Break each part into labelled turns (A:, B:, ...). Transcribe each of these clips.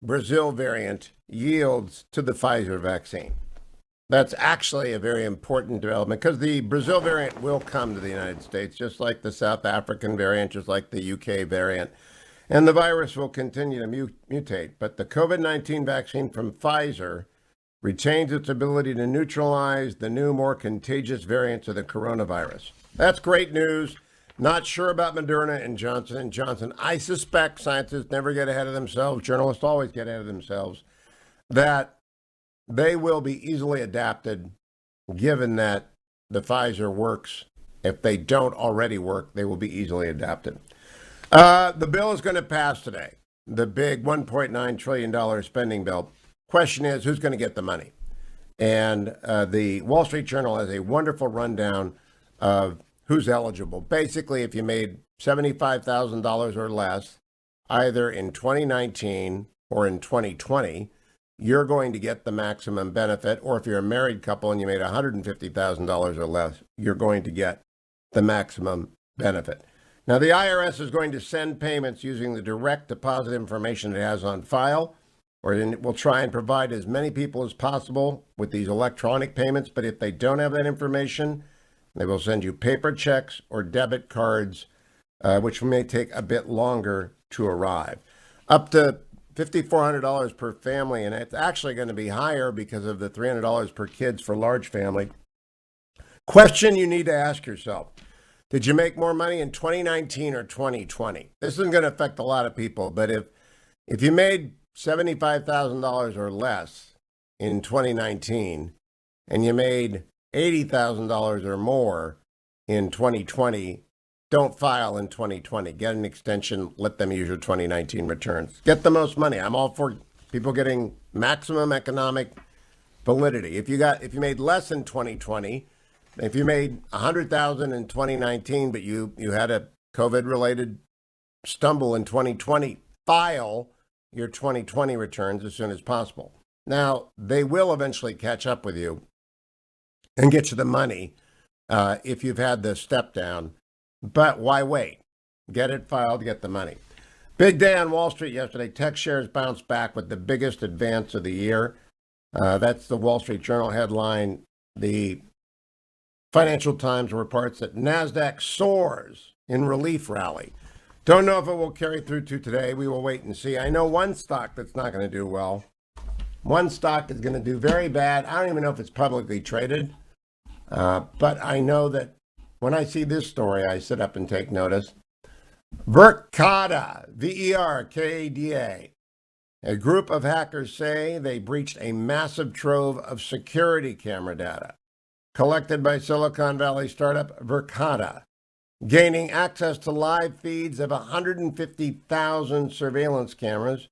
A: Brazil variant yields to the Pfizer vaccine. That's actually a very important development because the Brazil variant will come to the United States, just like the South African variant, just like the UK variant. And the virus will continue to mutate. But the COVID-19 vaccine from Pfizer retains its ability to neutralize the new, more contagious variants of the coronavirus. That's great news. Not sure about Moderna and Johnson & Johnson. I suspect scientists never get ahead of themselves. Journalists always get ahead of themselves. That they will be easily adapted, given that the Pfizer works. If they don't already work, they will be easily adapted. The bill is going to pass today, the big $1.9 trillion spending bill. Question is, who's going to get the money? And the Wall Street Journal has a wonderful rundown of who's eligible. Basically, if you made $75,000 or less, either in 2019 or in 2020, you're going to get the maximum benefit. Or if you're a married couple and you made $150,000 or less, you're going to get the maximum benefit. Now, the IRS is going to send payments using the direct deposit information it has on file, or it will try and provide as many people as possible with these electronic payments. But if they don't have that information, they will send you paper checks or debit cards, which may take a bit longer to arrive. Up to $5,400 per family, and it's actually going to be higher because of the $300 per kids for large family. Question you need to ask yourself: did you make more money in 2019 or 2020? This isn't going to affect a lot of people, but if you made $75,000 or less in 2019 and you made $80,000 or more in 2020, don't file in 2020. Get an extension. Let them use your 2019 returns. Get the most money. I'm all for people getting maximum economic validity. If you made less in 2020, if you made $100,000 in 2019, but you had a COVID-related stumble in 2020, file your 2020 returns as soon as possible. Now, they will eventually catch up with you and get you the money if you've had the step down. But why wait? Get it filed, get the money. Big day on Wall Street yesterday. Tech shares bounced back with the biggest advance of the year. That's the Wall Street Journal headline. The Financial Times reports that NASDAQ soars in relief rally. Don't know if it will carry through to today. We will wait and see. I know one stock that's not going to do well. One stock is going to do very bad. I don't even know if it's publicly traded. But I know that when I see this story, I sit up and take notice. Verkada, V-E-R-K-A-D-A. A group of hackers say they breached a massive trove of security camera data collected by Silicon Valley startup Verkada, gaining access to live feeds of 150,000 surveillance cameras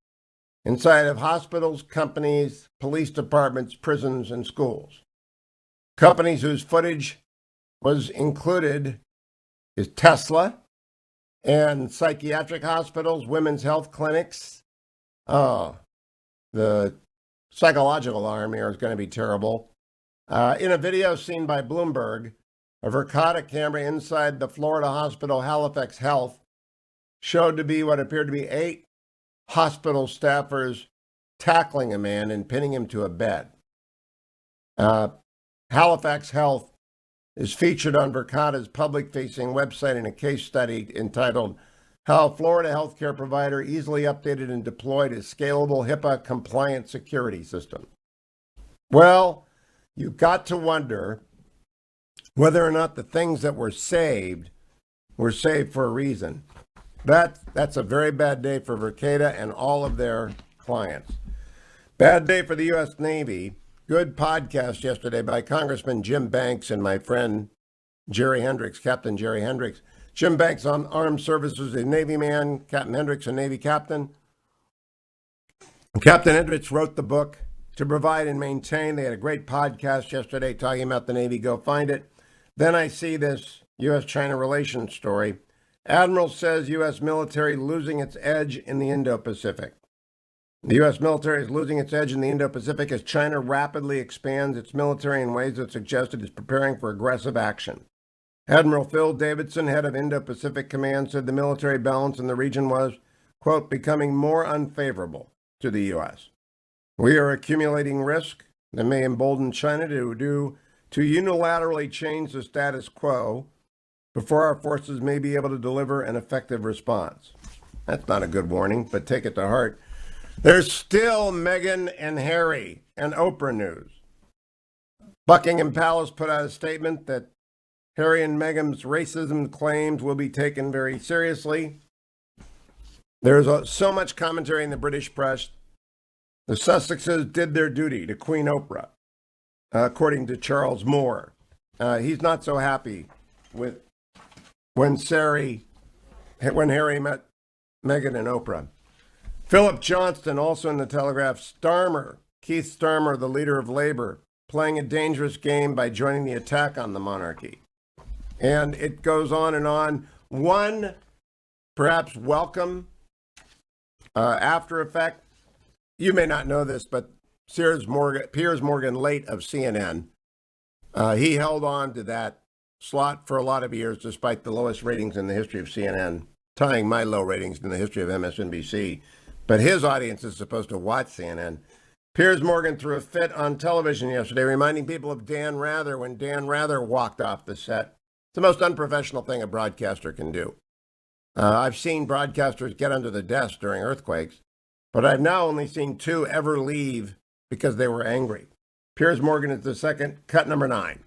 A: inside of hospitals, companies, police departments, prisons, and schools. Companies whose footage was included is Tesla and psychiatric hospitals, women's health clinics. Oh, the psychological alarm here is going to be terrible. In a video seen by Bloomberg, a Verkada camera inside the Florida hospital Halifax Health showed to be what appeared to be 8 hospital staffers tackling a man and pinning him to a bed. Halifax Health is featured on Verkada's public-facing website in a case study entitled How a Florida Healthcare Provider Easily Updated and Deployed a Scalable HIPAA-Compliant Security System. Well, you've got to wonder whether or not the things that were saved for a reason. That's a very bad day for Verkada and all of their clients. Bad day for the U.S. Navy. Good podcast yesterday by Congressman Jim Banks and my friend Jerry Hendricks, Captain Jerry Hendricks. Jim Banks on Armed Services, a Navy man. Captain Hendricks, a Navy captain. Captain Hendricks wrote the book To Provide and Maintain. They had a great podcast yesterday talking about the Navy. Go find it. Then I see this U.S.-China relations story. Admiral says U.S. military losing its edge in the Indo-Pacific. The U.S. military is losing its edge in the Indo-Pacific as China rapidly expands its military in ways that suggest it is preparing for aggressive action. Admiral Phil Davidson, head of Indo-Pacific Command, said the military balance in the region was, quote, becoming more unfavorable to the U.S. We are accumulating risk that may embolden China to unilaterally change the status quo before our forces may be able to deliver an effective response. That's not a good warning, but take it to heart. There's still Meghan and Harry and Oprah news. Buckingham Palace put out a statement that Harry and Meghan's racism claims will be taken very seriously. There's so much commentary in the British press. The Sussexes did their duty to Queen Oprah, according to Charles Moore. He's not so happy with when Harry met Meghan and Oprah. Philip Johnston, also in the Telegraph. Keith Starmer, the leader of Labour, playing a dangerous game by joining the attack on the monarchy. And it goes on and on. One, perhaps welcome after effect. You may not know this, but Piers Morgan Late of CNN, he held on to that slot for a lot of years, despite the lowest ratings in the history of CNN, tying my low ratings in the history of MSNBC. But his audience is supposed to watch CNN. Piers Morgan threw a fit on television yesterday, reminding people of Dan Rather when Dan Rather walked off the set. It's the most unprofessional thing a broadcaster can do. I've seen broadcasters get under the desk during earthquakes, but I've now only seen two ever leave because they were angry. Piers Morgan is the second, cut number 9.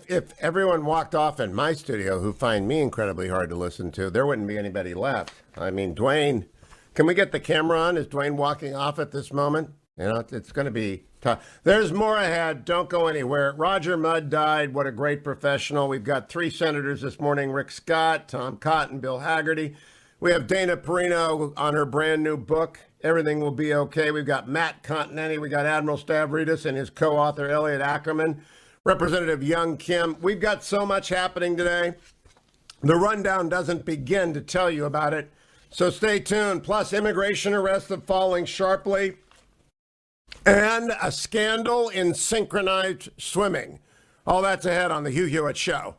A: If everyone walked off in my studio who find me incredibly hard to listen to, there wouldn't be anybody left. I mean, Dwayne, can we get the camera on? Is Dwayne walking off at this moment? You know, it's going to be tough. There's more ahead. Don't go anywhere. Roger Mudd died. What a great professional. We've got 3 senators this morning, Rick Scott, Tom Cotton, Bill Hagerty. We have Dana Perino on her brand new book, Everything Will Be Okay. We've got Matt Continetti. We got Admiral Stavridis and his co-author, Elliot Ackerman. Representative Young Kim. We've got so much happening today. The rundown doesn't begin to tell you about it. So stay tuned. Plus, immigration arrests have falling sharply. And a scandal in synchronized swimming. All that's ahead on the Hugh Hewitt Show.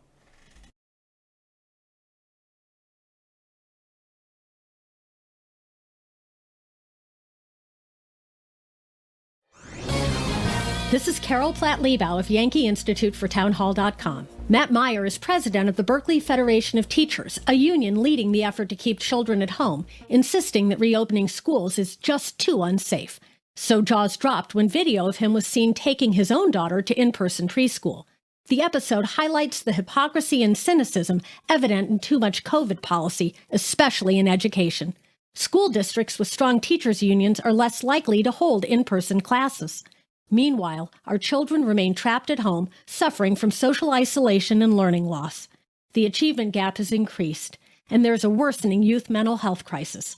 B: This is Carol Platt-Liebau of Yankee Institute for Townhall.com. Matt Meyer is president of the Berkeley Federation of Teachers, a union leading the effort to keep children at home, insisting that reopening schools is just too unsafe. So jaws dropped when video of him was seen taking his own daughter to in-person preschool. The episode highlights the hypocrisy and cynicism evident in too much COVID policy, especially in education. School districts with strong teachers' unions are less likely to hold in-person classes. Meanwhile, our children remain trapped at home, suffering from social isolation and learning loss. The achievement gap has increased, and there's a worsening youth mental health crisis.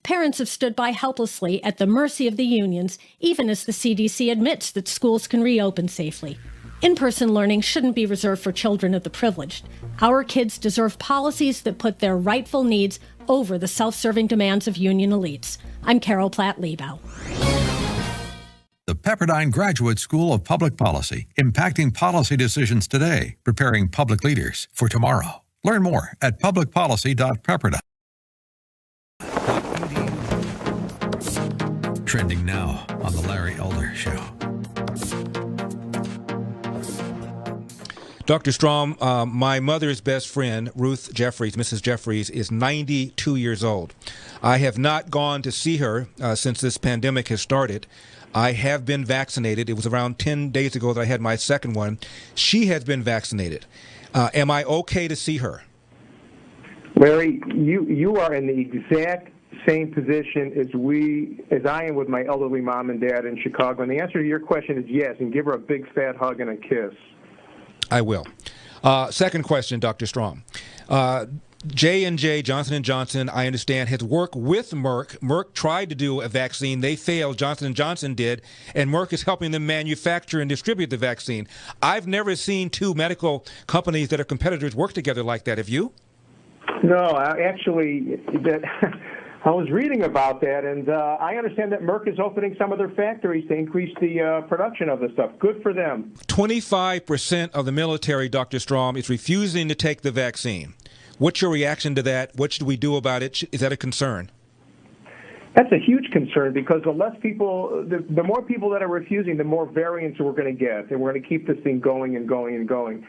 B: Parents have stood by helplessly at the mercy of the unions, even as the CDC admits that schools can reopen safely. In-person learning shouldn't be reserved for children of the privileged. Our kids deserve policies that put their rightful needs over the self-serving demands of union elites. I'm Carol Platt-Liebau.
C: The Pepperdine Graduate School of Public Policy, impacting policy decisions today, preparing public leaders for tomorrow. Learn more at publicpolicy.pepperdine. Trending now on The Larry Elder Show.
D: Dr. Strom, my mother's best friend, Ruth Jeffries, Mrs. Jeffries, is 92 years old. I have not gone to see her since this pandemic has started. I have been vaccinated. It was around 10 days ago that I had my second one. She has been vaccinated. Am I okay to see her?
E: Larry, you are in the exact same position as I am with my elderly mom and dad in Chicago. And the answer to your question is yes, and give her a big fat hug and a kiss.
D: I will. Second question, Dr. Strom. J&J, Johnson & Johnson, I understand, has worked with Merck. Merck tried to do a vaccine. They failed. Johnson & Johnson did. And Merck is helping them manufacture and distribute the vaccine. I've never seen two medical companies that are competitors work together like that. Have you?
E: No, actually, I was reading about that, and I understand that Merck is opening some of their factories to increase the production of this stuff. Good for them.
D: 25% of the military, Dr. Strom, is refusing to take the vaccine. What's your reaction to that? What should we do about it? Is that a concern?
E: That's a huge concern because the less people, the more people that are refusing, the more variants we're going to get, and we're going to keep this thing going and going and going.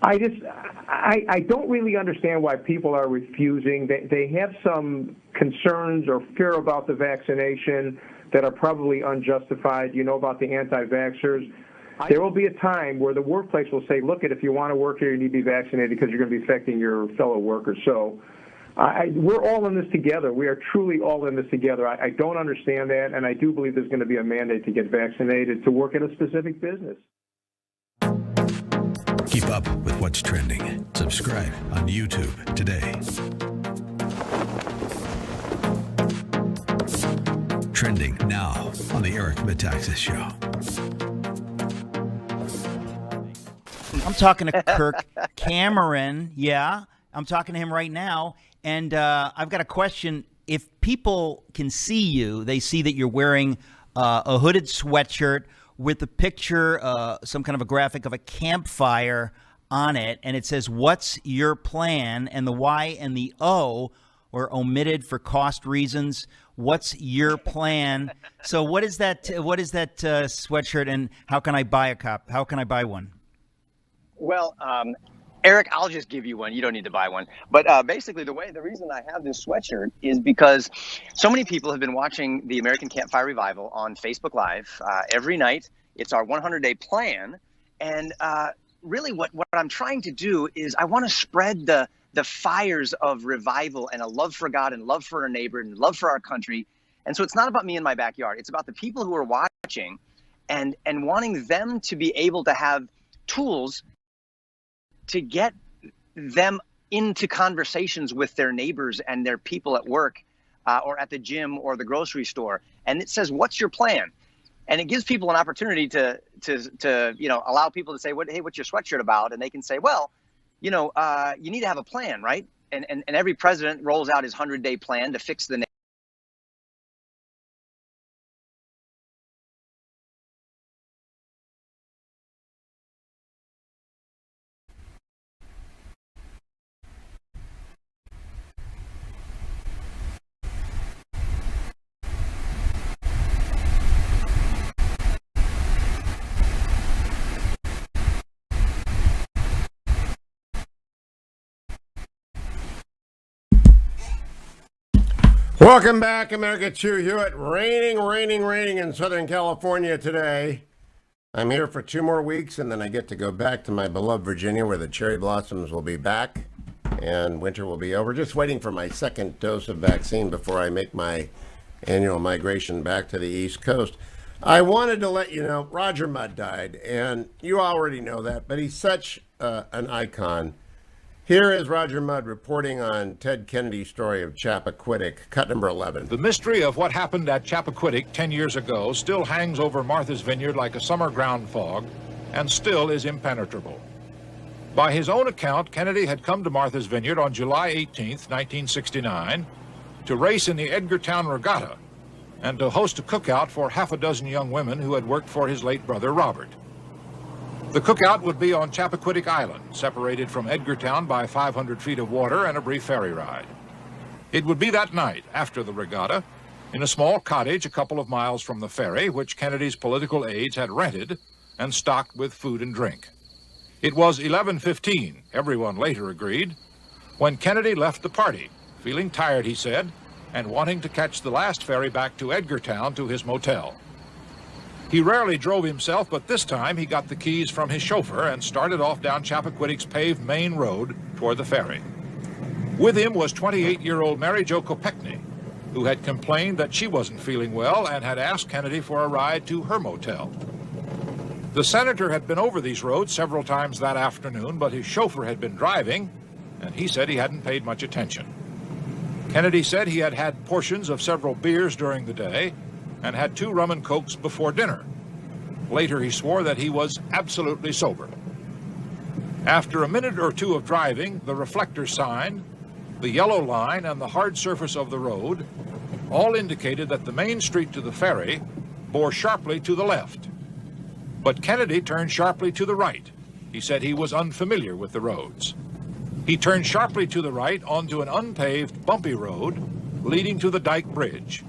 E: I don't really understand why people are refusing. They have some concerns or fear about the vaccination that are probably unjustified. You know about the anti-vaxxers. There will be a time where the workplace will say, look, if you want to work here, you need to be vaccinated because you're going to be affecting your fellow workers. So we're all in this together. We are truly all in this together. I don't understand that, and I do believe there's going to be a mandate to get vaccinated to work in a specific business.
C: Keep up with what's trending. Subscribe on YouTube today. Trending now on the Eric Metaxas Show.
F: I'm talking to Kirk Cameron. Yeah, I'm talking to him right now. And I've got a question. If people can see you, they see that you're wearing a hooded sweatshirt with a picture, some kind of a graphic of a campfire on it. And it says, what's your plan? And the Y and the O were omitted for cost reasons. What's your plan? So what is that sweatshirt, and how can I buy a cop? How can I buy one?
G: Well, Eric, I'll just give you one. You don't need to buy one. But basically, the reason I have this sweatshirt is because so many people have been watching the American Campfire Revival on Facebook Live every night. It's our 100-day plan. And really what I'm trying to do is I want to spread the fires of revival and a love for God and love for our neighbor and love for our country. And so it's not about me in my backyard. It's about the people who are watching and wanting them to be able to have tools to get them into conversations with their neighbors and their people at work or at the gym or the grocery store. And it says, what's your plan? And it gives people an opportunity to allow people to say, hey, what's your sweatshirt about? And they can say, well, you need to have a plan, right? And every president rolls out his 100-day plan to fix the nation.
A: Welcome back, America. It's Hugh Hewitt. Raining in Southern California today. I'm here for 2 more weeks, and then I get to go back to my beloved Virginia, where the cherry blossoms will be back and winter will be over. Just waiting for my second dose of vaccine before I make my annual migration back to the East Coast. I wanted to let you know Roger Mudd died, and you already know that, but he's such an icon. Here is Roger Mudd reporting on Ted Kennedy's story of Chappaquiddick, cut number 11.
H: The mystery of what happened at Chappaquiddick 10 years ago still hangs over Martha's Vineyard like a summer ground fog and still is impenetrable. By his own account, Kennedy had come to Martha's Vineyard on July 18, 1969, to race in the Edgartown Regatta and to host a cookout for half a dozen young women who had worked for his late brother Robert. The cookout would be on Chappaquiddick Island, separated from Edgartown by 500 feet of water and a brief ferry ride. It would be that night, after the regatta, in a small cottage a couple of miles from the ferry, which Kennedy's political aides had rented and stocked with food and drink. It was 11:15, everyone later agreed, when Kennedy left the party, feeling tired, he said, and wanting to catch the last ferry back to Edgartown to his motel. He rarely drove himself, but this time he got the keys from his chauffeur and started off down Chappaquiddick's paved main road toward the ferry. With him was 28-year-old Mary Jo Kopechne, who had complained that she wasn't feeling well and had asked Kennedy for a ride to her motel. The senator had been over these roads several times that afternoon, but his chauffeur had been driving, and he said he hadn't paid much attention. Kennedy said he had had portions of several beers during the day and had 2 rum and cokes before dinner. Later, he swore that he was absolutely sober. After a minute or 2 of driving, the reflector sign, the yellow line, and the hard surface of the road all indicated that the main street to the ferry bore sharply to the left. But Kennedy turned sharply to the right. He said he was unfamiliar with the roads. He turned sharply to the right onto an unpaved, bumpy road leading to the Dyke Bridge.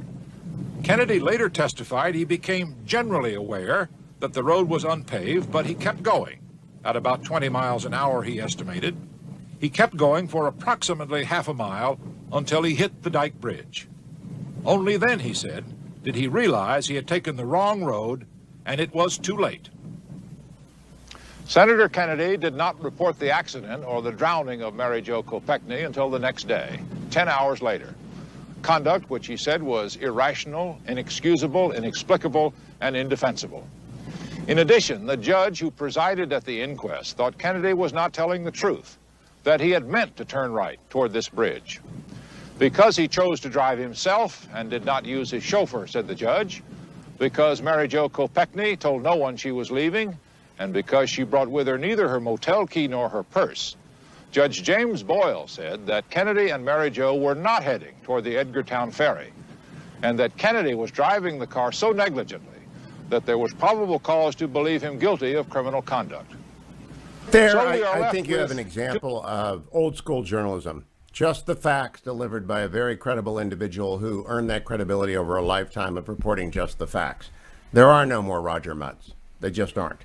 H: Kennedy later testified he became generally aware that the road was unpaved, but he kept going. At about 20 miles an hour, he estimated. He kept going for approximately half a mile until he hit the Dyke Bridge. Only then, he said, did he realize he had taken the wrong road and it was too late. Senator Kennedy did not report the accident or the drowning of Mary Jo Kopechne until the next day, 10 hours later. Conduct which he said was irrational, inexcusable, inexplicable, and indefensible. In addition, the judge who presided at the inquest thought Kennedy was not telling the truth, that he had meant to turn right toward this bridge. Because he chose to drive himself and did not use his chauffeur, said the judge, because Mary Jo Kopechne told no one she was leaving, and because she brought with her neither her motel key nor her purse, Judge James Boyle said that Kennedy and Mary Jo were not heading toward the Edgartown ferry, and that Kennedy was driving the car so negligently that there was probable cause to believe him guilty of criminal conduct.
A: There,
H: So
A: I think you have an example of old school journalism. Just the facts delivered by a very credible individual who earned that credibility over a lifetime of reporting just the facts. There are no more Roger Mutts. They just aren't.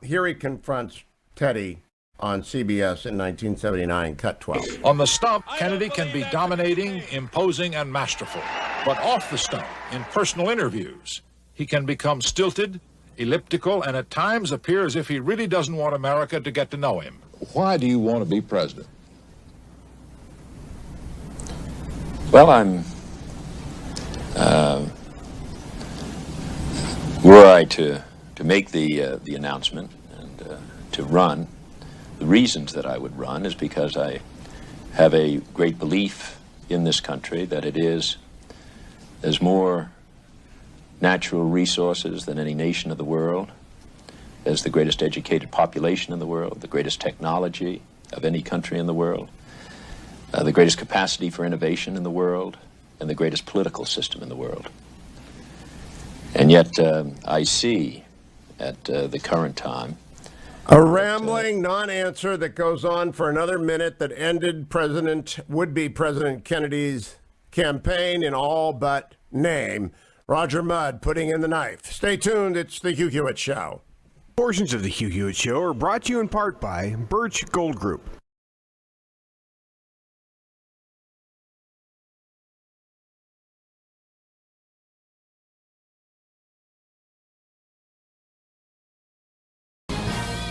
A: Here he confronts Teddy on CBS in 1979, cut 12.
H: On the stump, Kennedy can be dominating, imposing, and masterful. But off the stump, in personal interviews, he can become stilted, elliptical, and at times appear as if he really doesn't want America to get to know him. Why do you want to be president?
I: Well, were I to make the announcement and to run, the reasons that I would run is because I have a great belief in this country that there's more natural resources than any nation of the world. There's the greatest educated population in the world, the greatest technology of any country in the world, the greatest capacity for innovation in the world, and the greatest political system in the world. And yet I see at the current time
A: a rambling non-answer that goes on for another minute that ended would-be President Kennedy's campaign in all but name. Roger Mudd putting in the knife. Stay tuned. It's the Hugh Hewitt Show.
J: Portions of the Hugh Hewitt Show are brought to you in part by Birch Gold Group.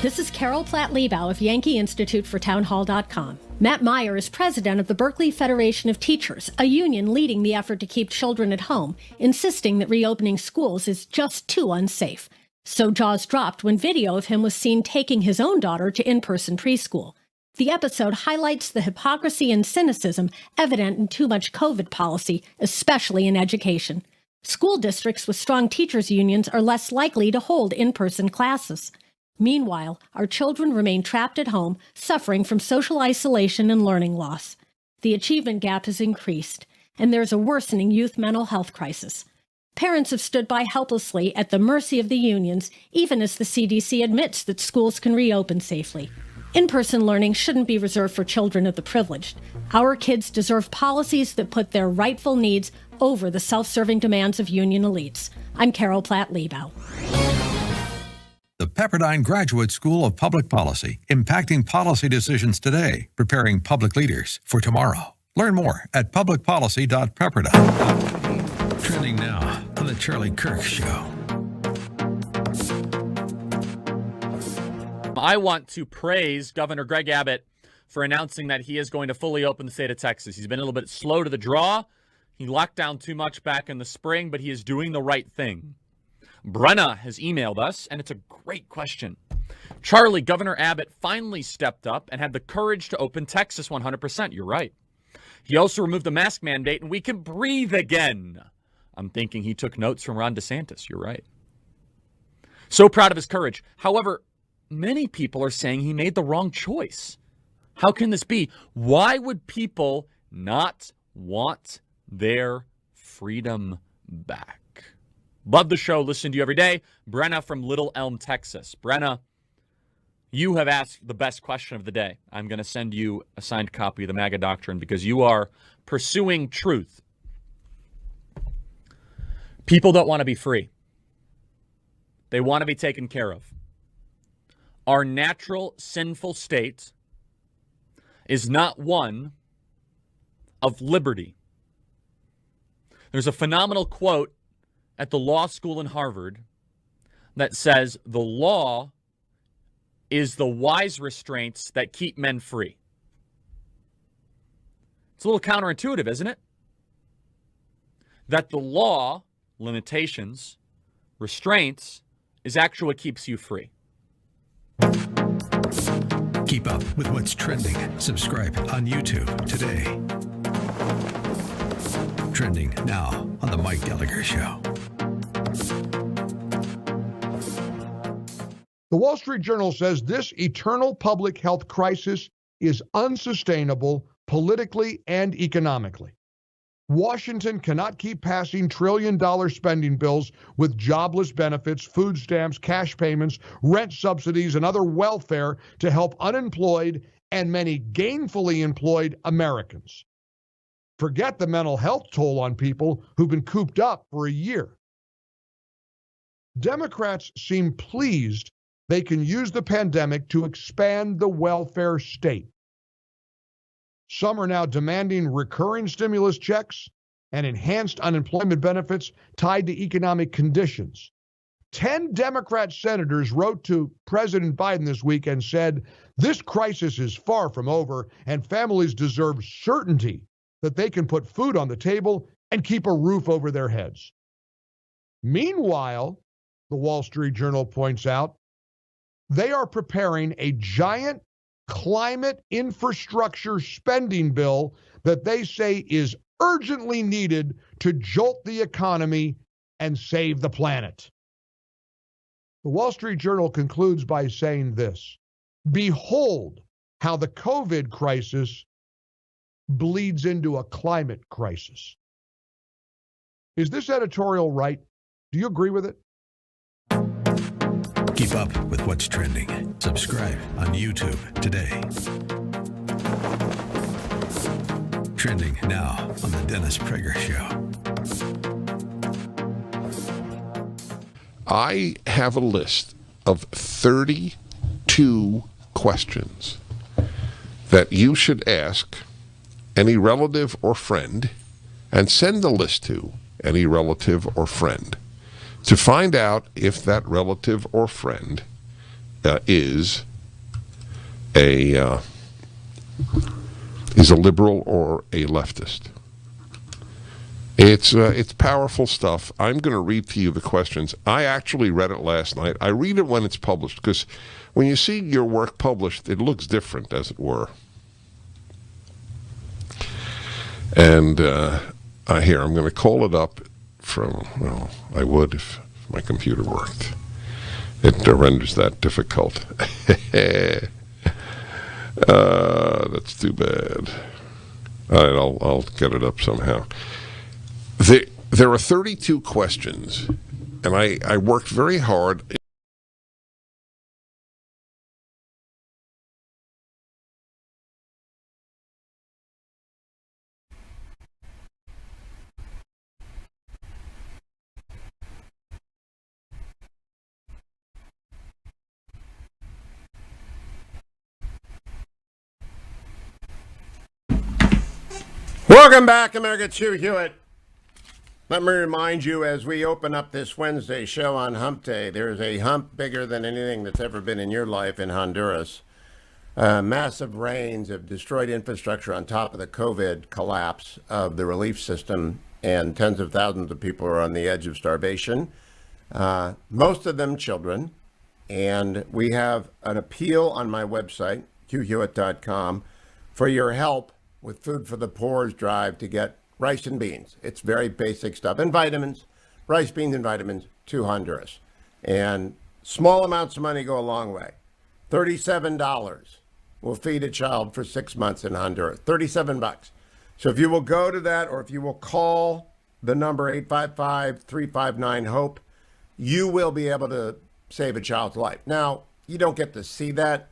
B: This is Carol Platt-Liebau of Yankee Institute for Townhall.com. Matt Meyer is president of the Berkeley Federation of Teachers, a union leading the effort to keep children at home, insisting that reopening schools is just too unsafe. So jaws dropped when video of him was seen taking his own daughter to in-person preschool. The episode highlights the hypocrisy and cynicism evident in too much COVID policy, especially in education. School districts with strong teachers' unions are less likely to hold in-person classes. Meanwhile, our children remain trapped at home, suffering from social isolation and learning loss. The achievement gap has increased, and there's a worsening youth mental health crisis. Parents have stood by helplessly at the mercy of the unions, even as the CDC admits that schools can reopen safely. In-person learning shouldn't be reserved for children of the privileged. Our kids deserve policies that put their rightful needs over the self-serving demands of union elites. I'm Carol Platt-Liebau.
C: The Pepperdine Graduate School of Public Policy, impacting policy decisions today, preparing public leaders for tomorrow. Learn more at publicpolicy.pepperdine.com. Trending now on The Charlie Kirk Show.
K: I want to praise Governor Greg Abbott for announcing that he is going to fully open the state of Texas. He's been a little bit slow to the draw. He locked down too much back in the spring, but he is doing the right thing. Brenna has emailed us, and it's a great question. Charlie, Governor Abbott finally stepped up and had the courage to open Texas 100%. You're right. He also removed the mask mandate, and we can breathe again. I'm thinking he took notes from Ron DeSantis. You're right. So proud of his courage. However, many people are saying he made the wrong choice. How can this be? Why would people not want their freedom back? Love the show. Listen to you every day. Brenna from Little Elm, Texas. Brenna, You have asked the best question of the day. I'm going to send you a signed copy of the MAGA Doctrine because you are pursuing truth. People don't want to be free. They want to be taken care of. Our natural sinful state is not one of liberty. There's a phenomenal quote at the law school in Harvard that says the law is the wise restraints that keep men free. It's a little counterintuitive, isn't it? That the law, limitations, restraints, is actually what keeps you free.
C: Keep up with what's trending. Subscribe on YouTube today. Trending now on The Mike Gallagher Show.
L: The Wall Street Journal says this eternal public health crisis is unsustainable politically and economically. Washington cannot keep passing trillion-dollar spending bills with jobless benefits, food stamps, cash payments, rent subsidies, and other welfare to help unemployed and many gainfully employed Americans. Forget the mental health toll on people who've been cooped up for a year. Democrats seem pleased they can use the pandemic to expand the welfare state. Some are now demanding recurring stimulus checks and enhanced unemployment benefits tied to economic conditions. 10 Democrat senators wrote to President Biden this week and said, this crisis is far from over and families deserve certainty that they can put food on the table and keep a roof over their heads. Meanwhile, the Wall Street Journal points out, they are preparing a giant climate infrastructure spending bill that they say is urgently needed to jolt the economy and save the planet. The Wall Street Journal concludes by saying this, behold how the COVID crisis bleeds into a climate crisis. Is this editorial right? Do you agree with it?
C: Keep up with what's trending. Subscribe on YouTube today. Trending now on The Dennis Prager Show.
M: I have a list of 32 questions that you should ask any relative or friend and send the list to any relative or friend to find out if that relative or friend is a liberal or a leftist. It's powerful stuff. I'm going to read to you the questions. I actually read it last night. I read it when it's published because when you see your work published, it looks different, as it were. And here, I'm going to call it up from, well, I would if my computer worked. It renders that difficult. That's too bad. All right, I'll get it up somehow. There are 32 questions, and I worked very hard.
A: Welcome back, America. It's Hugh Hewitt. Let me remind you, as we open up this Wednesday show on Hump Day, there is a hump bigger than anything that's ever been in your life in Honduras. Massive rains have destroyed infrastructure on top of the COVID collapse of the relief system, and tens of thousands of people are on the edge of starvation, most of them children. And we have an appeal on my website, hughhewitt.com, for your help with Food for the Poor's drive to get rice and beans. It's very basic stuff. And vitamins, rice, beans, and vitamins to Honduras. And small amounts of money go a long way. $37 will feed a child for 6 months in Honduras. $37. So if you will go to that, or if you will call the number 855-359-HOPE, you will be able to save a child's life. Now, you don't get to see that.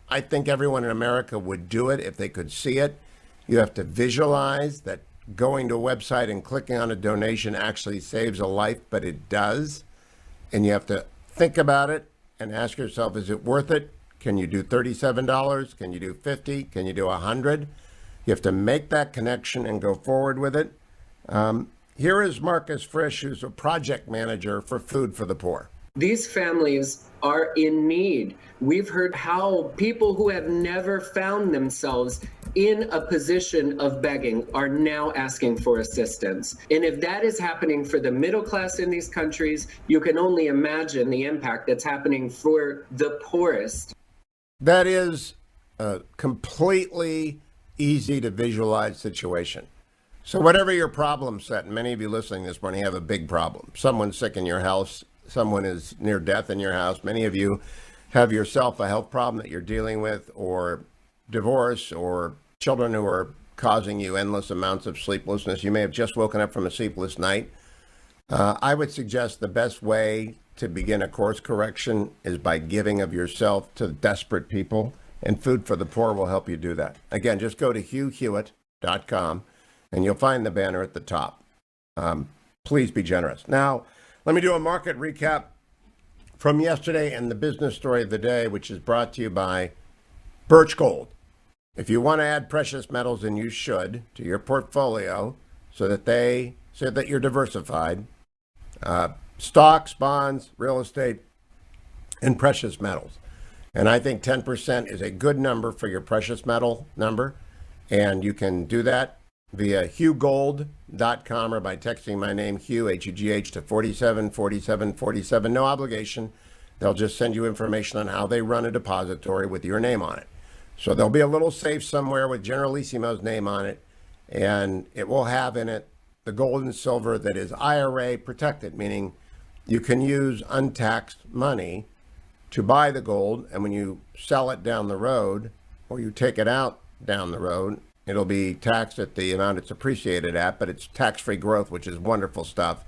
A: I think everyone in America would do it if they could see it. You have to visualize that going to a website and clicking on a donation actually saves a life, but it does. And you have to think about it and ask yourself, is it worth it? Can you do $37? Can you do $50? Can you do $100? You have to make that connection and go forward with it. Here is Marcus Frisch, who's a project manager for Food for the Poor.
N: These families are in need. We've heard how people who have never found themselves in a position of begging are now asking for assistance. And if that is happening for the middle class in these countries, you can only imagine the impact that's happening for the poorest.
A: That is a completely easy to visualize situation. So whatever your problem set, and many of you listening this morning have a big problem. Someone's sick in your house. Someone is near death in your house. Many of you have yourself a health problem that you're dealing with, or divorce, or children who are causing you endless amounts of sleeplessness. You may have just woken up from a sleepless night. I would suggest the best way to begin a course correction is by giving of yourself to desperate people, and Food for the Poor will help you do that. Again, just go to hughhewitt.com and you'll find the banner at the top. Please be generous. Now, let me do a market recap from yesterday and the business story of the day, which is brought to you by Birch Gold. If you want to add precious metals, and you should, to your portfolio so that you're diversified, stocks, bonds, real estate, and precious metals. And I think 10% is a good number for your precious metal number. And you can do that via hughgold.com or by texting my name, Hugh, H-U-G-H, to 474747. No obligation. They'll just send you information on how they run a depository with your name on it. So there'll be a little safe somewhere with Generalissimo's name on it, and it will have in it the gold and silver that is IRA protected, meaning you can use untaxed money to buy the gold, and when you sell it down the road or you take it out down the road, it'll be taxed at the amount it's appreciated at, but it's tax-free growth, which is wonderful stuff,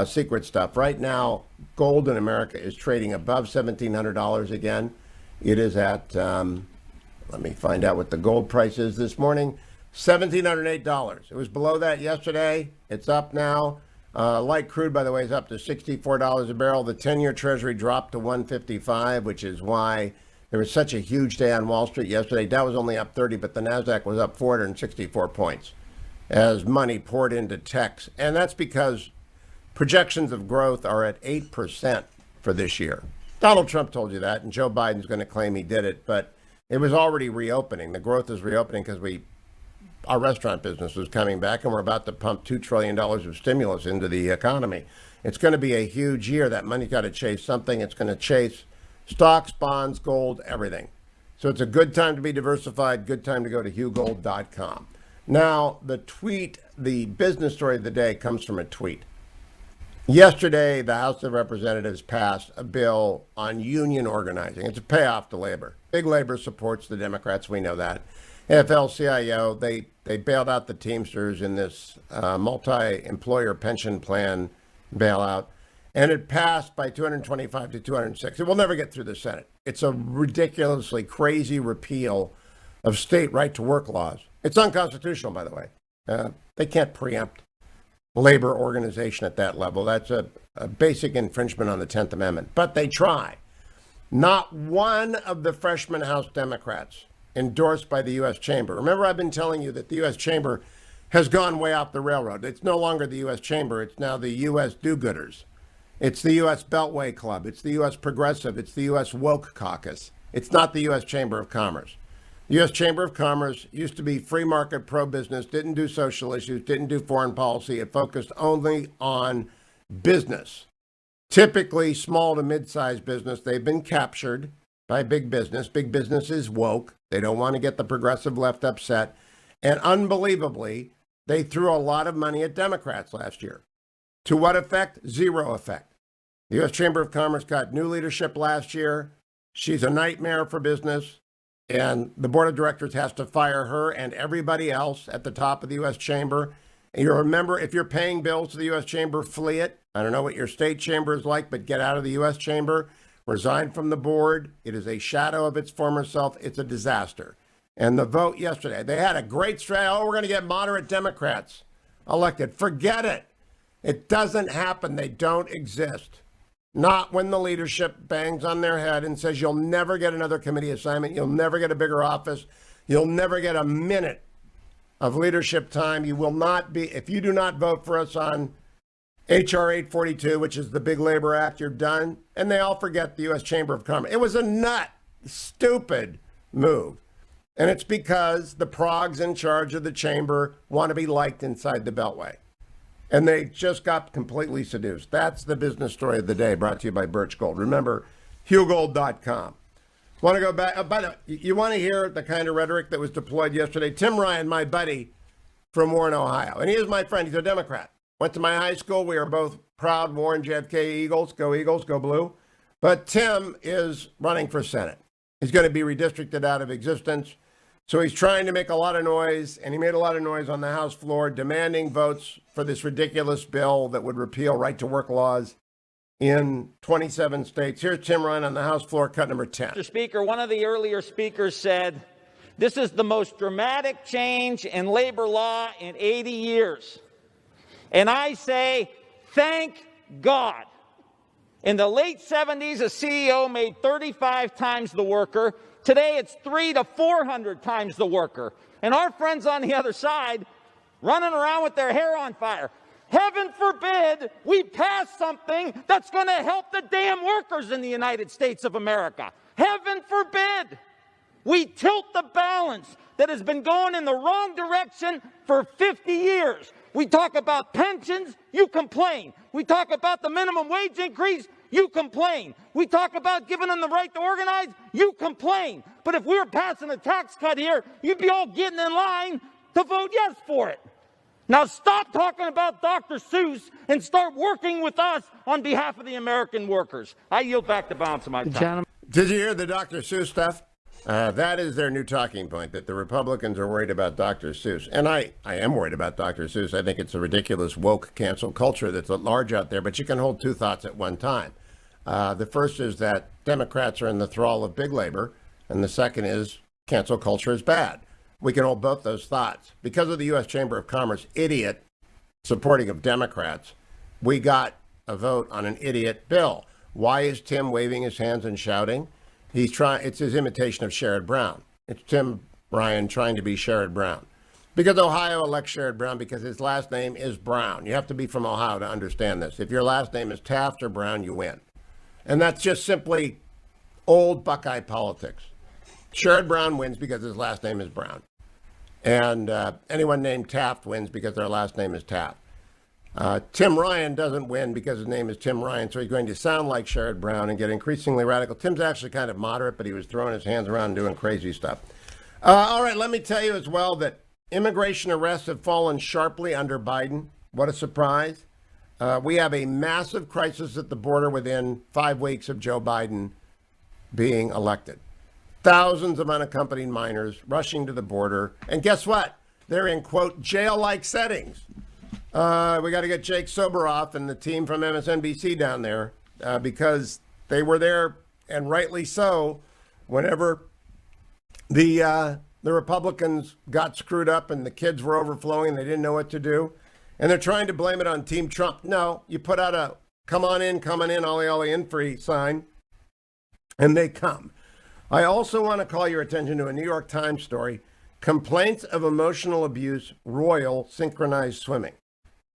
A: secret stuff. Right now, gold in America is trading above $1,700 again. It is at, let me find out what the gold price is this morning, $1,708. It was below that yesterday. It's up now. Light crude, by the way, is up to $64 a barrel. The 10-year Treasury dropped to $155, which is why there was such a huge day on Wall Street yesterday. Dow was only up 30, but the NASDAQ was up 464 points as money poured into techs. And that's because projections of growth are at 8% for this year. Donald Trump told you that, and Joe Biden's going to claim he did it, but it was already reopening. The growth is reopening because our restaurant business was coming back, and we're about to pump $2 trillion of stimulus into the economy. It's going to be a huge year. That money's got to chase something. It's going to chase stocks, bonds, gold, everything. So it's a good time to be diversified, good time to go to hughgold.com. Now, the business story of the day comes from a tweet. Yesterday, the House of Representatives passed a bill on union organizing. It's a payoff to labor. Big labor supports the Democrats. We know that. AFL-CIO, they bailed out the Teamsters in this multi-employer pension plan bailout, and it passed by 225 to 206. It will never get through the Senate. It's a ridiculously crazy repeal of state right-to-work laws. It's unconstitutional, by the way. They can't preempt labor organization at that level. That's a basic infringement on the 10th Amendment. But they try. Not one of the freshman House Democrats endorsed by the U.S. Chamber. Remember, I've been telling you that the U.S. Chamber has gone way off the railroad. It's no longer the U.S. Chamber. It's now the U.S. do-gooders. It's the U.S. Beltway Club. It's the U.S. Progressive. It's the U.S. Woke Caucus. It's not the U.S. Chamber of Commerce. The U.S. Chamber of Commerce used to be free market, pro-business, didn't do social issues, didn't do foreign policy. It focused only on business, typically small to mid-sized business. They've been captured by big business. Big business is woke. They don't want to get the progressive left upset. And unbelievably, they threw a lot of money at Democrats last year. To what effect? Zero effect. The U.S. Chamber of Commerce got new leadership last year. She's a nightmare for business. And the board of directors has to fire her and everybody else at the top of the U.S. Chamber. And you remember, if you're paying bills to the U.S. Chamber, flee it. I don't know what your state chamber is like, but get out of the U.S. Chamber. resigned from the board. It is a shadow of its former self. It's a disaster. And the vote yesterday, they had a great strategy. Oh, we're going to get moderate Democrats elected. Forget it. It doesn't happen. They don't exist. Not when the leadership bangs on their head and says you'll never get another committee assignment. You'll never get a bigger office. You'll never get a minute of leadership time. You will not be, if you do not vote for us on H.R. 842, which is the big labor act, you're done. And they all forget the U.S. Chamber of Commerce. It was a stupid move. And it's because the progs in charge of the chamber want to be liked inside the Beltway. And they just got completely seduced. That's the business story of the day, brought to you by Birch Gold. Remember, HughGold.com. Want to go back? By the way, you want to hear the kind of rhetoric that was deployed yesterday? Tim Ryan, my buddy from Warren, Ohio, and he is my friend. He's a Democrat. Went to my high school. We are both proud Warren JFK Eagles, go blue. But Tim is running for Senate. He's going to be redistricted out of existence. So he's trying to make a lot of noise, and he made a lot of noise on the House floor demanding votes for this ridiculous bill that would repeal right-to-work laws in 27 states. Here's Tim Ryan on the House floor, cut number 10.
O: Mr. Speaker, one of the earlier speakers said, this is the most dramatic change in labor law in 80 years. And I say, thank God. In the late 70s, a CEO made 35 times the worker. Today, it's 300 to 400 times the worker. And our friends on the other side running around with their hair on fire. Heaven forbid we pass something that's going to help the damn workers in the United States of America. Heaven forbid we tilt the balance that has been going in the wrong direction for 50 years. We talk about pensions, you complain. We talk about the minimum wage increase, you complain. We talk about giving them the right to organize, you complain. But if we were passing a tax cut here, you'd be all getting in line to vote yes for it. Now stop talking about Dr. Seuss and start working with us on behalf of the American workers. I yield back the balance of my time.
A: Did you hear the Dr. Seuss stuff? That is their new talking point, that the Republicans are worried about Dr. Seuss. And I am worried about Dr. Seuss. I think it's a ridiculous woke cancel culture that's at large out there, but you can hold two thoughts at one time. The first is that Democrats are in the thrall of big labor, and the second is cancel culture is bad. We can hold both those thoughts. Because of the U.S. Chamber of Commerce idiot supporting of Democrats, we got a vote on an idiot bill. Why is Tim waving his hands and shouting? It's his imitation of Sherrod Brown. It's Tim Ryan trying to be Sherrod Brown. Because Ohio elects Sherrod Brown because his last name is Brown. You have to be from Ohio to understand this. If your last name is Taft or Brown, you win. And that's just simply old Buckeye politics. Sherrod Brown wins because his last name is Brown. And anyone named Taft wins because their last name is Taft. Tim Ryan doesn't win because his name is Tim Ryan, so he's going to sound like Sherrod Brown and get increasingly radical. Tim's actually kind of moderate, but he was throwing his hands around and doing crazy stuff. All right, let me tell you as well that immigration arrests have fallen sharply under Biden. What a surprise. We have a massive crisis at the border within 5 weeks of Joe Biden being elected. Thousands of unaccompanied minors rushing to the border. And guess what? They're in, quote, jail-like settings. We got to get Jake Soberoff and the team from MSNBC down there because they were there, and rightly so, whenever the Republicans got screwed up and the kids were overflowing and they didn't know what to do. And they're trying to blame it on Team Trump. No, you put out a come on in, ollie, ollie, in free sign, and they come. I also want to call your attention to a New York Times story, complaints of emotional abuse, royal synchronized swimming.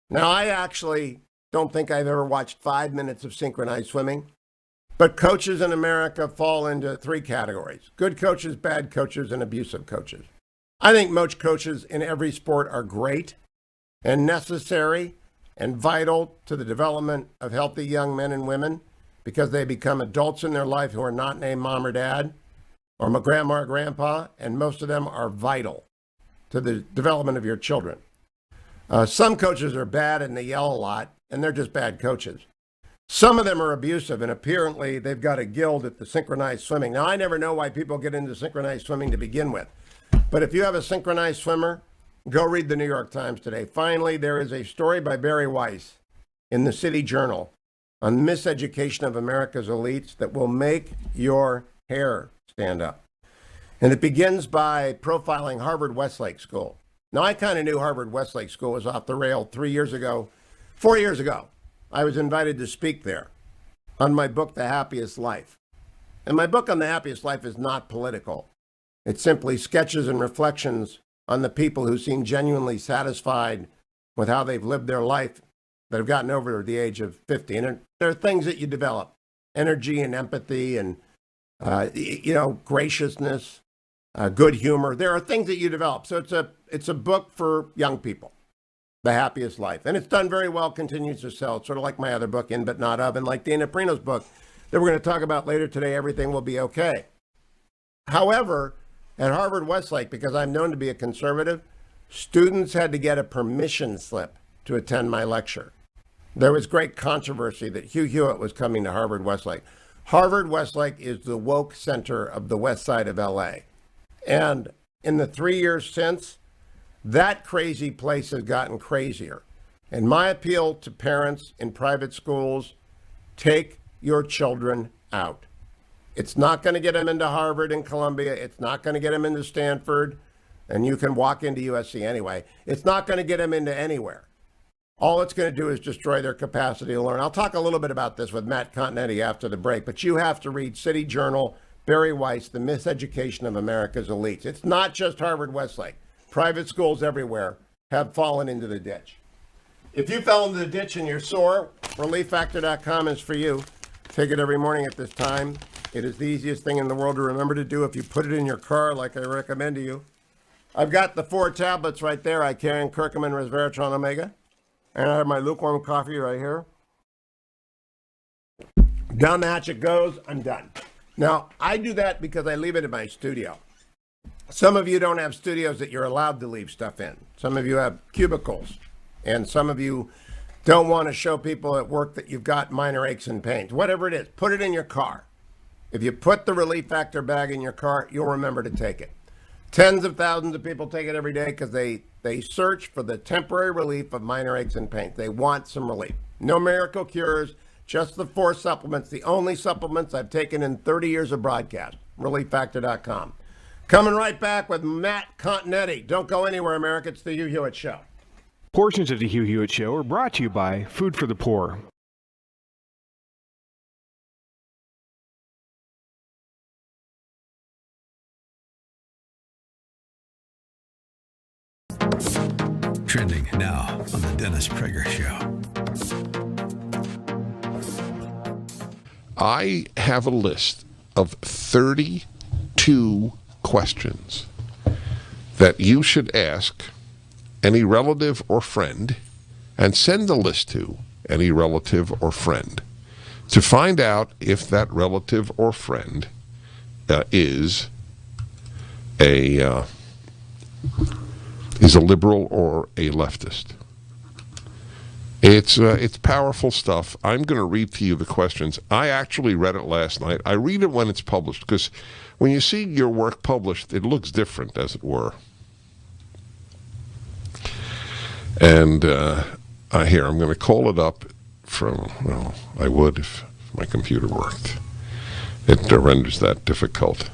A: Now, I actually don't think I've ever watched 5 minutes of synchronized swimming, but coaches in America fall into 3 categories: good coaches, bad coaches, and abusive coaches. I think most coaches in every sport are great and necessary and vital to the development of healthy young men and women because they become adults in their life who are not named mom or dad or my grandma or grandpa, and most of them are vital to the development of your children. Some coaches are bad and they yell a lot, and they're just bad coaches. Some of them are abusive, and apparently they've got a guild at the synchronized swimming. Now, I never know why people get into synchronized swimming to begin with, but if you have a synchronized swimmer, go read the New York Times today. Finally, there is a story by Barry Weiss in the City Journal on miseducation of America's elites that will make your hair stand up. And it begins by profiling Harvard Westlake School. Now, I kind of knew Harvard Westlake School was off the rail 4 years ago. I was invited to speak there on my book, The Happiest Life. And my book on The Happiest Life is not political. It's simply sketches and reflections on the people who seem genuinely satisfied with how they've lived their life that have gotten over the age of 50. And there are things that you develop, energy and empathy and, graciousness, good humor. There are things that you develop. So it's a book for young people, The Happiest Life. And it's done very well, continues to sell. It's sort of like my other book, In But Not Of, and like Dana Perino's book that we're going to talk about later today, Everything Will Be Okay. However, at Harvard Westlake, because I'm known to be a conservative, students had to get a permission slip to attend my lecture. There was great controversy that Hugh Hewitt was coming to Harvard Westlake. Harvard Westlake is the woke center of the west side of LA. And in the 3 years since, that crazy place has gotten crazier. And my appeal to parents in private schools, take your children out. It's not going to get them into Harvard and Columbia. It's not going to get them into Stanford. And you can walk into USC anyway. It's not going to get them into anywhere. All it's going to do is destroy their capacity to learn. I'll talk a little bit about this with Matt Continetti after the break, but you have to read City Journal, Barry Weiss, The Miseducation of America's Elites. It's not just Harvard Westlake. Private schools everywhere have fallen into the ditch. If you fell into the ditch and you're sore, ReliefFactor.com is for you. Take it every morning at this time. It is the easiest thing in the world to remember to do if you put it in your car like I recommend to you. I've got the 4 tablets right there. I carry in curcumin, resveratrol, omega. And I have my lukewarm coffee right here. Down the hatch it goes. I'm done. Now, I do that because I leave it in my studio. Some of you don't have studios that you're allowed to leave stuff in. Some of you have cubicles. And some of you don't want to show people at work that you've got minor aches and pains. Whatever it is, put it in your car. If you put the Relief Factor bag in your car, you'll remember to take it. Tens of thousands of people take it every day because they search for the temporary relief of minor aches and pains. They want some relief. No miracle cures, just the 4 supplements, the only supplements I've taken in 30 years of broadcast. ReliefFactor.com. Coming right back with Matt Continetti. Don't go anywhere, America. It's the Hugh Hewitt Show.
J: Portions of the Hugh Hewitt Show are brought to you by Food for the Poor.
C: Trending now on the Dennis Prager Show.
M: I have a list of 32 questions that you should ask any relative or friend and send the list to any relative or friend to find out if that relative or friend is a liberal or a leftist. It's powerful stuff. I'm going to read to you the questions. I actually read it last night. I read it when it's published because when you see your work published, it looks different, as it were. And here, I'm going to call it up from, well, I would if my computer worked. It renders that difficult.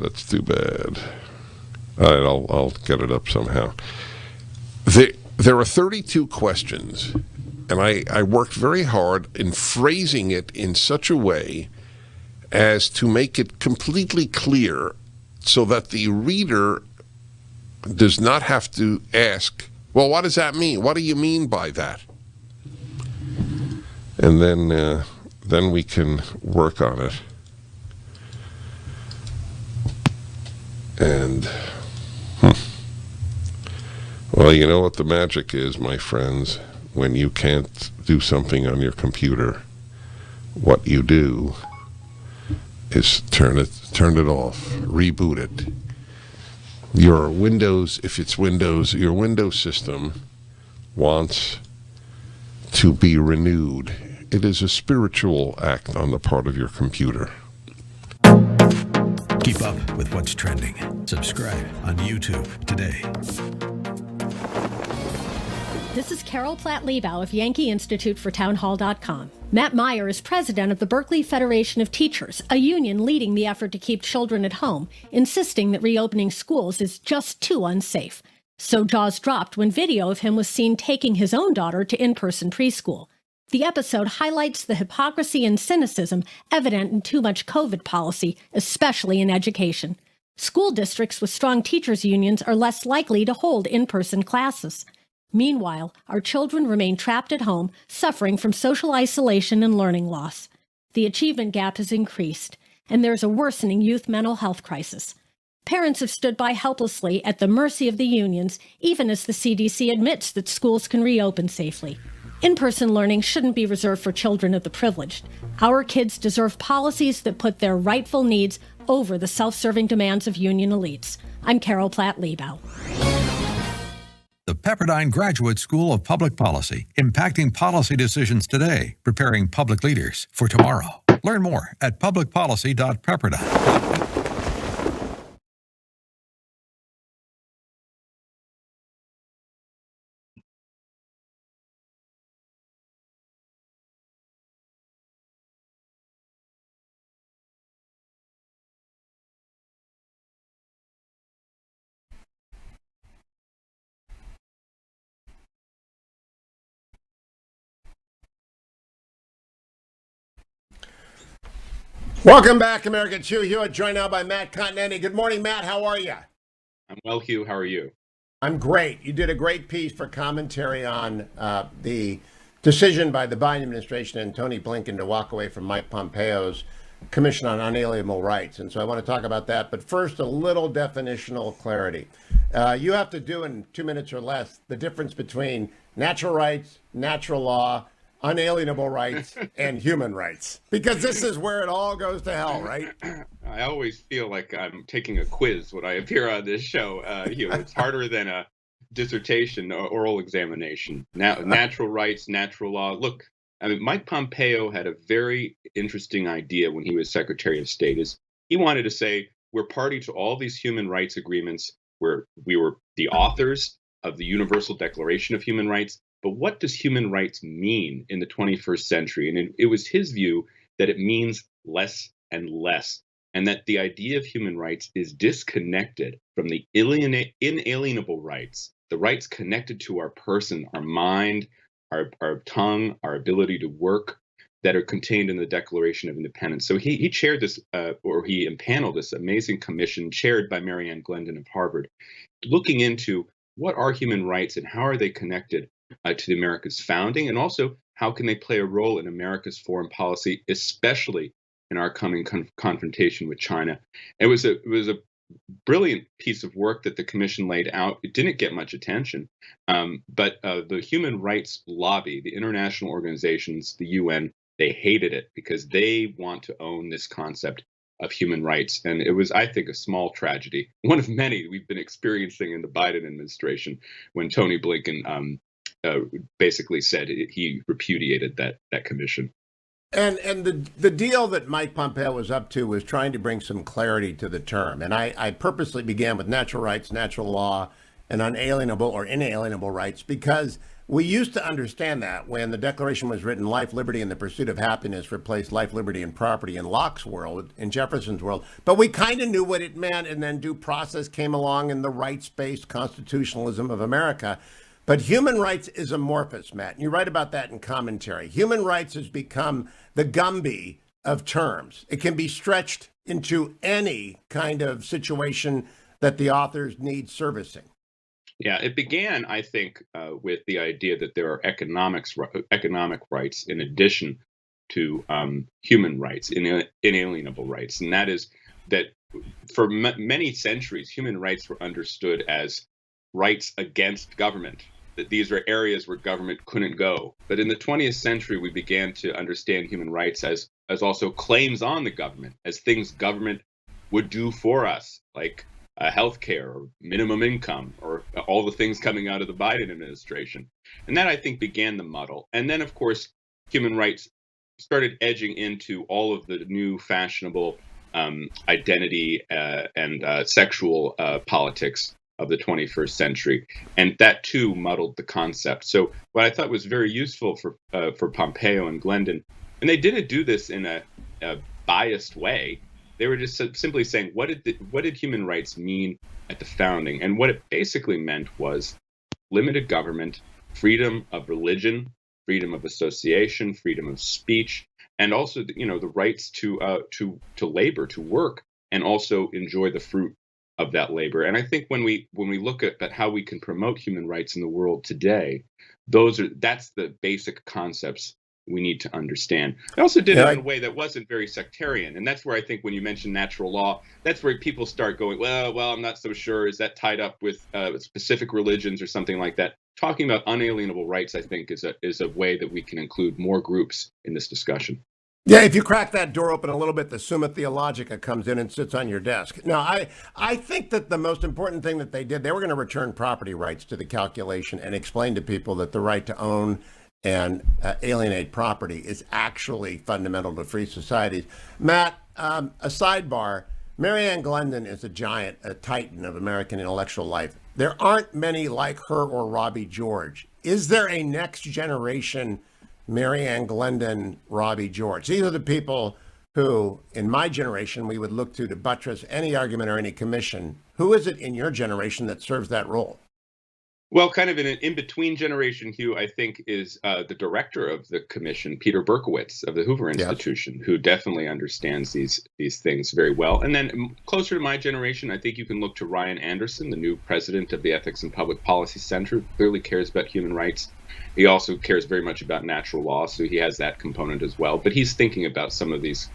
M: That's too bad. All right, I'll get it up somehow. There are 32 questions, and I worked very hard in phrasing it in such a way as to make it completely clear so that the reader does not have to ask, well, what does that mean? What do you mean by that? And then we can work on it. And, well, you know what the magic is, my friends, when you can't do something on your computer. What you do is turn it off, reboot it. Your Windows, if it's Windows, your Windows system wants to be renewed. It is a spiritual act on the part of your computer.
C: Keep up with what's trending. Subscribe on YouTube today.
B: This is Carol Platt-Liebau of Yankee Institute for Townhall.com. Matt Meyer is president of the Berkeley Federation of Teachers, a union leading the effort to keep children at home, insisting that reopening schools is just too unsafe. So jaws dropped when video of him was seen taking his own daughter to in-person preschool. The episode highlights the hypocrisy and cynicism evident in too much COVID policy, especially in education. School districts with strong teachers' unions are less likely to hold in-person classes. Meanwhile, our children remain trapped at home, suffering from social isolation and learning loss. The achievement gap has increased, and there's a worsening youth mental health crisis. Parents have stood by helplessly at the mercy of the unions, even as the CDC admits that schools can reopen safely. In-person learning shouldn't be reserved for children of the privileged. Our kids deserve policies that put their rightful needs over the self-serving demands of union elites. I'm Carol Platt-Liebau.
C: The Pepperdine Graduate School of Public Policy, impacting policy decisions today, preparing public leaders for tomorrow. Learn more at publicpolicy.pepperdine.com.
A: Welcome back, America. Hugh Hewitt, joined now by Matt Continetti. Good morning, Matt. How are you?
P: I'm well, Hugh. How are you?
A: I'm great. You did a great piece for commentary on the decision by the Biden administration and Tony Blinken to walk away from Mike Pompeo's Commission on Unalienable Rights. And so I want to talk about that. But first, a little definitional clarity. You have to do in 2 minutes or less the difference between natural rights, natural law, unalienable rights, and human rights, because this is where it all goes to hell, right?
P: I always feel like I'm taking a quiz when I appear on this show. Hugh, it's harder than a dissertation or oral examination. Now, natural rights, natural law. Look, I mean, Mike Pompeo had a very interesting idea when he was Secretary of State. Is he wanted to say, we're party to all these human rights agreements where we were the authors of the Universal Declaration of Human Rights. But what does human rights mean in the 21st century? And it was his view that it means less and less, and that the idea of human rights is disconnected from the inalienable rights, the rights connected to our person, our mind, our tongue, our ability to work, that are contained in the Declaration of Independence. So he chaired this, or he impaneled this amazing commission chaired by Marianne Glendon of Harvard, looking into what are human rights and how are they connected to the America's founding, and also how can they play a role in America's foreign policy, especially in our coming confrontation with China. It was a brilliant piece of work that the commission laid out. It didn't get much attention, but the human rights lobby, the international organizations, the UN, they hated it because they want to own this concept of human rights. And it was, I think, a small tragedy, one of many we've been experiencing in the Biden administration, when Tony Blinken basically said he repudiated that commission.
A: And the deal that Mike Pompeo was up to was trying to bring some clarity to the term. And I purposely began with natural rights, natural law, and unalienable or inalienable rights, because we used to understand that when the Declaration was written, life, liberty, and the pursuit of happiness replaced life, liberty, and property in Locke's world, in Jefferson's world. But we kind of knew what it meant, and then due process came along in the rights-based constitutionalism of America. But human rights is amorphous, Matt. And you write about that in commentary. Human rights has become the Gumby of terms. It can be stretched into any kind of situation that the authors need servicing.
P: Yeah, it began, I think, with the idea that there are economic rights in addition to human rights, inalienable rights. And that is that for many centuries, human rights were understood as rights against government, that these were areas where government couldn't go. But in the 20th century, we began to understand human rights as also claims on the government, as things government would do for us, like healthcare or minimum income, or all the things coming out of the Biden administration. And that, I think, began the muddle. And then, of course, human rights started edging into all of the new fashionable identity and sexual politics of the 21st century, and that too muddled the concept. So what I thought was very useful for Pompeo and Glendon, and they didn't do this in a biased way. They were just simply saying, what did human rights mean at the founding? And what it basically meant was limited government, freedom of religion, freedom of association, freedom of speech, and also, the rights to labor, to work, and also enjoy the fruit of that labor. And I think when we look at how we can promote human rights in the world today, that's the basic concepts we need to understand. I also did it in a way that wasn't very sectarian, and that's where I think when you mention natural law, that's where people start going, well, I'm not so sure. Is that tied up with specific religions or something like that? Talking about unalienable rights, I think, is a way that we can include more groups in this discussion.
A: Yeah, if you crack that door open a little bit, the Summa Theologica comes in and sits on your desk. Now, I think that the most important thing that they did, they were going to return property rights to the calculation and explain to people that the right to own and alienate property is actually fundamental to free societies. Matt, a sidebar, Marianne Glendon is a giant, a titan of American intellectual life. There aren't many like her or Robbie George. Is there a next generation Marianne Glendon, Robbie George? These are the people who, in my generation, we would look to buttress any argument or any commission. Who is it in your generation that serves that role?
P: Well, kind of in an in-between generation, Hugh, I think, is the director of the commission, Peter Berkowitz of the Hoover Institution, who definitely understands these things very well. And then closer to my generation, I think you can look to Ryan Anderson, the new president of the Ethics and Public Policy Center, who clearly cares about human rights. He also cares very much about natural law, so he has that component as well. But he's thinking about some of these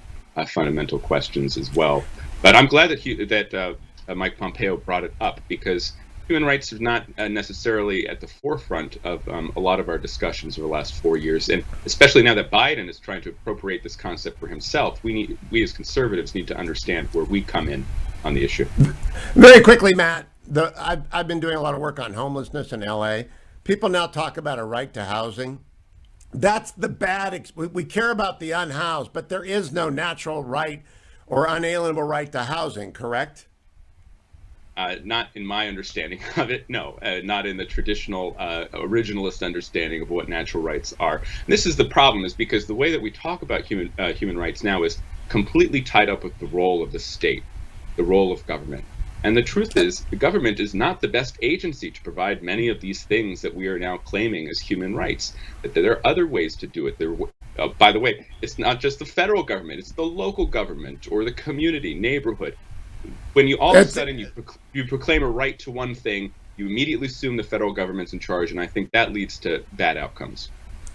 P: fundamental questions as well. But I'm glad that Mike Pompeo brought it up, because human rights are not necessarily at the forefront of a lot of our discussions over the last 4 years, and especially now that Biden is trying to appropriate this concept for himself, we as conservatives need to understand where we come in on the issue.
A: Very quickly, Matt, I've been doing a lot of work on homelessness in L.A. People now talk about a right to housing. That's the bad. We care about the unhoused, but there is no natural right or unalienable right to housing, correct?
P: Not in my understanding of it, no. Not in the traditional originalist understanding of what natural rights are. And this is the problem, is because the way that we talk about human rights now is completely tied up with the role of the state, the role of government. And the truth is, the government is not the best agency to provide many of these things that we are now claiming as human rights. That there are other ways to do it. By the way, it's not just the federal government, it's the local government or the community, neighborhood. When you all of a sudden you proclaim a right to one thing, you immediately assume the federal government's in charge, and I think that leads to bad outcomes.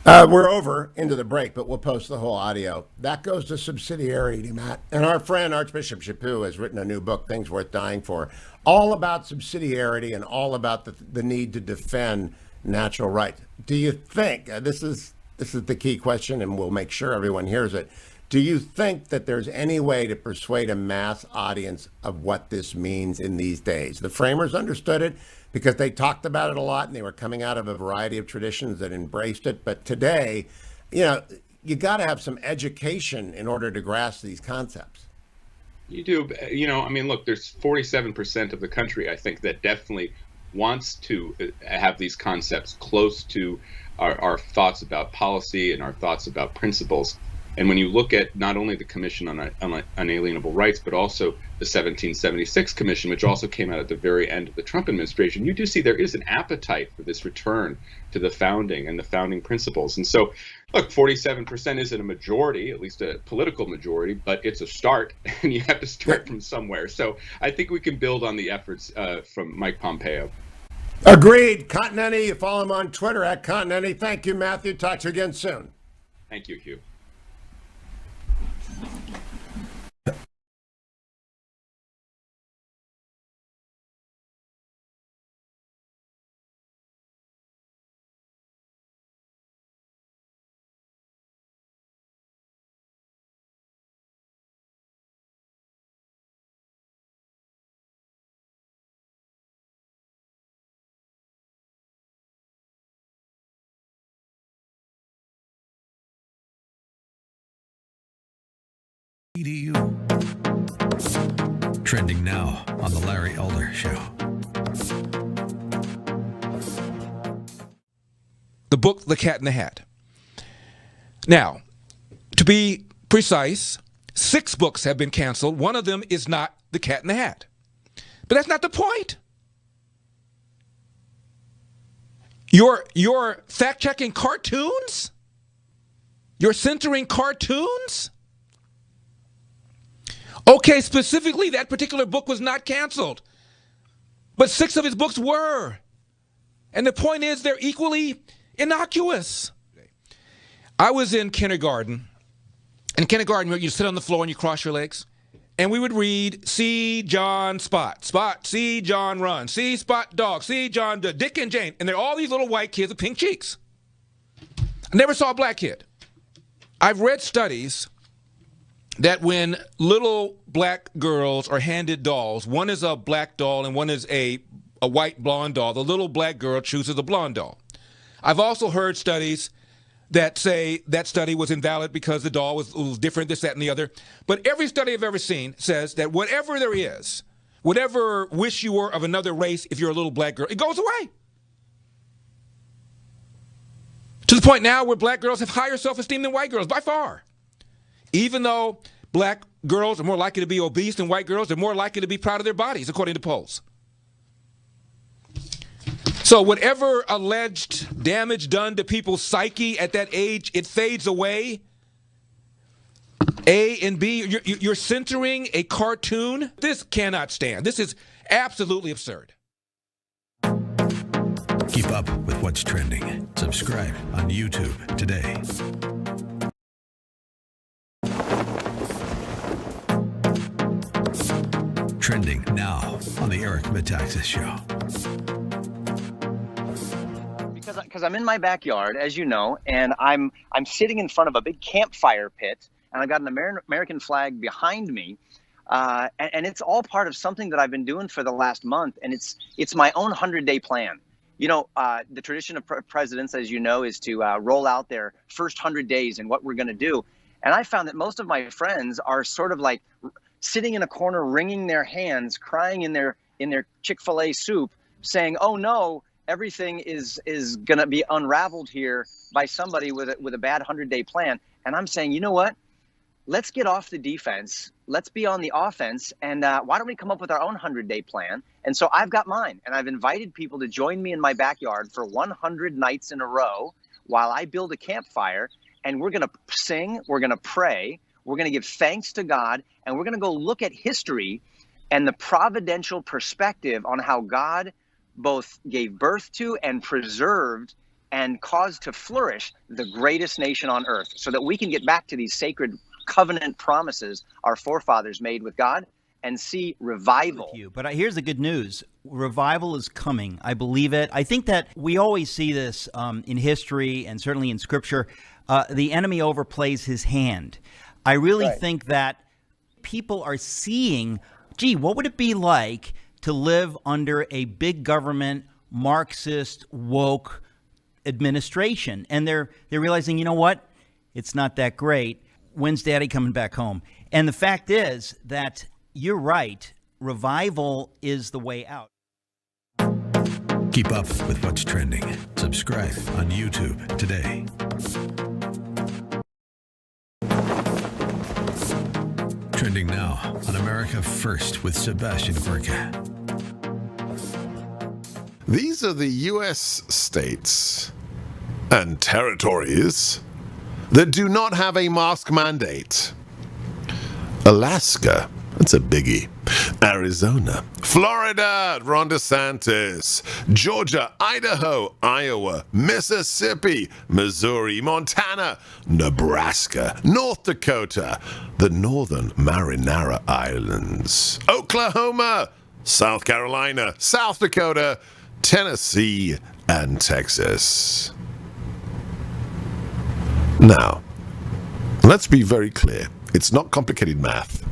A: We're over into the break, but we'll post the whole audio. That goes to subsidiarity, Matt. And our friend Archbishop Chaput has written a new book, Things Worth Dying For, all about subsidiarity and all about the need to defend natural rights. Do you think, this is the key question, and we'll make sure everyone hears it, do you think that there's any way to persuade a mass audience of what this means in these days? The framers understood it because they talked about it a lot, and they were coming out of a variety of traditions that embraced it. But today, you got to have some education in order to grasp these concepts.
P: You do. Look, there's 47% of the country, I think, that definitely wants to have these concepts close to our thoughts about policy and our thoughts about principles. And when you look at not only the Commission on Unalienable Rights, but also the 1776 Commission, which also came out at the very end of the Trump administration, you do see there is an appetite for this return to the founding and the founding principles. And so, look, 47% isn't a majority, at least a political majority, but it's a start, and you have to start from somewhere. So I think we can build on the efforts from Mike Pompeo.
A: Agreed. Continetti, you follow him on Twitter at Continetti. Thank you, Matthew. Talk to you again soon.
P: Thank you, Hugh.
C: Trending now on The Larry Elder Show.
D: The book, The Cat in the Hat. Now, to be precise, 6 books have been canceled. One of them is not The Cat in the Hat. But that's not the point. You're fact-checking cartoons? You're censoring cartoons? Okay, specifically, that particular book was not canceled. But 6 of his books were. And the point is, they're equally innocuous. I was in kindergarten. In kindergarten, you sit on the floor and you cross your legs. And we would read, see John Spot. Spot, see John Run. See Spot Dog. See John Dick and Jane. And they're all these little white kids with pink cheeks. I never saw a black kid. I've read studies that when little black girls are handed dolls, one is a black doll and one is a white blonde doll, the little black girl chooses the blonde doll. I've also heard studies that say that study was invalid because the doll was different, this, that, and the other. But every study I've ever seen says that whatever there is, whatever wish you were of another race, if you're a little black girl, it goes away. To the point now where black girls have higher self-esteem than white girls, by far. Even though black girls are more likely to be obese than white girls, they're more likely to be proud of their bodies, according to polls. So whatever alleged damage done to people's psyche at that age, it fades away. A and B, you're censoring a cartoon? This cannot stand. This is absolutely absurd.
C: Keep up with what's trending. Subscribe on YouTube today. Trending now on the Eric Metaxas Show.
G: Because I'm in my backyard, as you know, and I'm sitting in front of a big campfire pit, and I've got an American flag behind me, and it's all part of something that I've been doing for the last month, and it's my own 100-day plan. You know, the tradition of presidents, as you know, is to roll out their first 100 days and what we're going to do. And I found that most of my friends are sort of like sitting in a corner, wringing their hands, crying in their Chick-fil-A soup, saying, "Oh no, everything is going to be unraveled here by somebody with a bad 100-day plan." And I'm saying, you know what? Let's get off the defense. Let's be on the offense. And why don't we come up with our own 100-day plan? And so I've got mine. And I've invited people to join me in my backyard for 100 nights in a row while I build a campfire. And we're going to sing. We're going to pray. We're going to give thanks to God. And we're going to go look at history and the providential perspective on how God both gave birth to and preserved and caused to flourish the greatest nation on earth, so that we can get back to these sacred covenant promises our forefathers made with God and see revival.
F: But here's the good news. Revival is coming. I believe it. I think that we always see this in history and certainly in Scripture. The enemy overplays his hand. I really think that people are seeing, gee, what would it be like to live under a big government, Marxist, woke administration? And they're realizing, you know what? It's not that great. When's Daddy coming back home? And the fact is that you're right. Revival is the way out.
C: Keep up with what's trending. Subscribe on YouTube today. Trending now on America First with Sebastian Gorka.
M: These are the U.S. states and territories that do not have a mask mandate. Alaska, that's a biggie. Arizona, Florida, Ron DeSantis, Georgia, Idaho, Iowa, Mississippi, Missouri, Montana, Nebraska, North Dakota, the Northern Marinara Islands, Oklahoma, South Carolina, South Dakota, Tennessee, and Texas. Now, let's be very clear. It's not complicated math.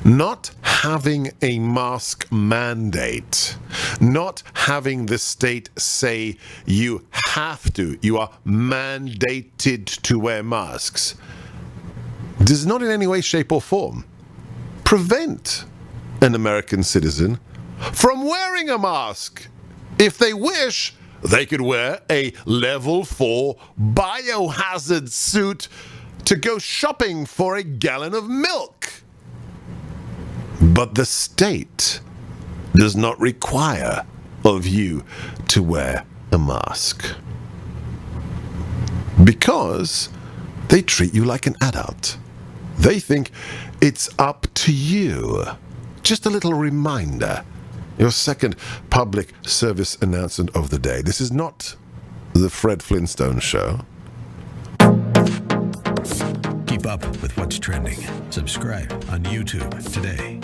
M: Not having a mask mandate, not having the state say you have to, you are mandated to wear masks, does not in any way, shape, or form prevent an American citizen from wearing a mask. If they wish, they could wear a level 4 biohazard suit to go shopping for a gallon of milk. But the state does not require of you to wear a mask, because they treat you like an adult. They think it's up to you. Just a little reminder, your second public service announcement of the day. This is not the Fred Flintstone Show.
C: Keep up with what's trending. Subscribe on YouTube today.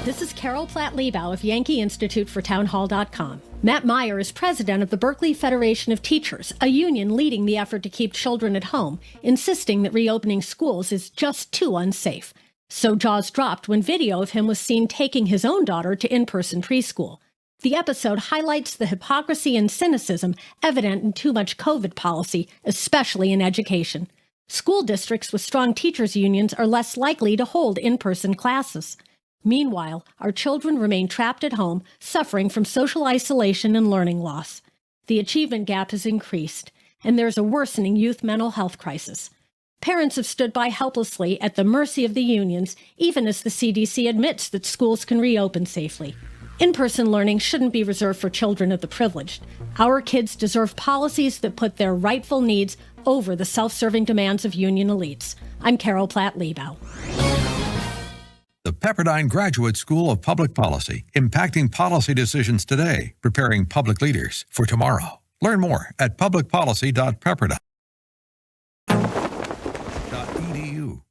B: This is Carol Platt-Liebau of Yankee Institute for Townhall.com. Matt Meyer is president of the Berkeley Federation of Teachers, a union leading the effort to keep children at home, insisting that reopening schools is just too unsafe. So jaws dropped when video of him was seen taking his own daughter to in-person preschool. The episode highlights the hypocrisy and cynicism evident in too much COVID policy, especially in education. School districts with strong teachers' unions are less likely to hold in-person classes. Meanwhile, our children remain trapped at home, suffering from social isolation and learning loss. The achievement gap has increased, and there's a worsening youth mental health crisis. Parents have stood by helplessly at the mercy of the unions, even as the CDC admits that schools can reopen safely. In-person learning shouldn't be reserved for children of the privileged. Our kids deserve policies that put their rightful needs over the self-serving demands of union elites. I'm Carol Platt-Liebau.
C: The Pepperdine Graduate School of Public Policy, impacting policy decisions today, preparing public leaders for tomorrow. Learn more at publicpolicy.pepperdine.edu.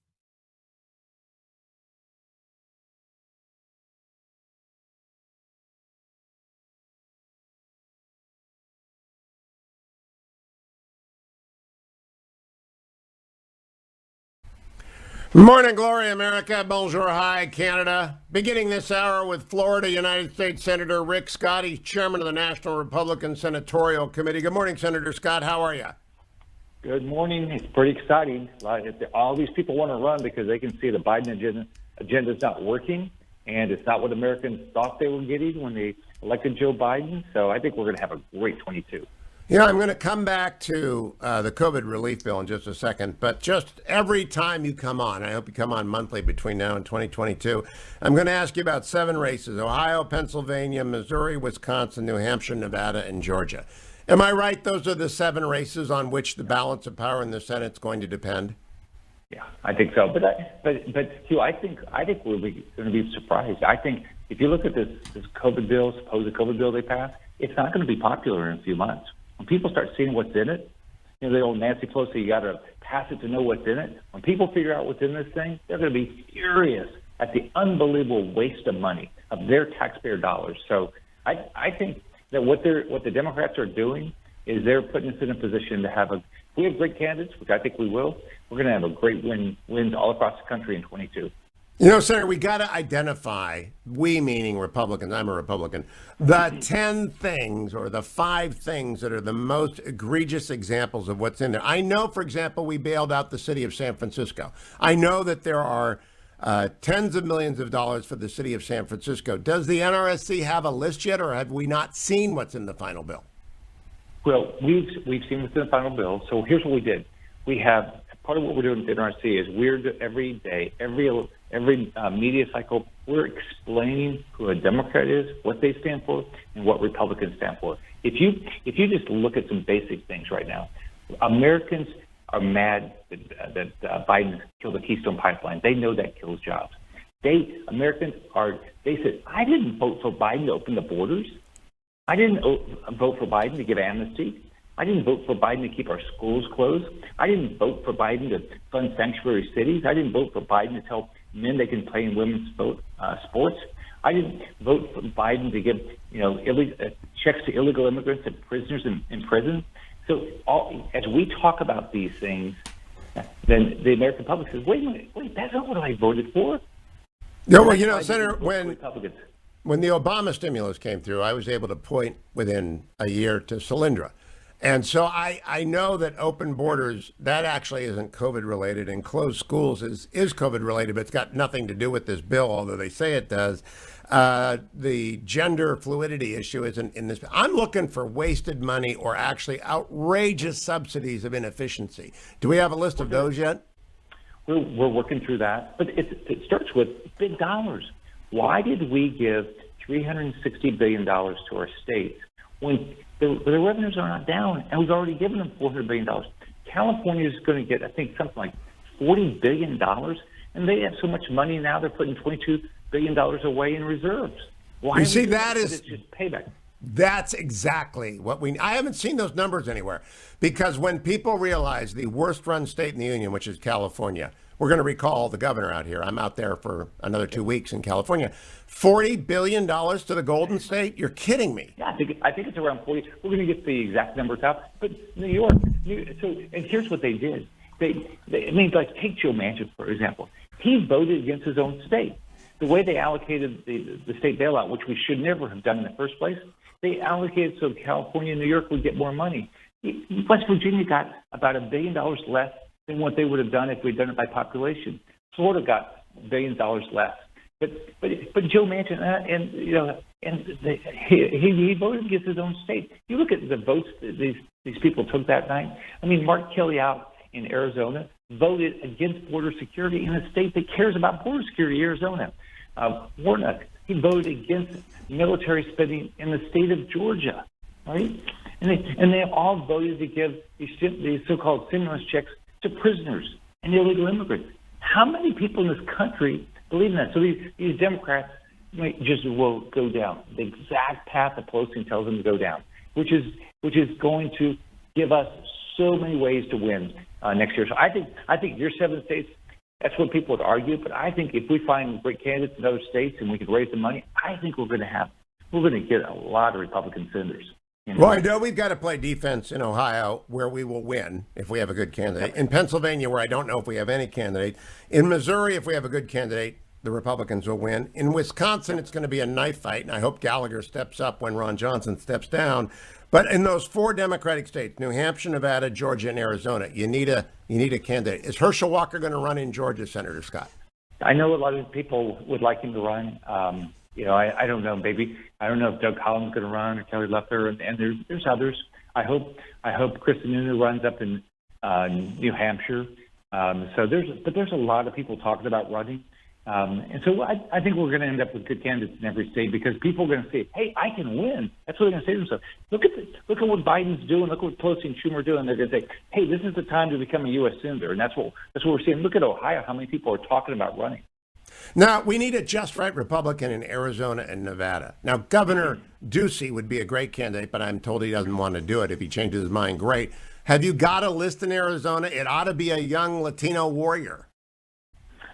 A: Morning, glory, America. Bonjour, hi, Canada. Beginning this hour with Florida United States Senator Rick Scott. He's chairman of the National Republican Senatorial Committee. Good morning, Senator Scott. How are you?
Q: Good morning. It's pretty exciting. All these people want to run because they can see the Biden agenda is not working, and it's not what Americans thought they were getting when they elected Joe Biden. So I think we're going to have a great 22.
A: You know, I'm going to come back to the COVID relief bill in just a second, but just every time you come on, I hope you come on monthly between now and 2022, I'm going to ask you about 7 races: Ohio, Pennsylvania, Missouri, Wisconsin, New Hampshire, Nevada, and Georgia. Am I right? Those are the 7 races on which the balance of power in the Senate is going to depend?
Q: Yeah, I think so. But Hugh, I think we're going to be surprised. I think if you look at this COVID bill, supposed COVID bill they passed, it's not going to be popular in a few months. When people start seeing what's in it, you know, the old Nancy Pelosi, you got to pass it to know what's in it. When people figure out what's in this thing, they're going to be furious at the unbelievable waste of money of their taxpayer dollars. So I think that what the Democrats are doing is they're putting us in a position to have we have great candidates, which I think we will. We're going to have a great wins all across the country in 22.
A: You know, Senator, we got to identify, we meaning Republicans, I'm a Republican, the 10 things or the 5 things that are the most egregious examples of what's in there. I know, for example, we bailed out the city of San Francisco. I know that there are tens of millions of dollars for the city of San Francisco. Does the NRSC have a list yet, or have we not seen what's in the final bill?
Q: Well, we've seen what's in the final bill. So here's what we did. We have part of what we're doing with the NRC is every day, every media cycle, we're explaining who a Democrat is, what they stand for, and what Republicans stand for. If you just look at some basic things right now, Americans are mad that Biden killed the Keystone Pipeline. They know that kills jobs. Americans said, I didn't vote for Biden to open the borders. I didn't vote for Biden to give amnesty. I didn't vote for Biden to keep our schools closed. I didn't vote for Biden to fund sanctuary cities. I didn't vote for Biden to tell men they can play in women's sports. I didn't vote for Biden to give checks to illegal immigrants and prisoners in prison. So as we talk about these things, then the American public says, wait, that's not what I voted for.
A: No, well, you know, Senator, when the Obama stimulus came through, I was able to point within a year to Solyndra. And so I know that open borders, that actually isn't COVID related, and closed schools is COVID related, but it's got nothing to do with this bill, although they say it does. The gender fluidity issue isn't in this. I'm looking for wasted money or actually outrageous subsidies of inefficiency. Do we have a list of those yet?
Q: We're working through that, but it starts with big dollars. Why did we give $360 billion to our states when the revenues are not down, and we've already given them $400 billion? California is going to get, I think, something like $40 billion, and they have so much money now they're putting $22 billion away in reserves. Why?
A: You see, that
Q: it's
A: is
Q: just payback.
A: That's exactly what I haven't seen those numbers anywhere, because when people realize the worst run state in the union, which is California, we're going to recall the governor out here. I'm out there for another 2 weeks in California. $40 billion to the Golden State? You're kidding me.
Q: Yeah, I think it's around 40. We're going to get the exact numbers out. But New York, and here's what they did. Like take Joe Manchin, for example. He voted against his own state. The way they allocated the state bailout, which we should never have done in the first place, they allocated so California and New York would get more money. West Virginia got about $1 billion less than what they would have done if we'd done it by population. Florida got $1 billion less. But Joe Manchin he voted against his own state. You look at the votes that these people took that night. I mean, Mark Kelly out in Arizona voted against border security in a state that cares about border security, Arizona. Warnock, he voted against military spending in the state of Georgia, right? And they all voted to give these so-called stimulus checks to prisoners and illegal immigrants. How many people in this country believe in that? So these Democrats will go down the exact path that Pelosi tells them to go down, which is going to give us so many ways to win next year. So I think your 7 states, that's what people would argue. But I think if we find great candidates in other states and we could raise the money, I think we're going to get a lot of Republican senators.
A: Well, I know we've got to play defense in Ohio, where we will win if we have a good candidate. In Pennsylvania, where I don't know if we have any candidate. In Missouri, if we have a good candidate, the Republicans will win. In Wisconsin, it's going to be a knife fight, and I hope Gallagher steps up when Ron Johnson steps down. But in those 4 Democratic states, New Hampshire, Nevada, Georgia, and Arizona, you need a candidate. Is Herschel Walker going to run in Georgia, Senator Scott?
Q: I know a lot of people would like him to run. I don't know, maybe. I don't know if Doug Collins is going to run or Kelly Loeffler, and there's others. I hope Kristen Sununu runs up in New Hampshire. So there's a lot of people talking about running. And so I think we're going to end up with good candidates in every state, because people are going to say, hey, I can win. That's what they're going to say to themselves. Look at what Biden's doing. Look what Pelosi and Schumer are doing. They're going to say, hey, this is the time to become a U.S. senator. And that's what we're seeing. Look at Ohio, how many people are talking about running.
A: Now, we need a just right Republican in Arizona and Nevada. Now, Governor Ducey would be a great candidate, but I'm told he doesn't want to do it. If he changes his mind, great. Have you got a list in Arizona? It ought to be a young Latino warrior.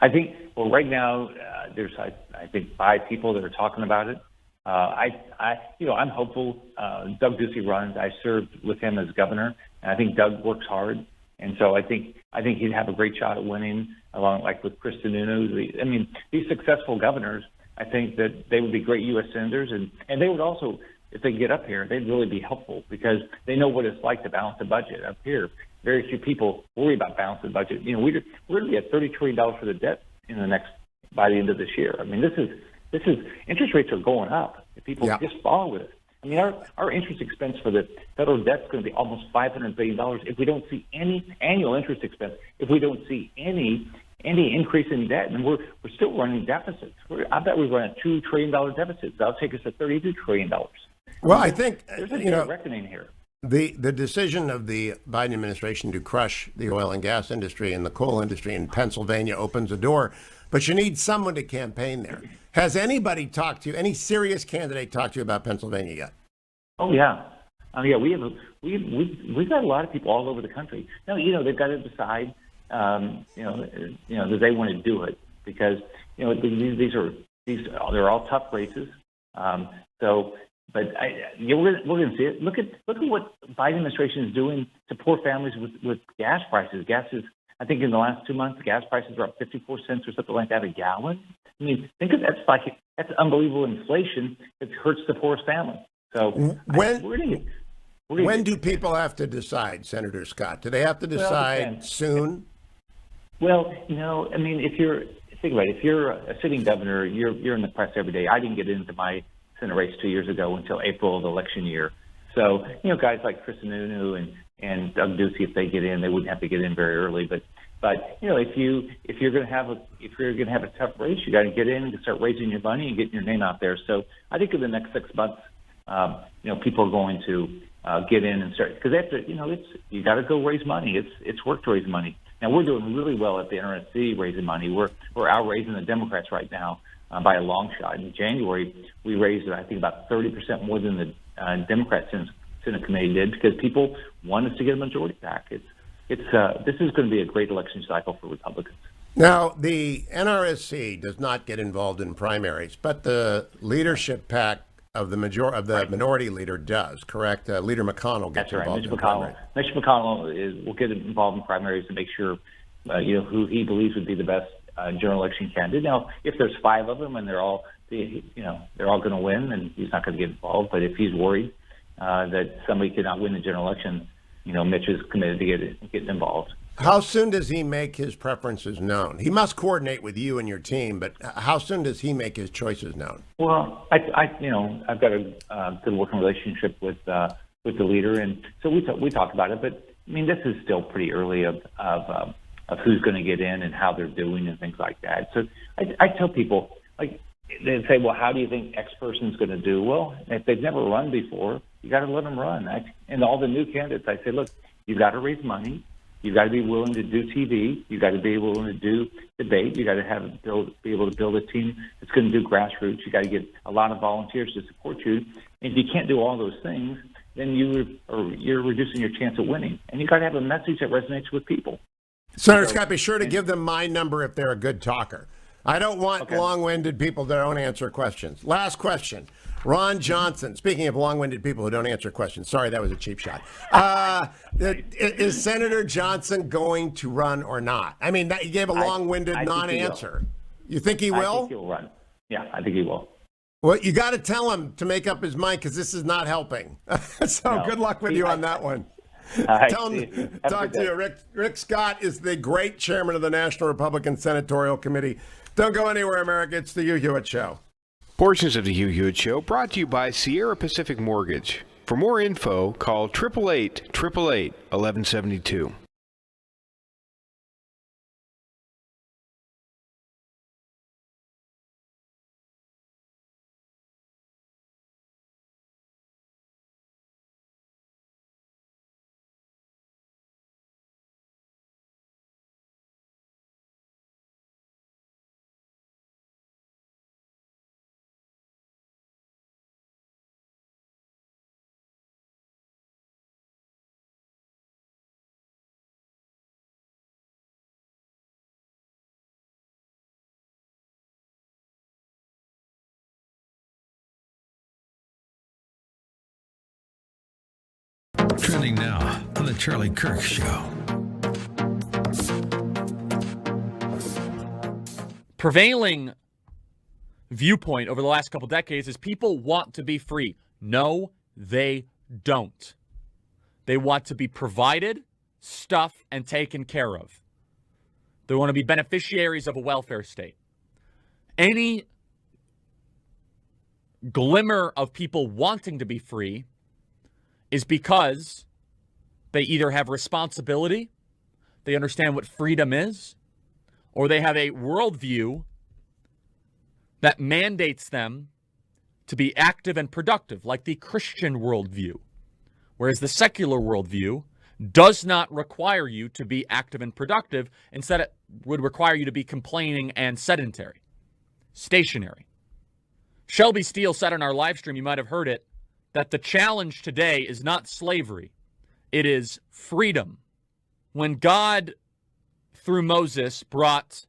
Q: I think, well, right now, there's, I think, 5 people that are talking about it. I'm hopeful Doug Ducey runs. I served with him as governor, and I think Doug works hard. And so I think he'd have a great shot at winning, along like with Kristen Sununu. These successful governors, I think that they would be great U.S. senators, and they would also, if they get up here, they'd really be helpful, because they know what it's like to balance the budget. Up here, very few people worry about balancing the budget. We're going to be at $30 trillion for the debt by the end of this year. This is interest rates are going up. If people just follow with it. Our interest expense for the federal debt is going to be almost $500 billion if we don't see any annual interest expense. If we don't see any increase in debt, and we're still running deficits. I bet we run a $2 trillion deficit. That'll take us to $32 trillion.
A: Well, I think
Q: there's a reckoning here.
A: The decision of the Biden administration to crush the oil and gas industry and the coal industry in Pennsylvania opens a door, but you need someone to campaign there. Has anybody talked to you, any serious candidate talked to you about Pennsylvania yet?
Q: Oh yeah, we've got a lot of people all over the country. Now they've got to decide, that they want to do it, because they're all tough races. But we're going to see it. Look at what Biden administration is doing to poor families with gas prices. Gas is, I think, in the last 2 months, gas prices are up 54 cents or something like that a gallon. Think of that's unbelievable inflation that hurts the poorest family. So
A: when do people have to decide, Senator Scott? Do they have to decide soon?
Q: Well, if think about it. If you're a sitting governor, you're in the press every day. I didn't get into my Senate race 2 years ago until April of the election year. So, guys like Chris Sununu and Doug Ducey, if they get in, they wouldn't have to get in very early. But if you're going to have a tough race, you got to get in and start raising your money and getting your name out there. So I think in the next 6 months, people are going to get in and start, because they have to. You got to go raise money. It's work to raise money. Now we're doing really well at the NRSC raising money. We're outraising the Democrats right now by a long shot. In January, we raised, I think, about 30% more than the Democrat Senate committee did, because people want us to get a majority back. This is going to be a great election cycle for Republicans.
A: Now, the NRSC does not get involved in primaries, but the leadership pack of the minority leader does, correct? Leader McConnell gets involved in primaries.
Q: Mitch McConnell will get involved in primaries to make sure, who he believes would be the best general election candidate. Now, if there's 5 of them and they're all going to win, then he's not going to get involved. But if he's worried that somebody could not win the general election, Mitch is committed to getting involved.
A: How soon does he make his preferences known? He must coordinate with you and your team, but how soon does he make his choices known?
Q: Well, I've got a good working relationship with the leader, and so we talk about it. But I mean, this is still pretty early of who's going to get in and how they're doing and things like that. So I tell people, like, they say, well, how do you think X person's going to do? Well, if they've never run before, you got to let them run. And all the new candidates, I say, look, you got to raise money. You got to be willing to do TV. You got to be willing to do debate. You got to be able to build a team that's going to do grassroots. You got to get a lot of volunteers to support you. And if you can't do all those things, then you're reducing your chance of winning. And you got to have a message that resonates with people.
A: Senator Scott, be sure to give them my number if they're a good talker. I don't want long-winded people that don't answer questions. Last question. Ron Johnson, speaking of long-winded people who don't answer questions, sorry, that was a cheap shot. Is Senator Johnson going to run or not? I mean, he gave a long-winded non-answer. You think he will?
Q: I think he'll run. Yeah, I think he will.
A: Well, you got to tell him to make up his mind, because this is not helping. Good luck with you on that one. Talk to you. Rick Scott is the great chairman of the National Republican Senatorial Committee. Don't go anywhere, America. It's the Hugh Hewitt Show.
J: Portions of the Hugh Hewitt Show brought to you by Sierra Pacific Mortgage. For more info, call 888-888-1172.
C: Trending now on the Charlie Kirk Show.
K: Prevailing viewpoint over the last couple decades is people want to be free. No, they don't. They want to be provided, stuff, and taken care of. They want to be beneficiaries of a welfare state. Any glimmer of people wanting to be free is because they either have responsibility, they understand what freedom is, or they have a worldview that mandates them to be active and productive, like the Christian worldview, whereas the secular worldview does not require you to be active and productive. Instead, it would require you to be complaining and sedentary, stationary. Shelby Steele said on our live stream, you might have heard it, that the challenge today is not slavery, it is freedom. When God, through Moses, brought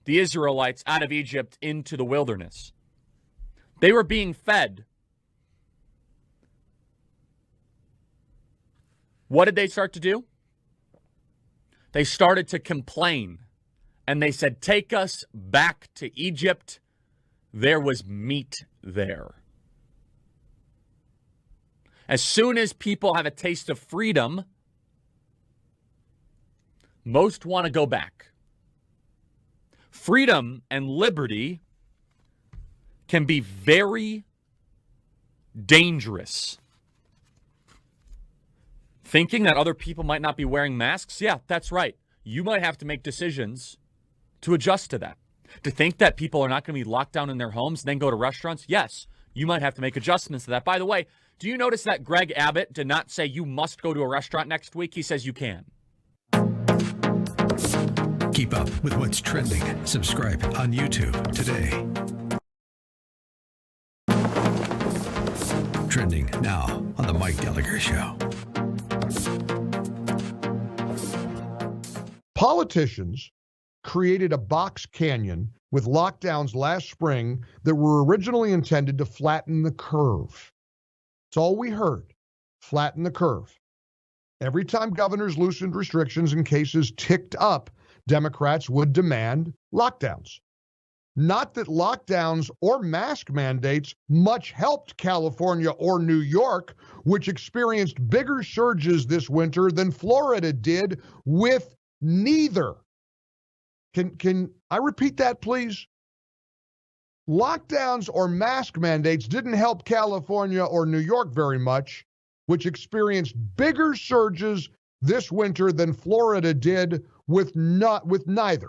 K: the Israelites out of Egypt into the wilderness, they were being fed. What did they start to do? They started to complain, and they said, "Take us back to Egypt. There was meat there." As soon as people have a taste of freedom, most want to go back. Freedom and liberty can be very dangerous. Thinking that other people might not be wearing masks, yeah, that's right. You might have to make decisions to adjust to that. To think that people are not going to be locked down in their homes and then go to restaurants, yes, you might have to make adjustments to that. By the way, do you notice that Greg Abbott did not say you must go to a restaurant next week? He says you can.
C: Keep up with what's trending. Subscribe on YouTube today. Trending now on The Mike Gallagher Show.
L: Politicians created a box canyon with lockdowns last spring that were originally intended to flatten the curve. That's all we heard. Flatten the curve. Every time governors loosened restrictions and cases ticked up, Democrats would demand lockdowns. Not that lockdowns or mask mandates much helped California or New York, which experienced bigger surges this winter than Florida did with neither. Can I repeat that, please? Lockdowns or mask mandates didn't help California or New York very much, which experienced bigger surges this winter than Florida did with neither.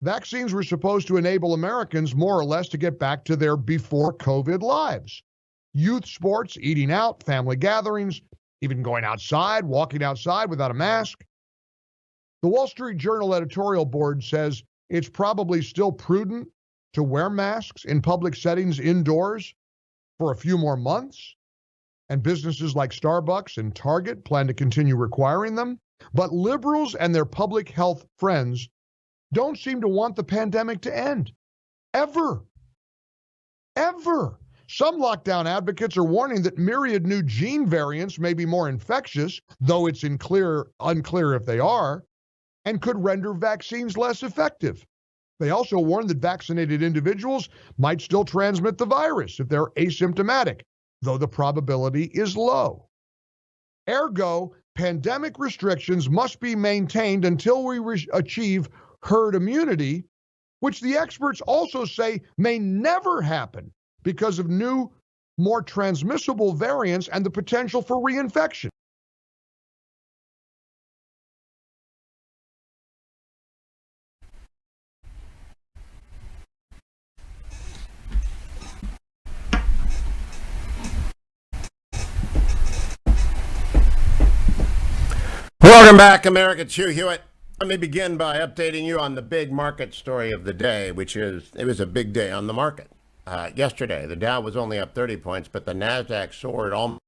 L: Vaccines were supposed to enable Americans more or less to get back to their before COVID lives. Youth sports, eating out, family gatherings, even going outside, walking outside without a mask. The Wall Street Journal editorial board says it's probably still prudent to wear masks in public settings indoors for a few more months, and businesses like Starbucks and Target plan to continue requiring them. But liberals and their public health friends don't seem to want the pandemic to end. Ever. Ever. Some lockdown advocates are warning that myriad new gene variants may be more infectious, though it's unclear if they are, and could render vaccines less effective. They also warn that vaccinated individuals might still transmit the virus if they're asymptomatic, though the probability is low. Ergo, pandemic restrictions must be maintained until we achieve herd immunity, which the experts also say may never happen because of new, more transmissible variants and the potential for reinfection.
A: Welcome back, America. It's Hugh Hewitt. Let me begin by updating you on the big market story of the day, which is it was a big day on the market. Yesterday, the Dow was only up 30 points, but the NASDAQ soared almost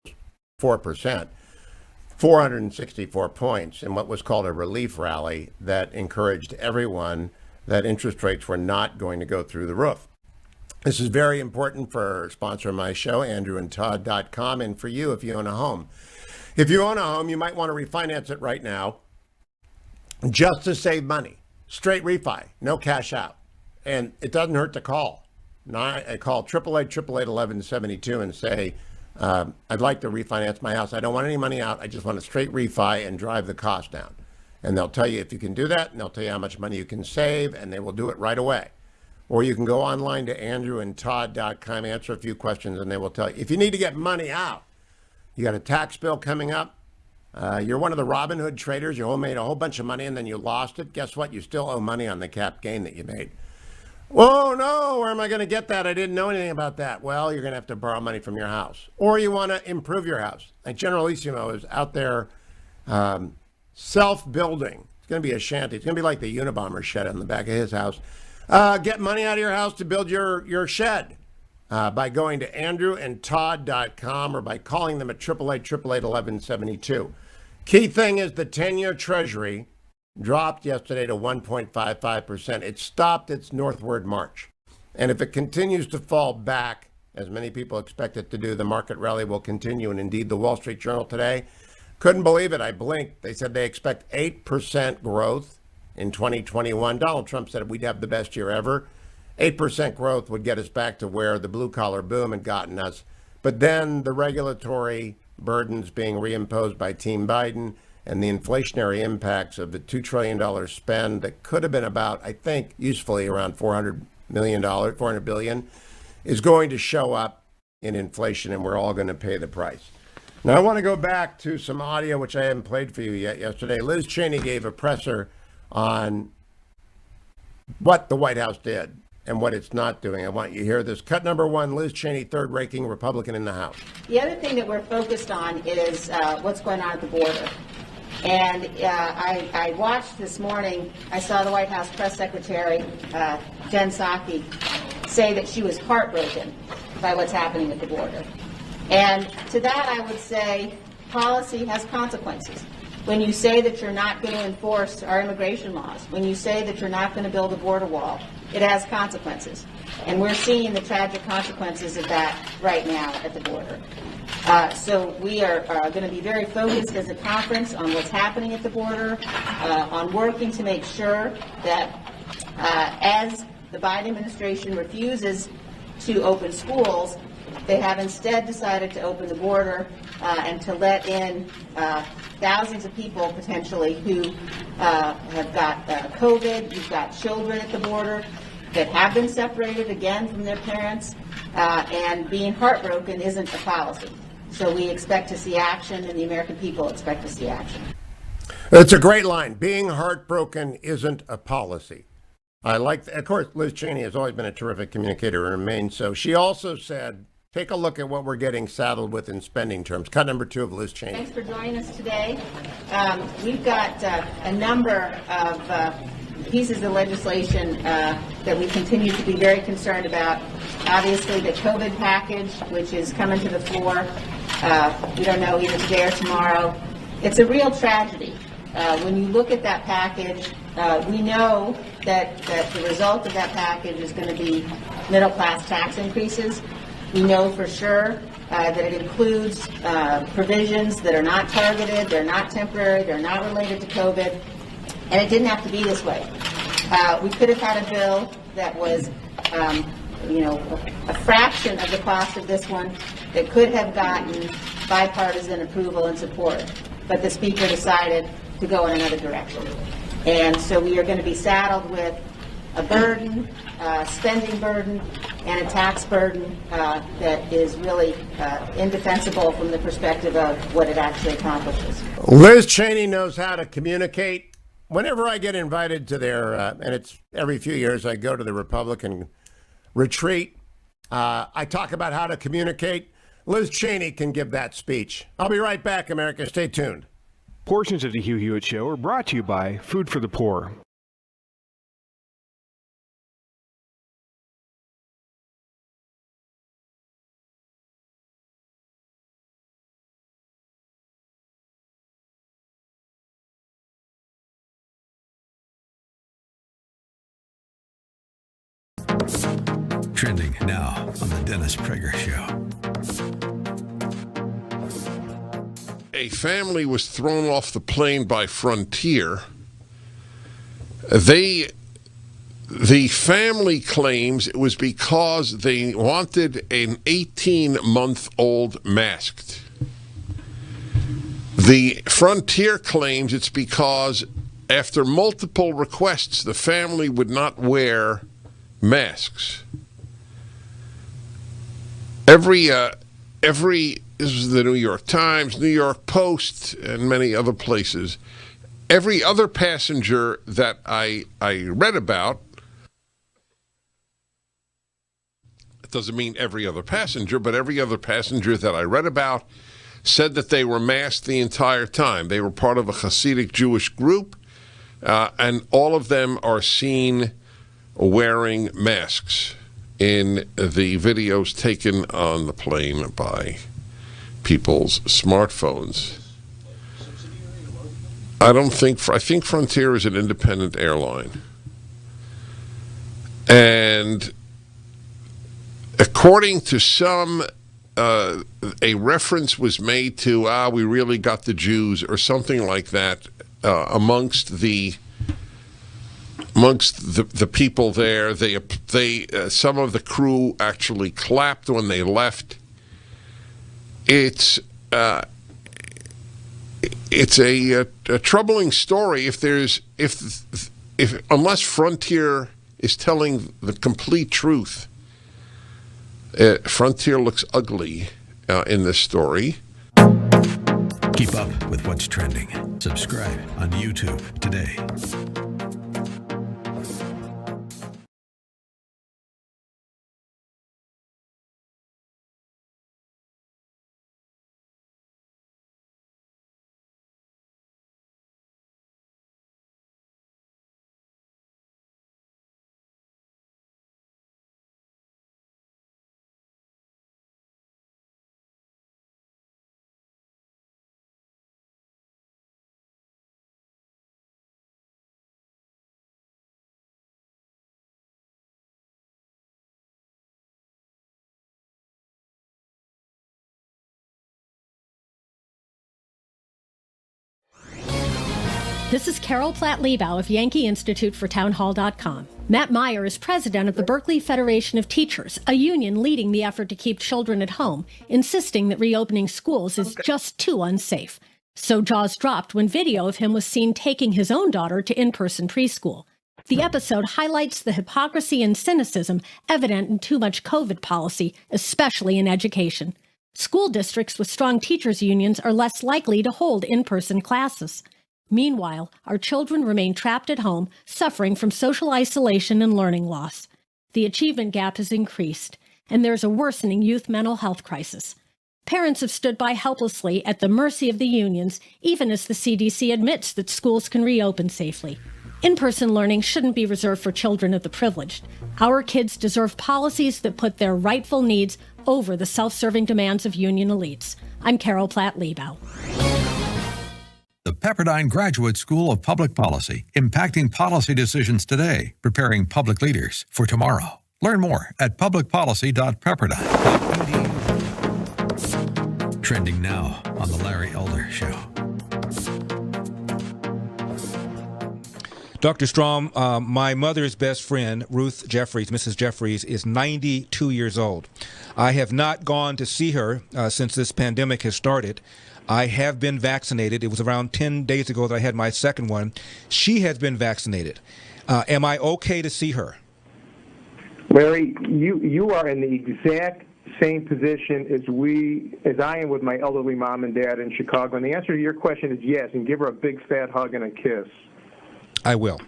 A: 4%, 464 points in what was called a relief rally that encouraged everyone that interest rates were not going to go through the roof. This is very important for a sponsor of my show, andrewandtodd.com, and for you if you own a home. If you own a home, you might want to refinance it right now just to save money. Straight refi, no cash out. And it doesn't hurt to call. I call 888-888-1172 and say, I'd like to refinance my house. I don't want any money out. I just want a straight refi and drive the cost down. And they'll tell you if you can do that, and they'll tell you how much money you can save, and they will do it right away. Or you can go online to andrewandtodd.com, answer a few questions, and they will tell you. If you need to get money out, you got a tax bill coming up, you're one of the Robin Hood traders, you made a whole bunch of money and then you lost it. Guess what? You still owe money on the cap gain that you made. Whoa, no, where am I going to get that? I didn't know anything about that. Well, you're going to have to borrow money from your house. Or you want to improve your house. Like Generalissimo is out there self-building. It's going to be a shanty. It's going to be like the Unabomber shed on the back of his house. Get money out of your house to build your shed. By going to andrewandtodd.com or by calling them at 888-888-1172. Key thing is the 10-year Treasury dropped yesterday to 1.55%. It stopped its northward march. And if it continues to fall back, as many people expect it to do, the market rally will continue. And indeed, the Wall Street Journal today, couldn't believe it. I blinked. They said they expect 8% growth in 2021. Donald Trump said we'd have the best year ever. 8% growth would get us back to where the blue-collar boom had gotten us. But then the regulatory burdens being reimposed by Team Biden and the inflationary impacts of the $2 trillion spend that could have been about, I think, usefully around $400 billion, is going to show up in inflation, and we're all going to pay the price. Now, I want to go back to some audio, which I haven't played for you yet yesterday. Liz Cheney gave a presser on what the White House did and what it's not doing. I want you to hear this. Cut number one, Liz Cheney, third-ranking Republican in the House.
R: The other thing that we're focused on is what's going on at the border. And I watched this morning, I saw the White House press secretary, Jen Psaki, say that she was heartbroken by what's happening at the border. And to that I would say policy has consequences. When you say that you're not going to enforce our immigration laws, when you say that you're not going to build a border wall, it has consequences. And we're seeing the tragic consequences of that right now at the border. So we are going to be very focused as a conference on what's happening at the border, on working to make sure that as the Biden administration refuses to open schools, they have instead decided to open the border and to let in thousands of people potentially who have got COVID. You've got children at the border that have been separated again from their parents, and being heartbroken isn't a policy. So we expect to see action, and the American people expect to see action.
A: It's a great line. Being heartbroken isn't a policy. I like, of course, Liz Cheney has always been a terrific communicator and remains so. She also said, take a look at what we're getting saddled with in spending terms. Cut number two of Liz Cheney.
R: Thanks for joining us today. We've got a number of pieces of legislation that we continue to be very concerned about. Obviously, the COVID package, which is coming to the floor. We don't know either today or tomorrow. It's a real tragedy. When you look at that package, we know that the result of that package is going to be middle-class tax increases. We know for sure that it includes provisions that are not targeted, they're not temporary, they're not related to COVID, and it didn't have to be this way. We could have had a bill that was, a fraction of the cost of this one that could have gotten bipartisan approval and support, but the Speaker decided to go in another direction. And so we are going to be saddled with a burden, spending burden, and a tax burden that is really indefensible from the perspective of what it actually accomplishes.
A: Liz Cheney knows how to communicate. Whenever I get invited to their, and it's every few years, I go to the Republican retreat, I talk about how to communicate. Liz Cheney can give that speech. I'll be right back, America. Stay tuned.
J: Portions of the Hugh Hewitt Show are brought to you by Food for the Poor.
C: Trending now on the Dennis Prager Show.
M: A family was thrown off the plane by Frontier. The family claims it was because they wanted an 18-month-old masked. The Frontier claims it's because after multiple requests, the family would not wear masks. This is the New York Times, New York Post, and many other places. Every other passenger that I read about, it doesn't mean every other passenger, but every other passenger that I read about said that they were masked the entire time. They were part of a Hasidic Jewish group, and all of them are seen wearing masks in the videos taken on the plane by people's smartphones. I think Frontier is an independent airline. And according to some, a reference was made to, we really got the Jews or something like that amongst the people there. They some of the crew actually clapped when they left. It's it's a troubling story if unless Frontier is telling the complete truth. Frontier looks ugly in this story.
C: Keep up with what's trending. Subscribe on YouTube today.
B: This is Carol Platt-Liebau of Yankee Institute for Townhall.com. Matt Meyer is president of the Berkeley Federation of Teachers, a union leading the effort to keep children at home, insisting that reopening schools is just too unsafe. So jaws dropped when video of him was seen taking his own daughter to in-person preschool. The episode highlights the hypocrisy and cynicism evident in too much COVID policy, especially in education. School districts with strong teachers' unions are less likely to hold in-person classes. Meanwhile, our children remain trapped at home, suffering from social isolation and learning loss. The achievement gap has increased, and there's a worsening youth mental health crisis. Parents have stood by helplessly at the mercy of the unions, even as the CDC admits that schools can reopen safely. In-person learning shouldn't be reserved for children of the privileged. Our kids deserve policies that put their rightful needs over the self-serving demands of union elites. I'm Carol Platt-Liebau.
C: The Pepperdine Graduate School of Public Policy, impacting policy decisions today, preparing public leaders for tomorrow. Learn more at publicpolicy.pepperdine.edu. Trending now on The Larry Elder Show.
D: Dr. Strom, my mother's best friend, Ruth Jeffries, Mrs. Jeffries, is 92 years old. I have not gone to see her since this pandemic has started. I have been vaccinated. It was around 10 days ago that I had my second one. She has been vaccinated. Am I okay to see her?
E: Larry, you are in the exact same position as I am with my elderly mom and dad in Chicago. And the answer to your question is yes, and give her a big fat hug and a kiss.
D: I will.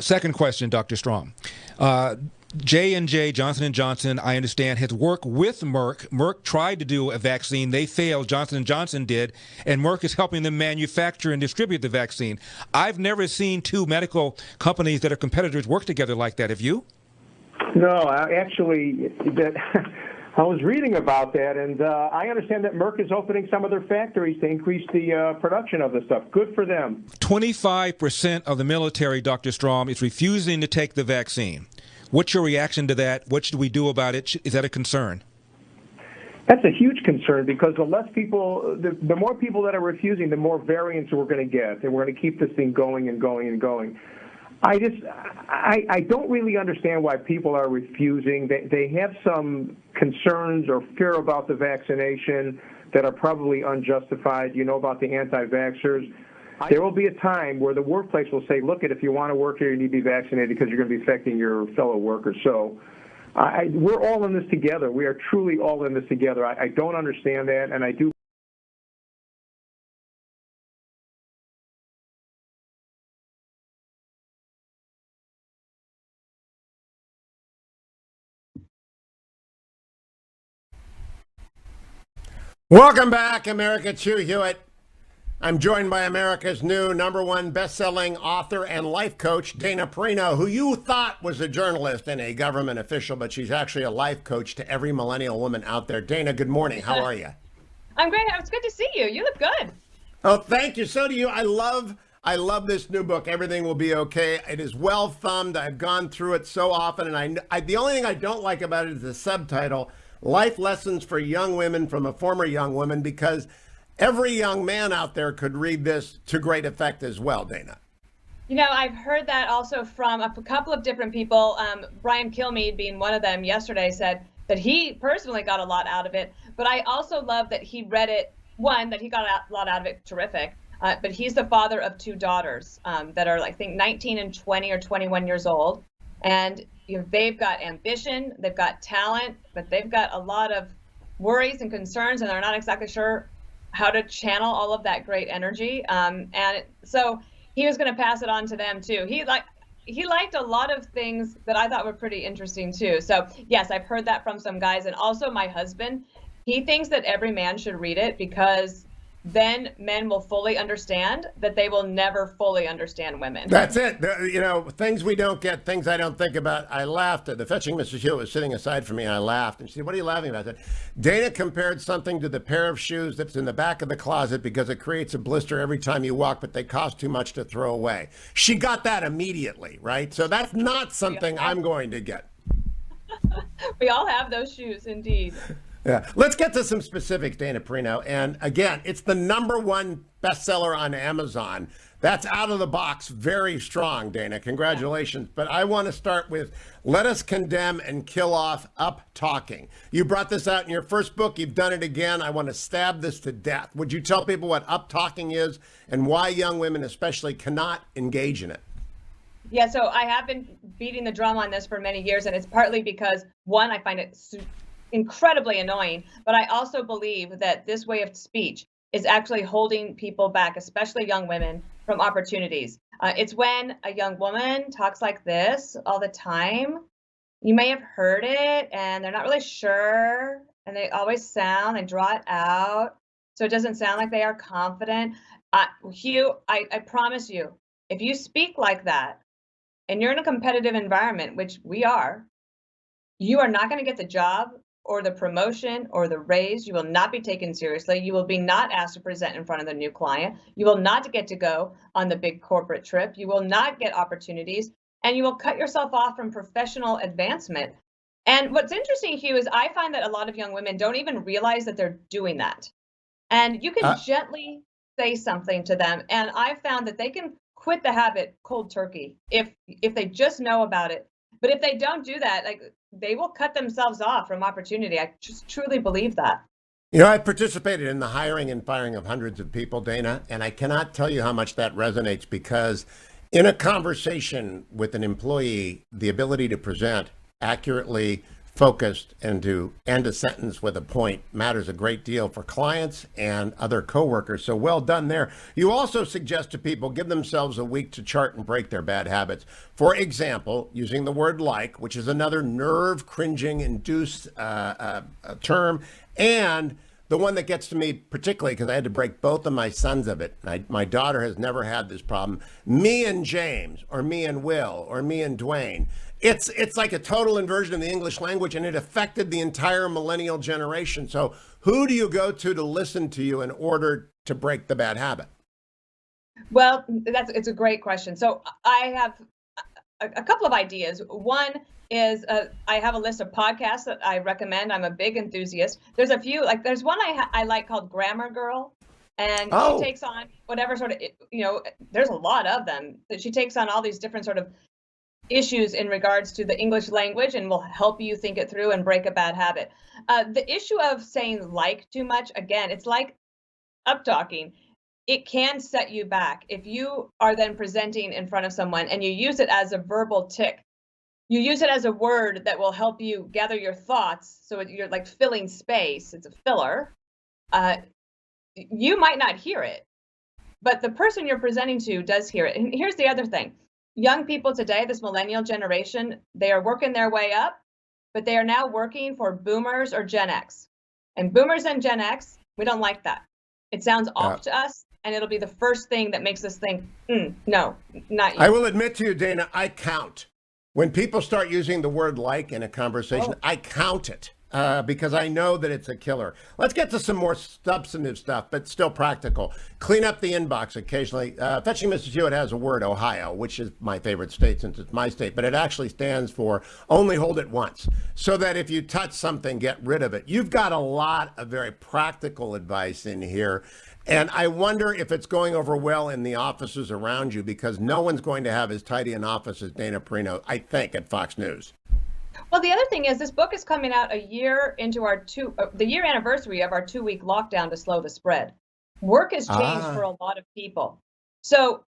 D: Second question, Dr. Strom. J&J, Johnson & Johnson, I understand, has worked with Merck. Merck tried to do a vaccine. They failed. Johnson & Johnson did. And Merck is helping them manufacture and distribute the vaccine. I've never seen two medical companies that are competitors work together like that. Have you?
E: No, actually, I was reading about that, and I understand that Merck is opening some of their factories to increase the production of this stuff. Good for them.
D: 25% of the military, Dr. Strom, is refusing to take the vaccine. What's your reaction to that? What should we do about it? Is that a concern?
E: That's a huge concern because the less people, the more people that are refusing, the more variants we're going to get, and we're going to keep this thing going and going and going. I don't really understand why people are refusing. They have some concerns or fear about the vaccination that are probably unjustified. You know about the anti-vaxxers. There will be a time where the workplace will say, look, if you want to work here, you need to be vaccinated because you're going to be affecting your fellow workers. So we're all in this together. We are truly all in this together. I don't understand that, and I do.
A: Welcome back, America. It's Hugh Hewitt. I'm joined by America's new #1 best-selling author and life coach, Dana Perino, who you thought was a journalist and a government official, but she's actually a life coach to every millennial woman out there. Dana, good morning. How are you?
S: I'm great. It's good to see you. You look good.
A: Oh, thank you. So do you. I love this new book, Everything Will Be Okay. It is well thumbed. I've gone through it so often, and the only thing I don't like about it is the subtitle, Life Lessons for Young Women from a Former Young Woman, because every young man out there could read this to great effect as well, Dana.
S: You know, I've heard that also from a couple of different people. Brian Kilmeade being one of them yesterday said that he personally got a lot out of it, but I also love that he read it, one, that he got a lot out of it, terrific, but he's the father of 2 daughters that are, I think, 19 and 20 or 21 years old. And they've got ambition, they've got talent, but they've got a lot of worries and concerns, and they're not exactly sure how to channel all of that great energy. And so he was going to pass it on to them too. He liked a lot of things that I thought were pretty interesting too. So yes, I've heard that from some guys, and also my husband. He thinks that every man should read it because then men will fully understand that they will never fully understand women.
A: That's it. Things we don't get, things I don't think about. I laughed at the fetching Mrs. Hewitt was sitting aside from me, and I laughed. And she said, "What are you laughing about?" I said, "Dana compared something to the pair of shoes that's in the back of the closet because it creates a blister every time you walk, but they cost too much to throw away." She got that immediately, right? So that's not something I'm going to get.
S: We all have those shoes, indeed.
A: Yeah. Let's get to some specifics, Dana Perino. And again, it's the #1 bestseller on Amazon. That's out of the box, very strong, Dana. Congratulations. But I want to start with Let Us Condemn and Kill Off Up-Talking. You brought this out in your first book. You've done it again. I want to stab this to death. Would you tell people what up-talking is and why young women especially cannot engage in it?
S: Yeah, so I have been beating the drum on this for many years, and it's partly because, one, I find it incredibly annoying, but I also believe that this way of speech is actually holding people back, especially young women, from opportunities. It's when a young woman talks like this all the time. You may have heard it and they're not really sure, and they draw it out, so it doesn't sound like they are confident. Hugh, I promise you, if you speak like that and you're in a competitive environment, which we are, you are not going to get the job or the promotion or the raise. You will not be taken seriously. You will be not asked to present in front of the new client. You will not get to go on the big corporate trip. You will not get opportunities, and you will cut yourself off from professional advancement. And what's interesting, Hugh, is I find that a lot of young women don't even realize that they're doing that. And you can gently say something to them, and I've found that they can quit the habit cold turkey if they just know about it. But if they don't do that, they will cut themselves off from opportunity. I just truly believe that.
A: I participated in the hiring and firing of hundreds of people, Dana, and I cannot tell you how much that resonates, because in a conversation with an employee, the ability to present accurately, focused, and to end a sentence with a point matters a great deal for clients and other coworkers. So well done there. You also suggest to people give themselves a week to chart and break their bad habits. For example, using the word like, which is another nerve-cringing induced term, and the one that gets to me particularly because I had to break both of my sons of it. My daughter has never had this problem. Me and James, or me and Will, or me and Dwayne. It's like a total inversion of the English language, and it affected the entire millennial generation. So who do you go to listen to you in order to break the bad habit?
S: Well, it's a great question. So I have a couple of ideas. One is I have a list of podcasts that I recommend. I'm a big enthusiast. There's a few, there's one I like called Grammar Girl. And she takes on whatever sort of, there's a lot of them. That she takes on all these different sort of issues in regards to the English language and will help you think it through and break a bad habit. The issue of saying like too much, again, it's like up-talking. It can set you back. If you are then presenting in front of someone and you use it as a verbal tick, you use it as a word that will help you gather your thoughts. So you're like filling space. It's a filler. You might not hear it, but the person you're presenting to does hear it. And here's the other thing. Young people today, this millennial generation, they are working their way up, but they are now working for boomers or Gen X. And boomers and Gen X, we don't like that. It sounds off to us, and it'll be the first thing that makes us think, no, not you.
A: I will admit to you, Dana, I count. When people start using the word like in a conversation, I count it. Because I know that it's a killer. Let's get to some more substantive stuff, but still practical. Clean up the inbox occasionally. Fetching Mrs. Hewitt has a word, Ohio, which is my favorite state since it's my state, but it actually stands for only hold it once, so that if you touch something, get rid of it. You've got a lot of very practical advice in here, and I wonder if it's going over well in the offices around you, because no one's going to have as tidy an office as Dana Perino, I think, at Fox News.
S: Well, the other thing is this book is coming out a year into the year anniversary of our 2-week lockdown to slow the spread. Work has changed for a lot of people. So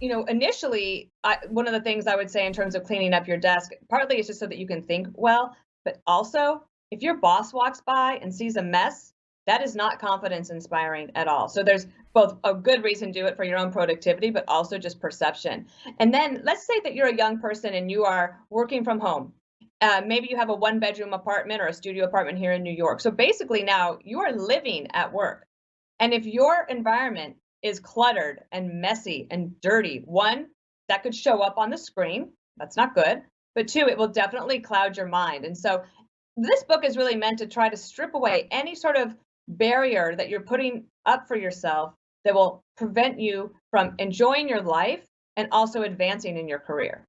S: initially, one of the things I would say in terms of cleaning up your desk, partly it's just so that you can think well, but also if your boss walks by and sees a mess, that is not confidence inspiring at all. So there's both a good reason to do it for your own productivity, but also just perception. And then let's say that you're a young person and you are working from home. Maybe you have a 1-bedroom apartment or a studio apartment here in New York. So basically now you are living at work. And if your environment is cluttered and messy and dirty, one, that could show up on the screen. That's not good. But two, it will definitely cloud your mind. And so this book is really meant to try to strip away any sort of barrier that you're putting up for yourself that will prevent you from enjoying your life and also advancing in your career.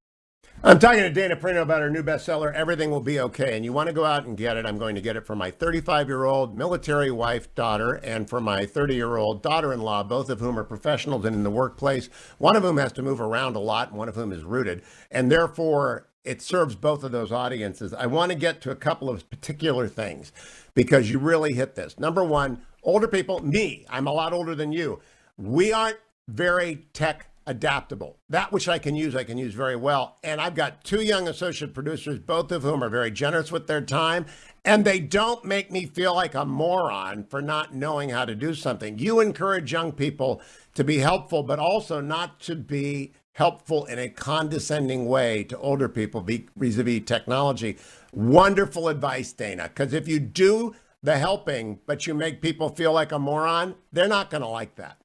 A: I'm talking to Dana Perino about her new bestseller, Everything Will Be Okay. And you want to go out and get it. I'm going to get it for my 35-year-old military wife, daughter, and for my 30-year-old daughter-in-law, both of whom are professionals and in the workplace. One of whom has to move around a lot, and one of whom is rooted. And therefore, it serves both of those audiences. I want to get to a couple of particular things because you really hit this. Number one, older people, me, I'm a lot older than you. We aren't very tech adaptable. That which I can use very well. And I've got 2 young associate producers, both of whom are very generous with their time. And they don't make me feel like a moron for not knowing how to do something. You encourage young people to be helpful, but also not to be helpful in a condescending way to older people vis-a-vis technology. Wonderful advice, Dana, because if you do the helping, but you make people feel like a moron, they're not going to like that.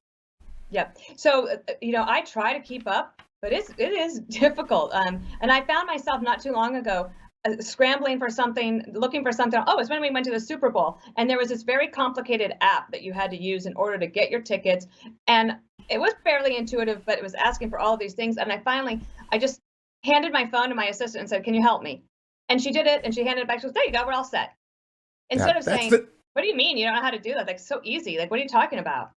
S: Yeah. So, I try to keep up, but it is difficult. And I found myself not too long ago scrambling for something, looking for something. Oh, it's when we went to the Super Bowl. And there was this very complicated app that you had to use in order to get your tickets. And it was fairly intuitive, but it was asking for all of these things. And I just handed my phone to my assistant and said, can you help me? And she did it. And she handed it back. She goes, there you go. We're all set. Instead of saying, what do you mean? You don't know how to do that? Like, so easy. Like, what are you talking about?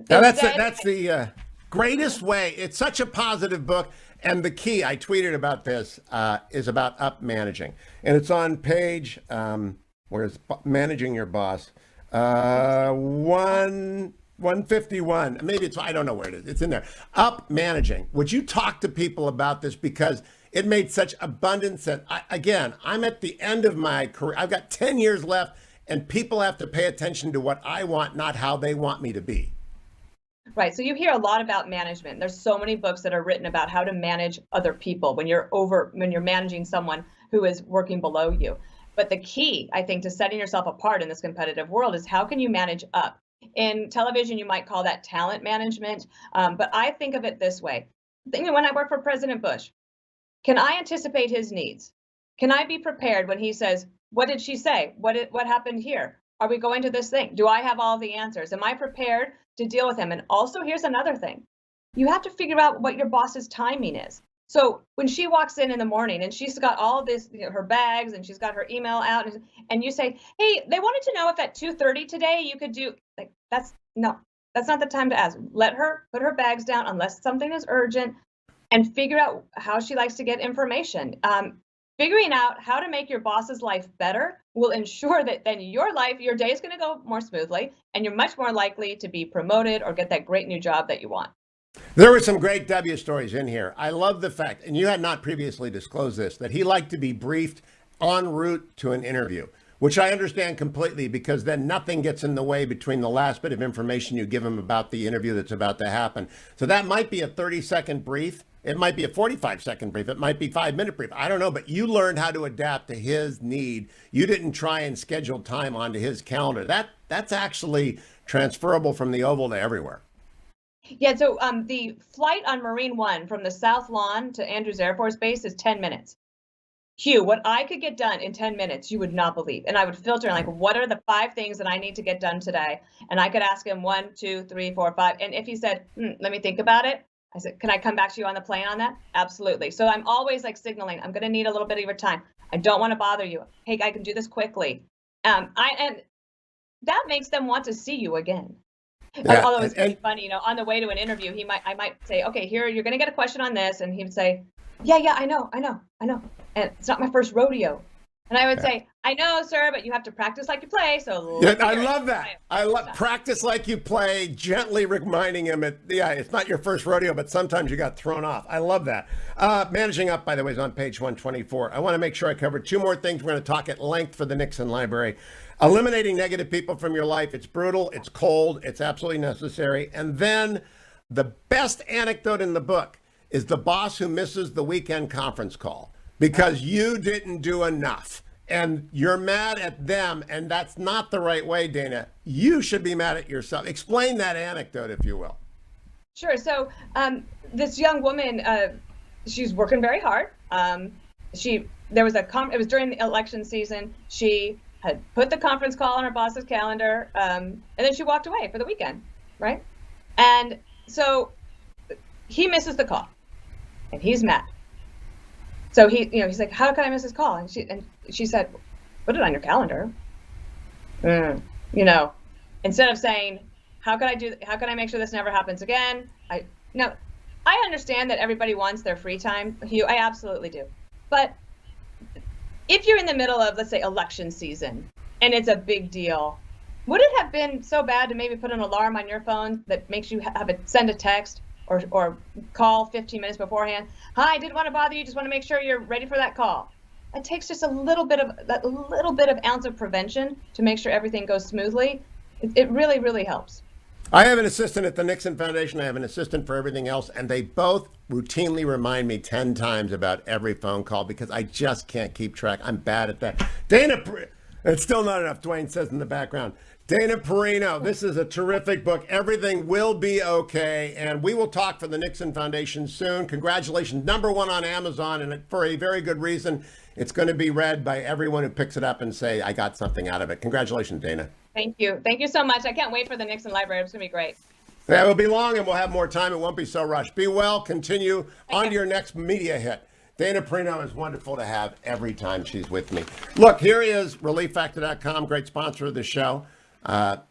A: Now, that's the greatest way. It's such a positive book. And the key, I tweeted about this, is about up managing. And it's on page, where it's managing your boss, 151. Maybe it's, I don't know where it is. It's in there. Up managing. Would you talk to people about this? Because it made such abundant sense. I'm at the end of my career. I've got 10 years left, and people have to pay attention to what I want, not how they want me to be.
S: Right. So you hear a lot about management. There's so many books that are written about how to manage other people when you're managing someone who is working below you. But the key, I think, to setting yourself apart in this competitive world is how can you manage up? In television, you might call that talent management. But I think of it this way. When I work for President Bush, can I anticipate his needs? Can I be prepared when he says, what did she say? What happened here? Are we going to this thing? Do I have all the answers? Am I prepared to deal with him? And also, here's another thing. You have to figure out what your boss's timing is. So when she walks in the morning and she's got all this, her bags, and she's got her email out, and you say, hey, they wanted to know if at 2:30 today you could do, like, that's not the time to ask. Let her put her bags down unless something is urgent and figure out how she likes to get information. Figuring out how to make your boss's life better will ensure that then your day is going to go more smoothly, and you're much more likely to be promoted or get that great new job that you want.
A: There were some great W stories in here. I love the fact, and you had not previously disclosed this, that he liked to be briefed en route to an interview, which I understand completely, because then nothing gets in the way between the last bit of information you give him about the interview that's about to happen. So that might be a 30-second brief. It might be a 45-second brief. It might be a 5-minute brief. I don't know, but you learned how to adapt to his need. You didn't try and schedule time onto his calendar. That's actually transferable from the Oval to everywhere.
S: Yeah, so the flight on Marine One from the South Lawn to Andrews Air Force Base is 10 minutes. Hugh, what I could get done in 10 minutes, you would not believe. And I would filter, like, what are the 5 things that I need to get done today? And I could ask him 1, 2, 3, 4, 5. And if he said, let me think about it, I said, can I come back to you on the plane on that? Absolutely. So I'm always like signaling, I'm going to need a little bit of your time. I don't want to bother you. Hey, I can do this quickly. And that makes them want to see you again. Yeah, although it's pretty funny, on the way to an interview, I might say, okay, here, you're going to get a question on this. And he would say, yeah, I know. And it's not my first rodeo. And I would say, I know, sir, but you have to practice like you play. So
A: Yeah, I love that. I love practice like you play, gently reminding him, it's not your first rodeo, but sometimes you got thrown off. I love that. Managing Up, by the way, is on page 124. I want to make sure I cover two more things. We're going to talk at length for the Nixon Library. Eliminating negative people from your life. It's brutal. It's cold. It's absolutely necessary. And then the best anecdote in the book is the boss who misses the weekend conference call because you didn't do enough. And you're mad at them, and that's not the right way, Dana. You should be mad at yourself. Explain that anecdote, if you will.
S: Sure. So this young woman, she's working very hard. It was during the election season. She had put the conference call on her boss's calendar, and then she walked away for the weekend, right? And so he misses the call, and he's mad. So he's like, how can I miss this call? And she said, put it on your calendar. Instead of saying, how can I make sure this never happens again? I understand that everybody wants their free time, Hugh. I absolutely do. But if you're in the middle of, let's say, election season, and it's a big deal, would it have been so bad to maybe put an alarm on your phone that makes you send a text or call 15 minutes beforehand? Hi, I didn't want to bother you. Just want to make sure you're ready for that call. It takes just a little bit of ounce of prevention to make sure everything goes smoothly. It really, really helps.
A: I have an assistant at the Nixon Foundation. I have an assistant for everything else, and they both routinely remind me 10 times about every phone call because I just can't keep track. I'm bad at that. It's still not enough, Dwayne says in the background. Dana Perino, this is a terrific book. Everything will be okay, and we will talk for the Nixon Foundation soon. Congratulations, #1 on Amazon, and for a very good reason. It's going to be read by everyone who picks it up and say, I got something out of it. Congratulations, Dana.
S: Thank you. Thank you so much. I can't wait for the Nixon Library. It's going to be great.
A: Yeah, it will be long, and we'll have more time. It won't be so rushed. Be well. Continue on to your next media hit. Dana Perino is wonderful to have every time she's with me. Look, here he is, ReliefFactor.com, great sponsor of the show.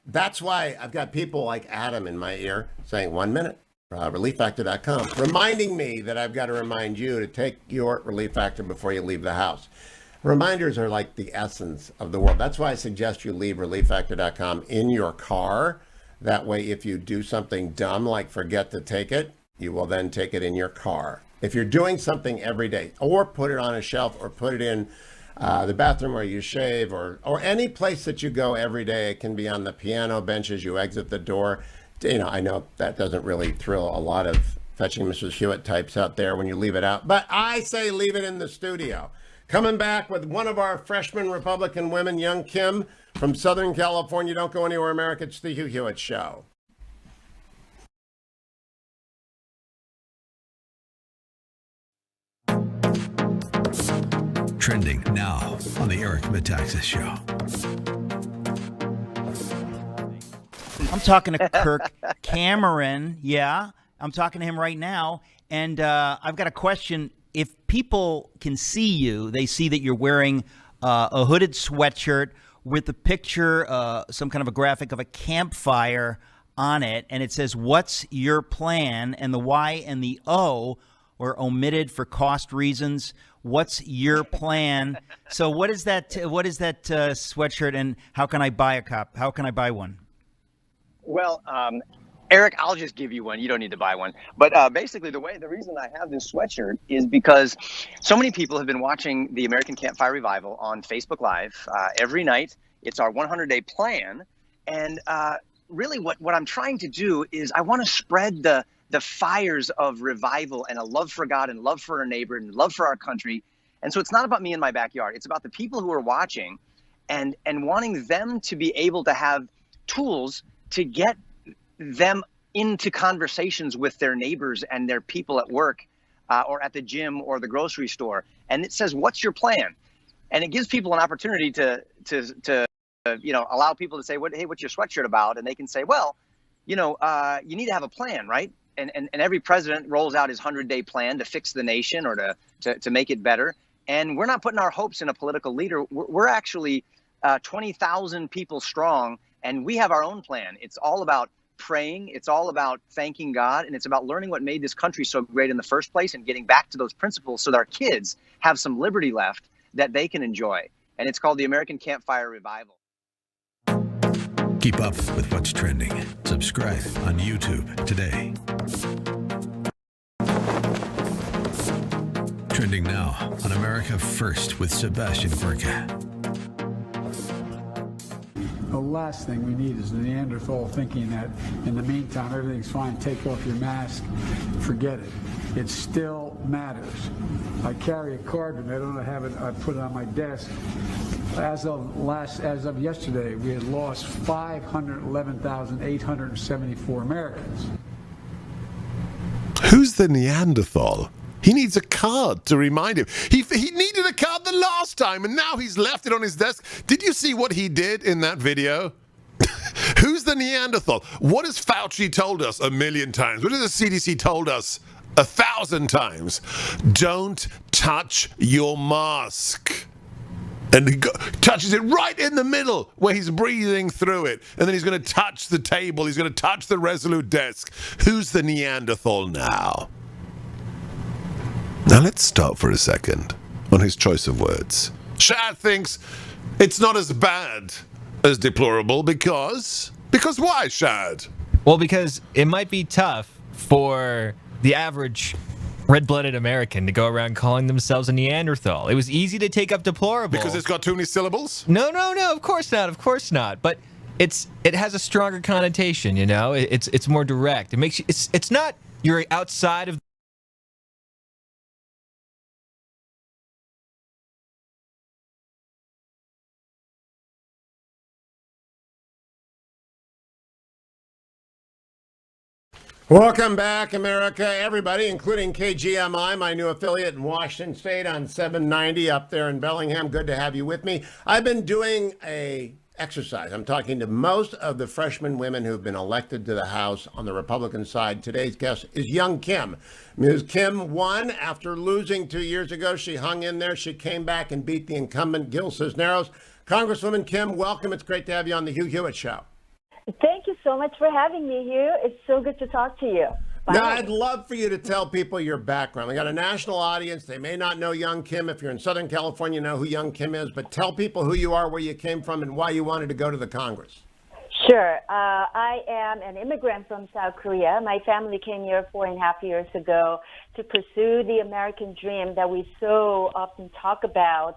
A: That's why I've got people like Adam in my ear saying, 1 minute, ReliefFactor.com, reminding me that I've got to remind you to take your Relief Factor before you leave the house. Reminders are like the essence of the world. That's why I suggest you leave ReliefFactor.com in your car. That way, if you do something dumb like forget to take it, you will then take it in your car. If you're doing something every day, or put it on a shelf, or put it in the bathroom where you shave, or any place that you go every day. It can be on the piano bench as you exit the door. I know that doesn't really thrill a lot of Fetching Mrs. Hewitt types out there when you leave it out, but I say leave it in the studio. Coming back with one of our freshman Republican women, young Kim from Southern California. Don't go anywhere, America. It's the Hugh Hewitt Show.
C: Trending now on the Eric Metaxas Show.
F: I'm talking to Kirk Cameron. Yeah, I'm talking to him right now. And I've got a question. If people can see you, they see that you're wearing a hooded sweatshirt with a picture, some kind of a graphic of a campfire on it. And it says, what's your plan? And the Y and the O were omitted for cost reasons. What's your plan? So what is that sweatshirt, and how can I buy how can I buy one?
G: Well, Eric, I'll just give you one. You don't need to buy one. But basically, the reason I have this sweatshirt is because so many people have been watching the American Campfire Revival on Facebook Live every night. It's our 100-day plan. And really what I'm trying to do is I want to spread the fires of revival and a love for God and love for our neighbor and love for our country. And so it's not about me in my backyard. It's about the people who are watching and wanting them to be able to have tools to get them into conversations with their neighbors and their people at work or at the gym or the grocery store. And it says, what's your plan? And it gives people an opportunity to allow people to say, hey, what's your sweatshirt about? And they can say, well, you need to have a plan, right? And every president rolls out his 100-day plan to fix the nation or to make it better. And we're not putting our hopes in a political leader. We're actually 20,000 people strong, and we have our own plan. It's all about praying. It's all about thanking God, and it's about learning what made this country so great in the first place and getting back to those principles so that our kids have some liberty left that they can enjoy. and it's called the American Campfire Revival.
C: Keep up with what's trending. Subscribe on YouTube today. Trending now on America First with Sebastian Gorka.
T: The last thing we need is the Neanderthal thinking that in the meantime everything's fine, take off your mask, forget it. It still matters. I carry a card and I don't have it, I put it on my desk. As of yesterday, we had lost 511,874 Americans.
M: Who's the Neanderthal? He needs a card to remind him. He needed a card the last time, and now he's left it on his desk. Did you see what he did in that video? Who's the Neanderthal? What has Fauci told us 1,000,000 times? What has the CDC told us 1,000 times? Don't touch your mask. And he touches it right in the middle where he's breathing through it. And then he's going to touch the table. He's going to touch the Resolute desk. Who's the Neanderthal now? Now let's stop for a second on his choice of words. Shad thinks it's not as bad as deplorable because why, Shad?
U: Well, because it might be tough for the average red-blooded American to go around calling themselves a Neanderthal. It was easy to take up deplorable.
M: Because it's got too many syllables?
U: No, of course not. But it has a stronger connotation, you know? It's more direct. It makes you, it's not you're outside of
A: Welcome back, America, everybody, including KGMI, my new affiliate in Washington State on 790 up there in Bellingham. Good to have you with me. I've been doing a exercise. I'm talking to most of the freshman women who've been elected to the House on the Republican side. Today's guest is young Kim. Ms. Kim won after losing 2 years ago. She hung in there. She came back and beat the incumbent Gil Cisneros. Congresswoman Kim, welcome. It's great to have you on the Hugh Hewitt Show.
V: Thank you so much for having me, Hugh. It's so good to talk to you.
A: Now, I'd love for you to tell people your background. We got a national audience. They may not know young Kim. If you're in Southern California, you know who young Kim is. But tell people who you are, where you came from, and why you wanted to go to the Congress.
V: Sure. I am an immigrant from South Korea. My family came here 4.5 years ago to pursue the American dream that we so often talk about.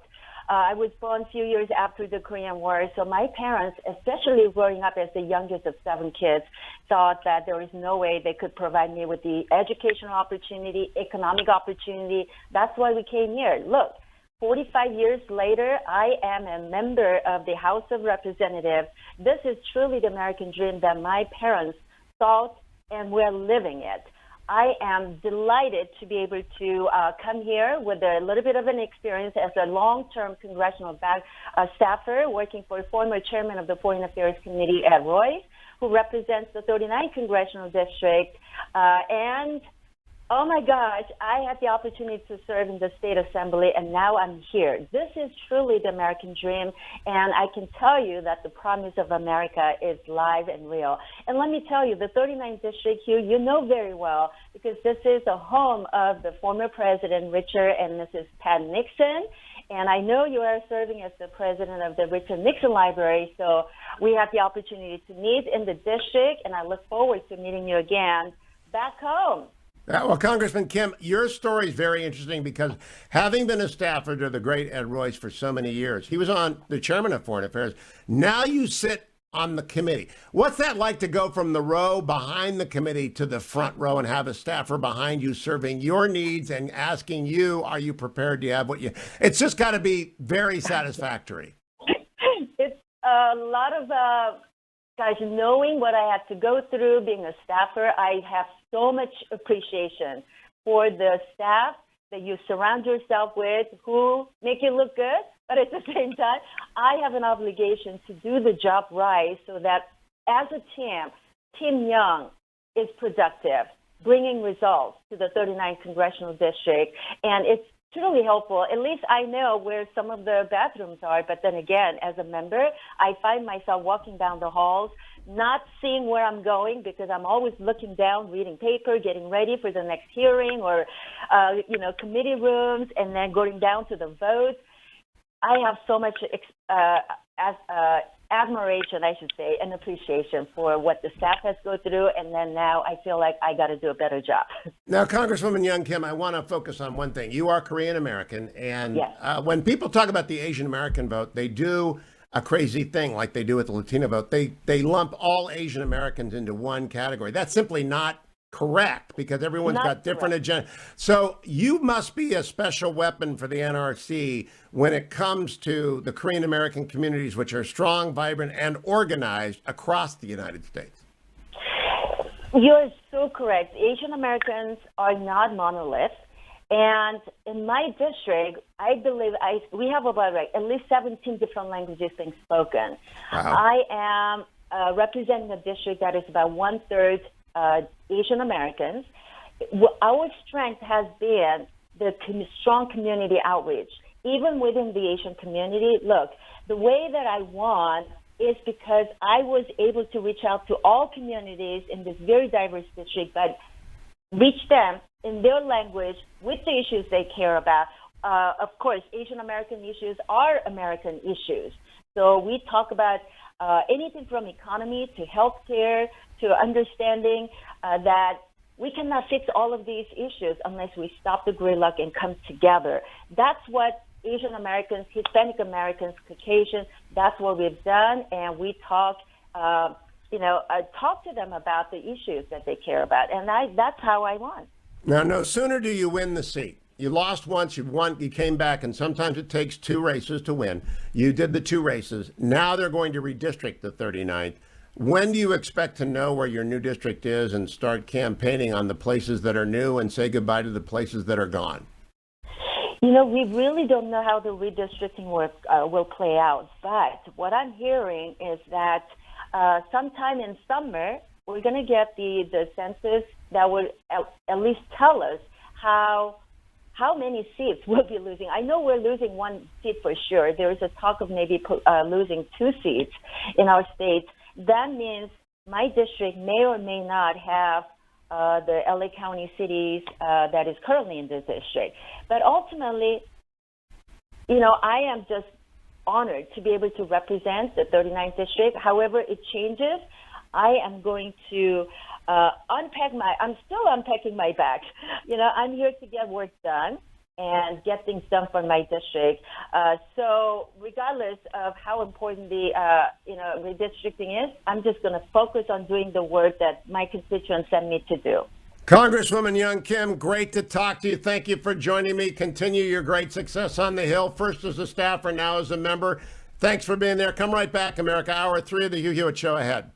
V: I was born a few years after the Korean War, so my parents, especially growing up as the youngest of 7 kids, thought that there was no way they could provide me with the educational opportunity, economic opportunity. That's why we came here. Look, 45 years later, I am a member of the House of Representatives. This is truly the American dream that my parents thought, and we're living it. I am delighted to be able to come here with a little bit of an experience as a long-term congressional staffer working for former chairman of the Foreign Affairs Committee, Ed Royce, who represents the 39th Congressional District. And, oh my gosh, I had the opportunity to serve in the State Assembly, and now I'm here. This is truly the American dream, and I can tell you that the promise of America is live and real. And let me tell you, the 39th District, Hugh, you know very well, because this is the home of the former President Richard and Mrs. Pat Nixon. And I know you are serving as the president of the Richard Nixon Library, so we have the opportunity to meet in the district, and I look forward to meeting you again back home.
A: Well, Congressman Kim, your story is very interesting because having been a staffer to the great Ed Royce for so many years, he was on the chairman of Foreign Affairs. Now you sit on the committee. What's that like to go from the row behind the committee to the front row and have a staffer behind you serving your needs and asking you, are you prepared? Do you have what you... It's just got to be very satisfactory.
V: It's a lot of... Guys, knowing what I had to go through being a staffer, I have so much appreciation for the staff that you surround yourself with who make you look good, but at the same time, I have an obligation to do the job right so that as a team, Team Young is productive, bringing results to the 39th Congressional District, and it's truly helpful. At least I know where some of the bathrooms are, but then again, as a member, I find myself walking down the halls, not seeing where I'm going because I'm always looking down, reading paper, getting ready for the next hearing or, committee rooms, and then going down to the votes. I have so much admiration, I should say, and appreciation for what the staff has go through, and then now I feel like I got to do a better job.
A: Now, Congresswoman Young Kim, I want to focus on one thing. You are Korean American, and
V: Yes.
A: when people talk about the Asian American vote, they do a crazy thing like they do with the Latino vote. They lump all Asian Americans into one category. That's simply not correct because everyone's got different agendas. So you must be a special weapon for the NRC when it comes to the Korean American communities, which are strong, vibrant, and organized across the United States.
V: You're so correct. Asian Americans are not monoliths. And in my district, I believe we have about at least 17 different languages being spoken.
A: Wow.
V: I am representing a district that is about 1/3 Asian Americans. Our strength has been the strong community outreach. Even within the Asian community, look, the way that I won is because I was able to reach out to all communities in this very diverse district, but reach them in their language with the issues they care about. Of course, Asian American issues are American issues. So we talk about anything from economy to healthcare to understanding that we cannot fix all of these issues unless we stop the gridlock and come together. That's what Asian Americans, Hispanic Americans, Caucasians, that's what we've done, and we talk to them about the issues that they care about, and that's how I won.
A: Now, no sooner do you win the seat. You lost once, you won, you came back, and sometimes it takes 2 races to win. You did the 2 races. Now they're going to redistrict the 39th. When do you expect to know where your new district is and start campaigning on the places that are new and say goodbye to the places that are gone?
V: We really don't know how the redistricting work will play out, but what I'm hearing is that sometime in summer, we're going to get the census that will at least tell us how many seats we'll be losing. I know we're losing 1 seat for sure. There is a talk of maybe losing 2 seats in our state. That means my district may or may not have the LA County cities that is currently in this district. But ultimately, I am just honored to be able to represent the 39th district. However it changes, I am going to I'm still unpacking my bag. I'm here to get work done and get things done for my district. So regardless of how important the redistricting is, I'm just going to focus on doing the work that my constituents send me to do.
A: Congresswoman Young Kim, great to talk to you. Thank you for joining me. Continue your great success on the Hill, first as a staffer, now as a member. Thanks for being there. Come right back, America. Hour 3 of the Hugh Hewitt Show ahead.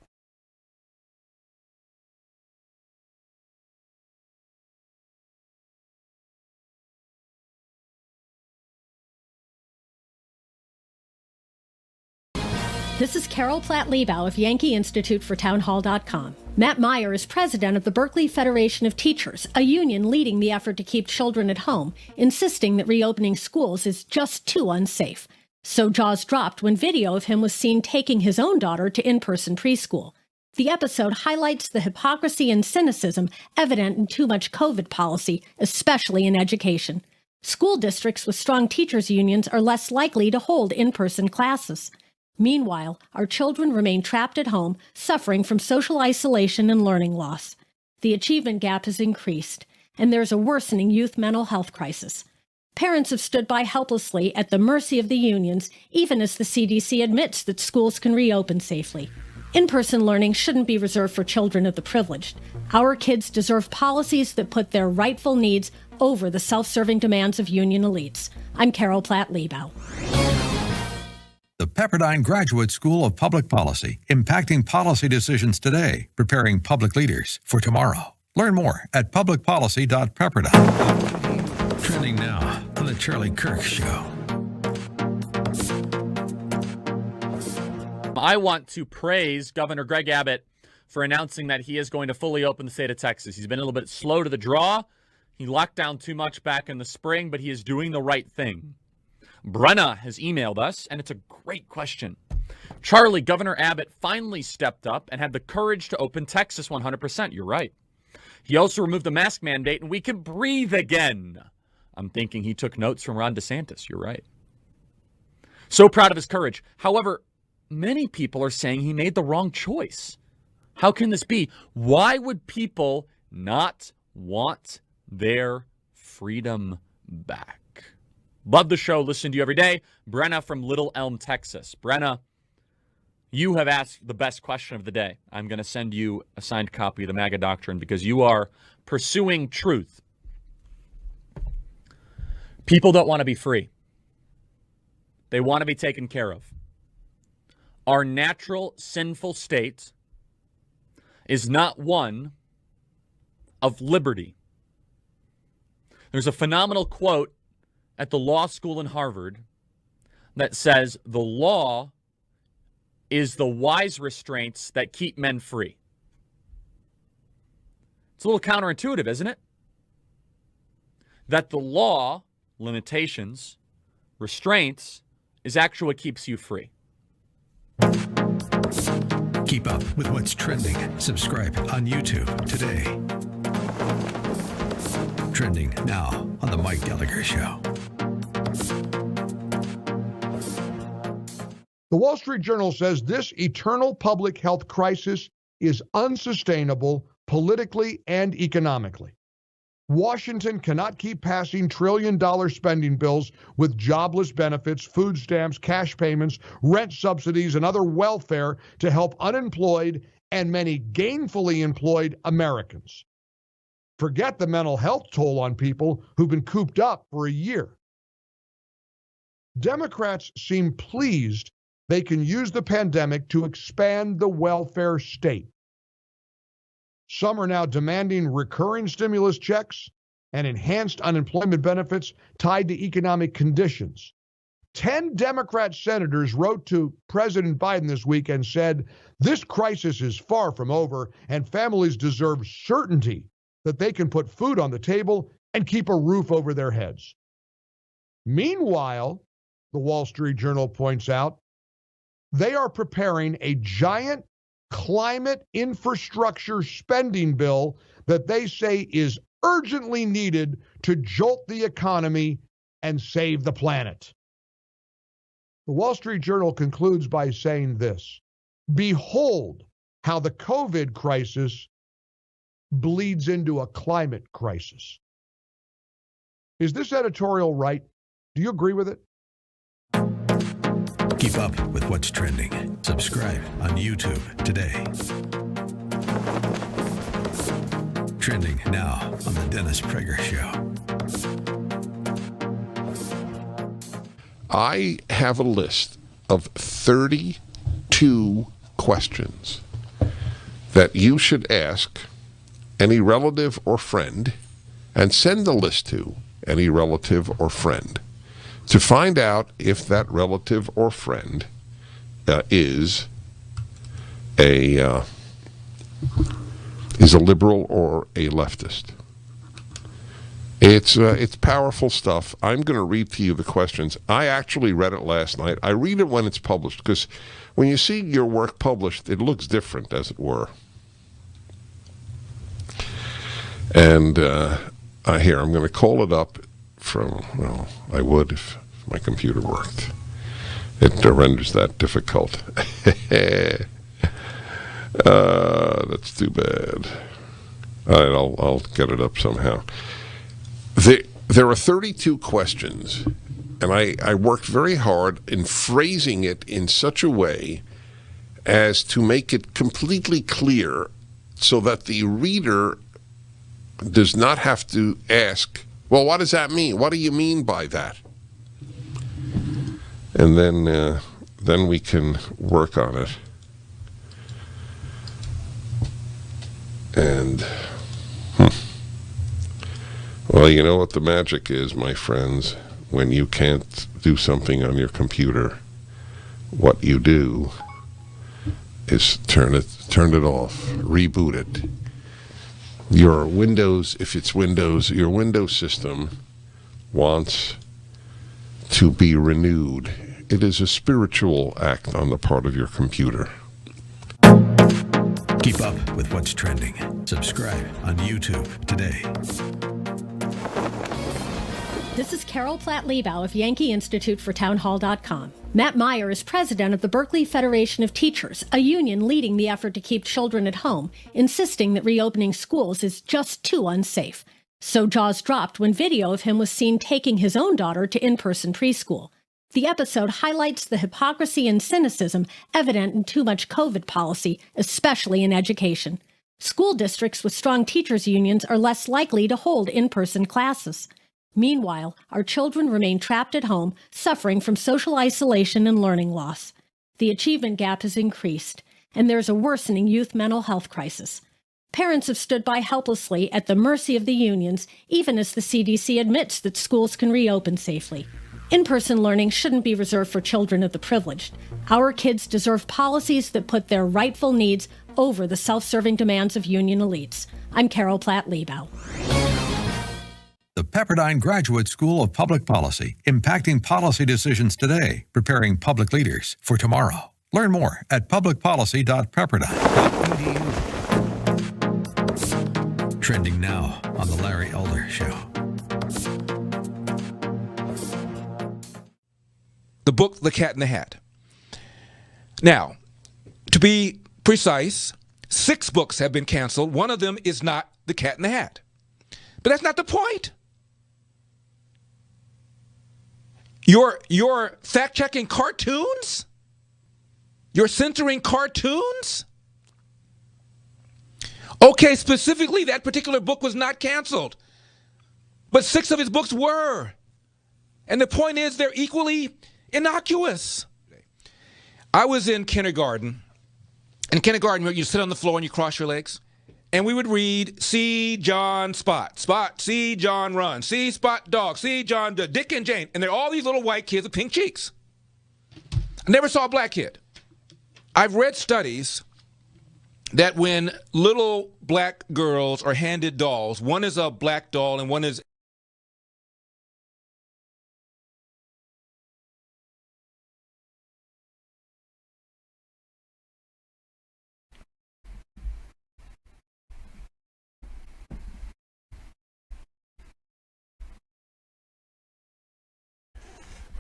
B: This is Carol Platt-Liebau of Yankee Institute for Townhall.com. Matt Meyer is president of the Berkeley Federation of Teachers, a union leading the effort to keep children at home, insisting that reopening schools is just too unsafe. So jaws dropped when video of him was seen taking his own daughter to in-person preschool. The episode highlights the hypocrisy and cynicism evident in too much COVID policy, especially in education. School districts with strong teachers' unions are less likely to hold in-person classes. Meanwhile, our children remain trapped at home, suffering from social isolation and learning loss. The achievement gap has increased, and there's a worsening youth mental health crisis. Parents have stood by helplessly at the mercy of the unions, even as the CDC admits that schools can reopen safely. In-person learning shouldn't be reserved for children of the privileged. Our kids deserve policies that put their rightful needs over the self-serving demands of union elites. I'm Carol Platt-Liebau.
C: The Pepperdine Graduate School of Public Policy, impacting policy decisions today, preparing public leaders for tomorrow. Learn more at publicpolicy.pepperdine. Trending now on the Charlie Kirk Show.
K: I want to praise Governor Greg Abbott for announcing that he is going to fully open the state of Texas. He's been a little bit slow to the draw. He locked down too much back in the spring, but he is doing the right thing. Brenna has emailed us, and it's a great question. Charlie, Governor Abbott finally stepped up and had the courage to open Texas 100%. You're right. He also removed the mask mandate, and we could breathe again. I'm thinking he took notes from Ron DeSantis. You're right. So proud of his courage. However, many people are saying he made the wrong choice. How can this be? Why would people not want their freedom back? Love the show. Listen to you every day. Brenna from Little Elm, Texas. Brenna, you have asked the best question of the day. I'm going to send you a signed copy of the MAGA Doctrine because you are pursuing truth. People don't want to be free. They want to be taken care of. Our natural sinful state is not one of liberty. There's a phenomenal quote at the law school in Harvard that says the law is the wise restraints that keep men free. It's a little counterintuitive, isn't it? That the law, limitations, restraints, is actually what keeps you free.
C: Keep up with what's trending. Subscribe on YouTube today. Trending now on The Mike Gallagher Show.
L: The Wall Street Journal says this eternal public health crisis is unsustainable politically and economically. Washington cannot keep passing trillion-dollar spending bills with jobless benefits, food stamps, cash payments, rent subsidies, and other welfare to help unemployed and many gainfully employed Americans. Forget the mental health toll on people who've been cooped up for a year. Democrats seem pleased they can use the pandemic to expand the welfare state. Some are now demanding recurring stimulus checks and enhanced unemployment benefits tied to economic conditions. 10 Democrat senators wrote to President Biden this week and said, this crisis is far from over and families deserve certainty that they can put food on the table and keep a roof over their heads. Meanwhile, the Wall Street Journal points out, they are preparing a giant climate infrastructure spending bill that they say is urgently needed to jolt the economy and save the planet. The Wall Street Journal concludes by saying this: behold how the COVID crisis bleeds into a climate crisis. Is this editorial right? Do you agree with it?
C: Keep up with what's trending. Subscribe on YouTube today. Trending now on The Dennis Prager Show.
M: I have a list of 32 questions that you should ask any relative or friend and send the list to any relative or friend to find out if that relative or friend is a liberal or a leftist. It's powerful stuff. I'm going to read to you the questions. I actually read it last night. I read it when it's published because when you see your work published, it looks different, as it were. And here, I'm going to call it up from, well, I would if my computer worked. It renders that difficult. That's too bad. All right, I'll get it up somehow. There are 32 questions, and I worked very hard in phrasing it in such a way as to make it completely clear so that the reader does not have to ask, well, what does that mean? What do you mean by that? And then we can work on it. And, well, you know what the magic is, my friends, when you can't do something on your computer. What you do is turn it off, reboot it. Your Windows, if it's Windows, your Windows system wants to be renewed. It is a spiritual act on the part of your computer.
C: Keep up with what's trending. Subscribe on YouTube today.
B: This is Carol Platt-Liebau of Yankee Institute for Townhall.com. Matt Meyer is president of the Berkeley Federation of Teachers, a union leading the effort to keep children at home, insisting that reopening schools is just too unsafe. So jaws dropped when video of him was seen taking his own daughter to in-person preschool. The episode highlights the hypocrisy and cynicism evident in too much COVID policy, especially in education. School districts with strong teachers' unions are less likely to hold in-person classes. Meanwhile, our children remain trapped at home, suffering from social isolation and learning loss. The achievement gap has increased, and there's a worsening youth mental health crisis. Parents have stood by helplessly at the mercy of the unions, even as the CDC admits that schools can reopen safely. In-person learning shouldn't be reserved for children of the privileged. Our kids deserve policies that put their rightful needs over the self-serving demands of union elites. I'm Carol Platt-Liebau.
C: The Pepperdine Graduate School of Public Policy, impacting policy decisions today, preparing public leaders for tomorrow. Learn more at publicpolicy.pepperdine.edu. Trending now on The Larry Elder Show.
D: The book, The Cat in the Hat. Now, to be precise, 6 books have been canceled. One of them is not The Cat in the Hat. But that's not the point. You're fact-checking cartoons? You're censoring cartoons? Okay, specifically, that particular book was not canceled. But 6 of his books were. And the point is, they're equally innocuous. I was in kindergarten. In kindergarten, you sit on the floor and you cross your legs. And we would read, see John Spot, Spot, see John Run, see Spot Dog, see John Dick and Jane. And they're all these little white kids with pink cheeks. I never saw a black kid. I've read studies that when little black girls are handed dolls, one is a black doll and one is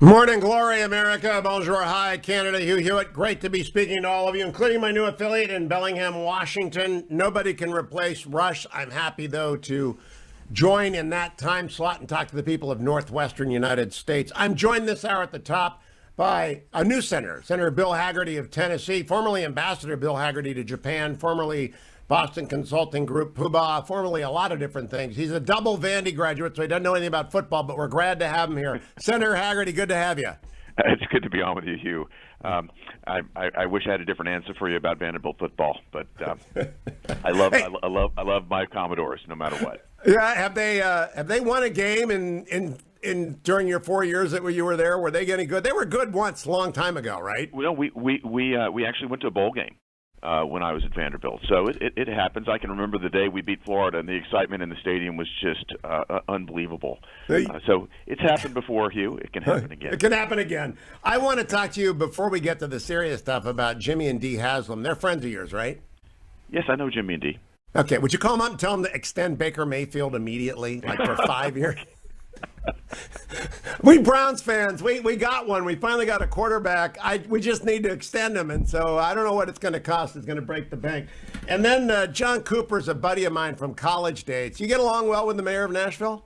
A: Morning glory, America. Bonjour, hi, Canada. Hugh Hewitt. Great to be speaking to all of you, including my new affiliate in Bellingham, Washington. Nobody can replace Rush. I'm happy, though, to join in that time slot and talk to the people of northwestern United States. I'm joined this hour at the top by a new senator, Senator Bill Hagerty of Tennessee, formerly Ambassador Bill Hagerty to Japan, formerly Boston Consulting Group, Poobah, formerly a lot of different things. He's a double Vandy graduate, so he doesn't know anything about football, but we're glad to have him here. Senator Hagerty, good to have you.
H: It's good to be on with you, Hugh. I wish I had a different answer for you about Vanderbilt football, but I love my Commodores no matter what.
A: Yeah, have they won a game in during your 4 years that you were there? Were they getting good? They were good once, a long time ago, right?
H: Well, we actually went to a bowl game. When I was at Vanderbilt. So it happens. I can remember the day we beat Florida, and the excitement in the stadium was just unbelievable. So it's happened before, Hugh. It can happen again.
A: It can happen again. I want to talk to you, before we get to the serious stuff, about Jimmy and Dee Haslam. They're friends of yours, right?
H: Yes, I know Jimmy and Dee.
A: Okay. Would you call them up and tell them to extend Baker Mayfield immediately, like for 5 years? We Browns fans, we got one. We finally got a quarterback. We just need to extend him, and so I don't know what it's going to cost. It's going to break the bank. And then John Cooper's a buddy of mine from college days. You get along well with the mayor of Nashville?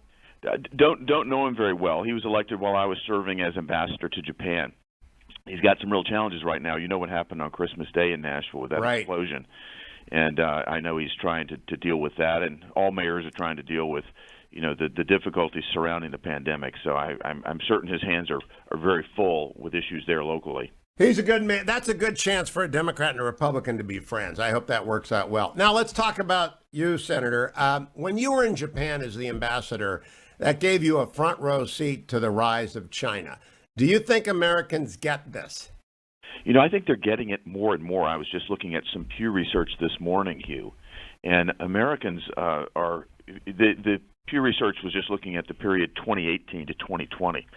H: Don't know him very well. He was elected while I was serving as ambassador to Japan. He's got some real challenges right now. You know what happened on Christmas Day in Nashville with that explosion. And I know he's trying to deal with that, and all mayors are trying to deal with the difficulties surrounding the pandemic. So I'm certain his hands are very full with issues there locally.
A: He's a good man. That's a good chance for a Democrat and a Republican to be friends. I hope that works out well. Now let's talk about you, Senator. When you were in Japan as the ambassador, that gave you a front row seat to the rise of China. Do you think Americans get this?
H: I think they're getting it more and more. I was just looking at some Pew Research this morning, Hugh, and Americans the Pew Research was just looking at the period 2018 to 2020.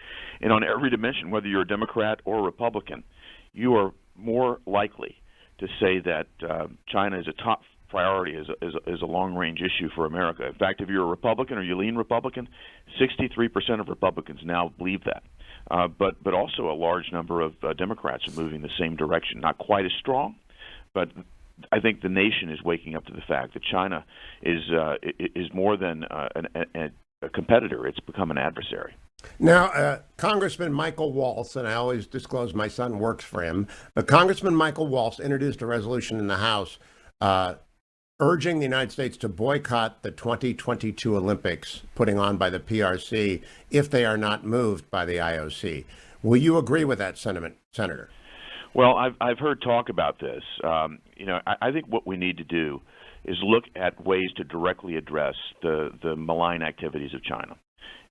H: And on every dimension, whether you're a Democrat or Republican, you are more likely to say that China is a top priority as a long-range issue for America. In fact, if you're a Republican or you lean Republican, 63% of Republicans now believe that. But also a large number of Democrats are moving the same direction. Not quite as strong, but I think the nation is waking up to the fact that China is more than a competitor. It's become an adversary.
A: Now, Congressman Michael Waltz, and I always disclose my son works for him, but Congressman Michael Waltz introduced a resolution in the House urging the United States to boycott the 2022 Olympics putting on by the PRC if they are not moved by the IOC. Will you agree with that sentiment, Senator?
H: Well, I've heard talk about this. I think what we need to do is look at ways to directly address the malign activities of China.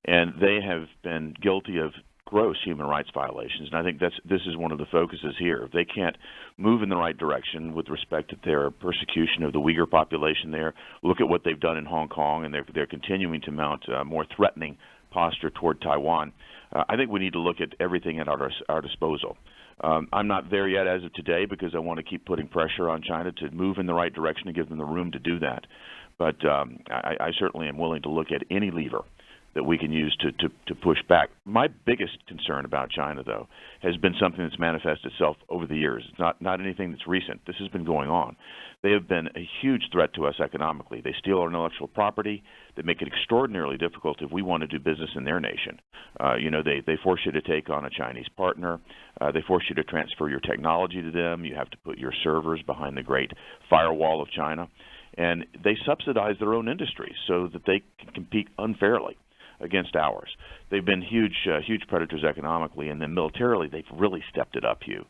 H: And they have been guilty of gross human rights violations, and I think this is one of the focuses here. If they can't move in the right direction with respect to their persecution of the Uyghur population there, look at what they've done in Hong Kong, and they're continuing to mount a more threatening posture toward Taiwan. I think we need to look at everything at our disposal. I'm not there yet as of today because I want to keep putting pressure on China to move in the right direction and give them the room to do that. But I certainly am willing to look at any lever that we can use to push back. My biggest concern about China, though, has been something that's manifested itself over the years. It's not anything that's recent. This has been going on. They have been a huge threat to us economically. They steal our intellectual property. They make it extraordinarily difficult if we want to do business in their nation. They force you to take on a Chinese partner. They force you to transfer your technology to them. You have to put your servers behind the great firewall of China. And they subsidize their own industries so that they can compete unfairly against ours. They've been huge predators economically, and then militarily they've really stepped it up, Hugh.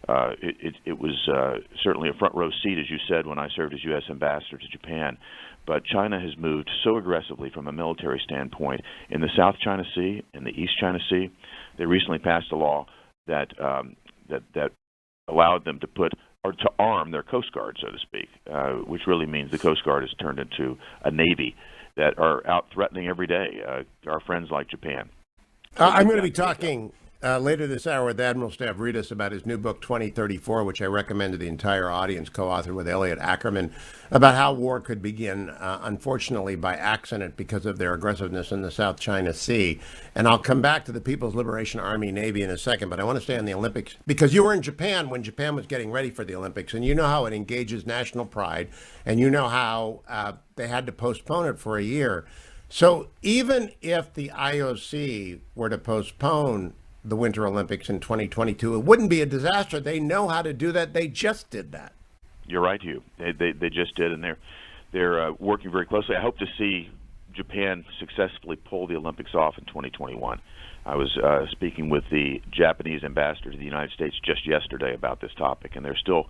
H: It was certainly a front row seat, as you said, when I served as U.S. ambassador to Japan. But China has moved so aggressively from a military standpoint in the South China Sea and the East China Sea. They recently passed a law that allowed them to arm their Coast Guard, so to speak, which really means the Coast Guard has turned into a Navy that are out threatening every day our friends like Japan.
A: I'm going to be talking later this hour with Admiral Stavridis about his new book, 2034, which I recommend to the entire audience, co-authored with Elliot Ackerman, about how war could begin, unfortunately, by accident because of their aggressiveness in the South China Sea. And I'll come back to the People's Liberation Army Navy in a second, but I want to stay on the Olympics because you were in Japan when Japan was getting ready for the Olympics, and you know how it engages national pride, and you know how they had to postpone it for a year. So even if the IOC were to postpone the Winter Olympics in 2022, it wouldn't be a disaster. They know how to do that. They just did that.
H: You're right, Hugh. They just did, and they're working very closely. I hope to see Japan successfully pull the Olympics off in 2021. I was speaking with the Japanese ambassador to the United States just yesterday about this topic, and they're still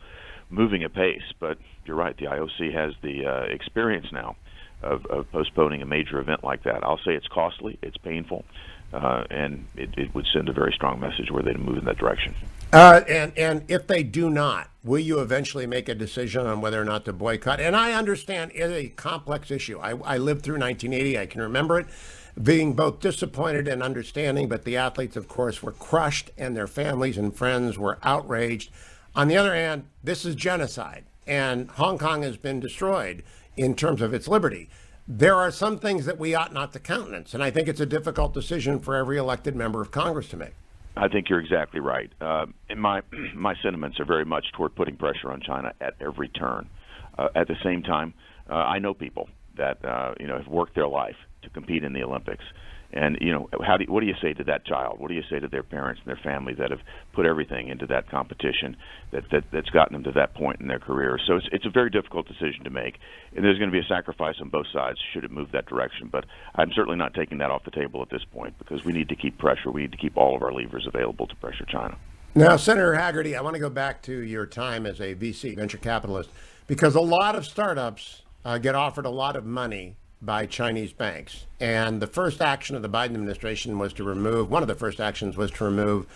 H: moving at pace. But you're right, the IOC has the experience now of postponing a major event like that. I'll say it's costly, it's painful, and it would send a very strong message were they to move in that direction.
A: And if they do not, will you eventually make a decision on whether or not to boycott? And I understand it's a complex issue. I lived through 1980. I can remember it being both disappointed and understanding, but the athletes, of course, were crushed and their families and friends were outraged. On the other hand, this is genocide, and Hong Kong has been destroyed in terms of its liberty. There are some things that we ought not to countenance, and I think it's a difficult decision for every elected member of Congress to make.
H: I think you're exactly right. And my sentiments are very much toward putting pressure on China at every turn. At the same time, I know people that have worked their life to compete in the Olympics. And what do you say to that child? What do you say to their parents and their family that have put everything into that competition that's gotten them to that point in their career? So it's a very difficult decision to make, and there's going to be a sacrifice on both sides should it move that direction. But I'm certainly not taking that off the table at this point because we need to keep pressure. We need to keep all of our levers available to pressure China.
A: Now, Senator Hagerty, I want to go back to your time as a VC, venture capitalist, because a lot of startups get offered a lot of money by Chinese banks. And the first action of the Biden administration was to remove, one of the first actions was to remove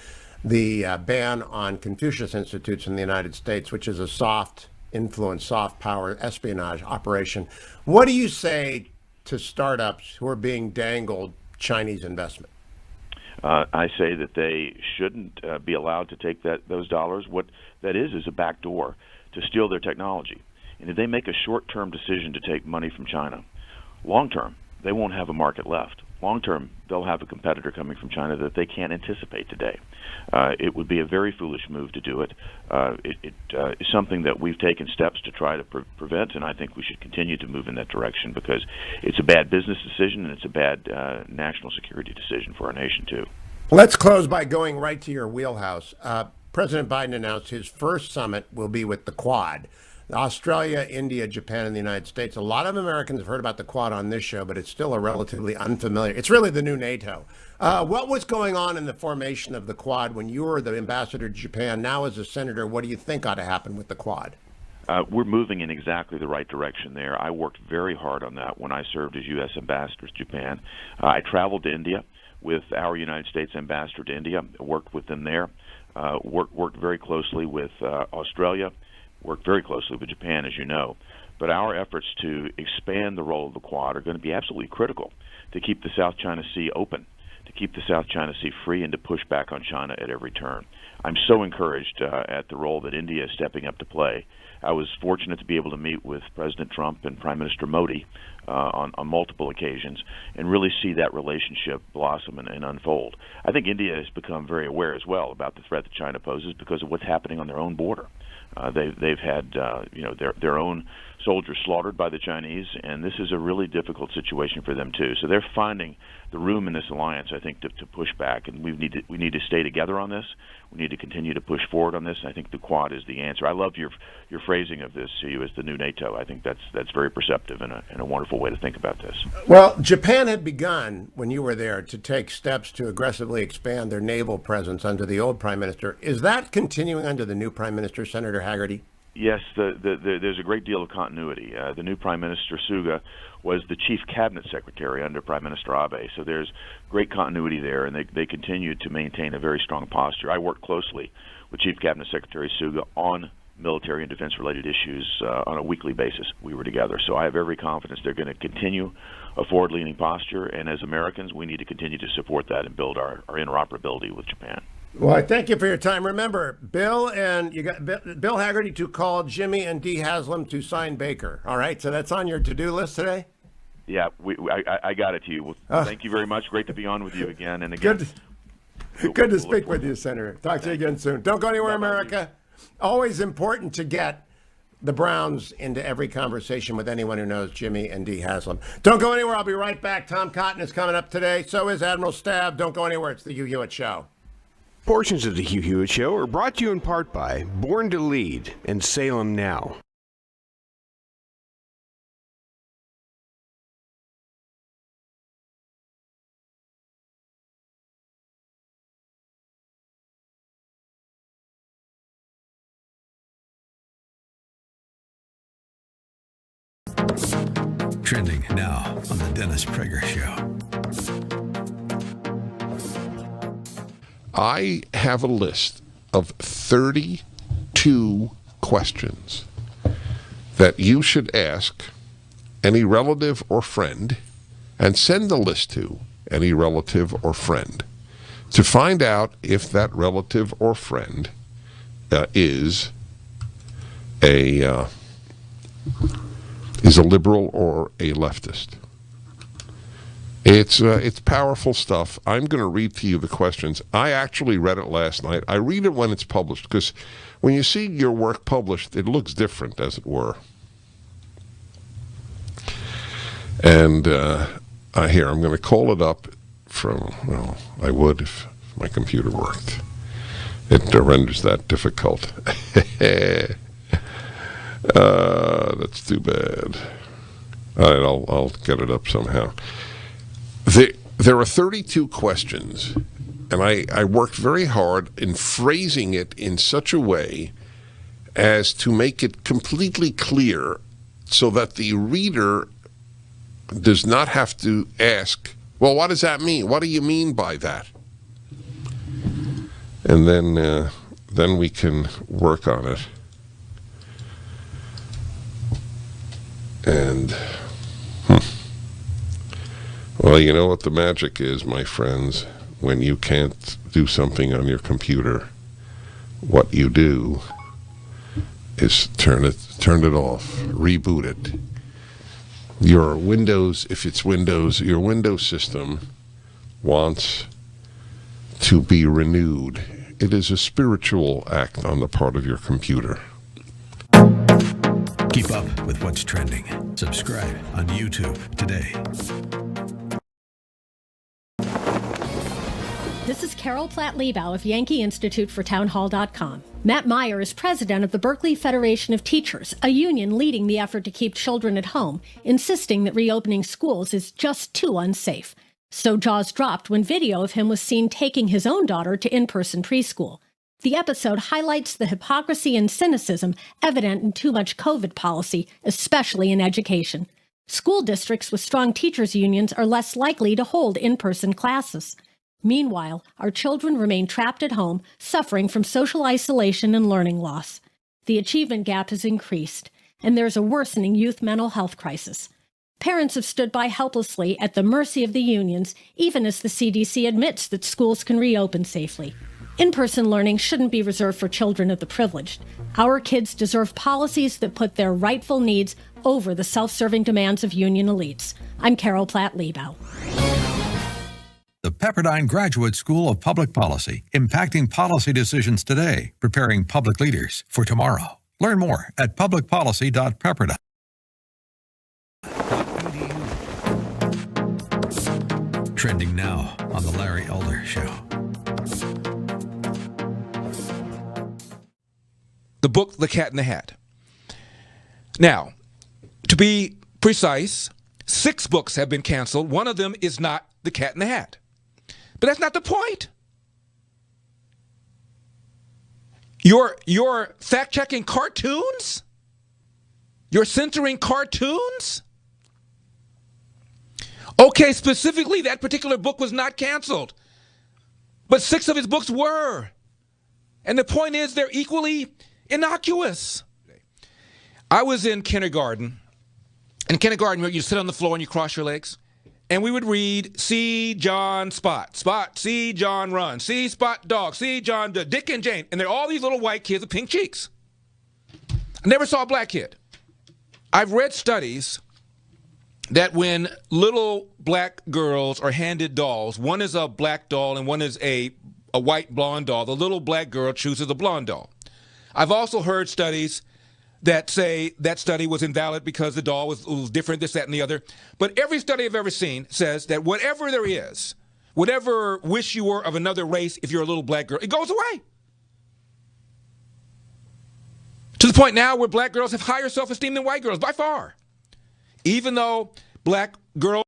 A: the ban on Confucius Institutes in the United States, which is a soft influence, soft power espionage operation. What do you say to startups who are being dangled Chinese investment?
H: I say that they shouldn't be allowed to take those dollars. What that is a backdoor to steal their technology. And if they make a short-term decision to take money from China, long-term, they won't have a market left. Long-term, they'll have a competitor coming from China that they can't anticipate today. It would be a very foolish move to do it. It is something that we've taken steps to try to prevent, and I think we should continue to move in that direction because it's a bad business decision and it's a bad national security decision for our nation, too.
A: Let's close by going right to your wheelhouse. President Biden announced his first summit will be with the Quad. Australia, India, Japan, and the United States. A lot of Americans have heard about the Quad on this show, but it's still a relatively unfamiliar. It's really the new NATO. What was going on in the formation of the Quad when you were the ambassador to Japan? Now as a senator, what do you think ought to happen with the Quad?
H: We're moving in exactly the right direction there. I worked very hard on that when I served as U.S. ambassador to Japan. I traveled to India with our United States ambassador to India, worked with them there, worked very closely with Australia, worked very closely with Japan, as you know. But our efforts to expand the role of the Quad are going to be absolutely critical to keep the South China Sea open, to keep the South China Sea free, and to push back on China at every turn. I'm so encouraged at the role that India is stepping up to play. I was fortunate to be able to meet with President Trump and Prime Minister Modi on multiple occasions and really see that relationship blossom and unfold. I think India has become very aware as well about the threat that China poses because of what's happening on their own border. They've had their own soldiers slaughtered by the Chinese, and this is a really difficult situation for them too. So they're finding the room in this alliance, I think, to push back, and we need to stay together on this. We need to continue to push forward on this. I think the Quad is the answer. I love your phrasing of this, Hugh, as the new NATO. I think that's very perceptive and a wonderful way to think about this.
A: Well, Japan had begun, when you were there, to take steps to aggressively expand their naval presence under the old Prime Minister. Is that continuing under the new Prime Minister, Senator Hagerty?
H: Yes, there's a great deal of continuity. The new Prime Minister, Suga, was the chief cabinet secretary under Prime Minister Abe, so there's great continuity there, and they continue to maintain a very strong posture. I work closely with Chief Cabinet Secretary Suga on military and defense-related issues on a weekly basis. We were together, so I have every confidence they're going to continue a forward-leaning posture, and as Americans, we need to continue to support that and build our interoperability with Japan.
A: Well, I thank you for your time. Remember, Bill Hagerty to call Jimmy and Dee Haslam to sign Baker. All right, so that's on your to-do list today?
H: Yeah, I got it to you. Well, thank you very much. Great to be on with you again. And again,
A: good to speak with you, Senator. Talk to you again soon. Don't go anywhere, America. Always important to get the Browns into every conversation with anyone who knows Jimmy and Dee Haslam. Don't go anywhere. I'll be right back. Tom Cotton is coming up today. So is Admiral Stav. Don't go anywhere. It's the Hugh Hewitt Show.
J: Portions of the Hugh Hewitt Show are brought to you in part by Born to Lead and Salem Now.
C: Trending now on the Dennis Prager Show.
M: I have a list of 32 questions that you should ask any relative or friend and send the list to any relative or friend to find out if that relative or friend is a liberal or a leftist. It's powerful stuff. I'm going to read to you the questions. I actually read it last night. I read it when it's published because when you see your work published, it looks different, as it were. And here, I'm going to call it up from, well, I would if my computer worked. It renders that difficult. That's too bad. All right, I'll get it up somehow. There are 32 questions, and I worked very hard in phrasing it in such a way as to make it completely clear so that the reader does not have to ask, well, what does that mean? What do you mean by that? And then we can work on it. And well, you know what the magic is, my friends, when you can't do something on your computer. What you do is turn it off, reboot it. Your Windows, if it's Windows, your Windows system wants to be renewed. It is a spiritual act on the part of your computer.
C: Keep up with what's trending. Subscribe on YouTube today.
B: This is Carol Platt-Liebau of Yankee Institute for Townhall.com. Matt Meyer is president of the Berkeley Federation of Teachers, a union leading the effort to keep children at home, insisting that reopening schools is just too unsafe. So jaws dropped when video of him was seen taking his own daughter to in-person preschool. The episode highlights the hypocrisy and cynicism evident in too much COVID policy, especially in education. School districts with strong teachers' unions are less likely to hold in-person classes. Meanwhile, our children remain trapped at home, suffering from social isolation and learning loss. The achievement gap has increased, and there's a worsening youth mental health crisis. Parents have stood by helplessly at the mercy of the unions, even as the CDC admits that schools can reopen safely. In-person learning shouldn't be reserved for children of the privileged. Our kids deserve policies that put their rightful needs over the self-serving demands of union elites. I'm Carol Platt-Liebau.
C: The Pepperdine Graduate School of Public Policy, impacting policy decisions today, preparing public leaders for tomorrow. Learn more at publicpolicy.pepperdine. Trending now on The Larry Elder Show.
D: The book, The Cat in the Hat. Now, to be precise, 6 books have been canceled. One of them is not The Cat in the Hat. But that's not the point. You're fact-checking cartoons? You're censoring cartoons? Okay, specifically, that particular book was not canceled. But 6 of his books were. And the point is, they're equally innocuous. I was in kindergarten. In kindergarten, you sit on the floor and you cross your legs. And we would read, see John Spot, Spot, see John Run, see Spot Dog, see John Dick and Jane. And they're all these little white kids with pink cheeks. I never saw a black kid. I've read studies that when little black girls are handed dolls, one is a black doll and one is a white blonde doll, the little black girl chooses the blonde doll. I've also heard studies that say that study was invalid because the doll was different, this, that, and the other. But every study I've ever seen says that whatever there is, whatever wish you were of another race, if you're a little black girl, it goes away. To the point now where black girls have higher self-esteem than white girls, by far. Even though black girls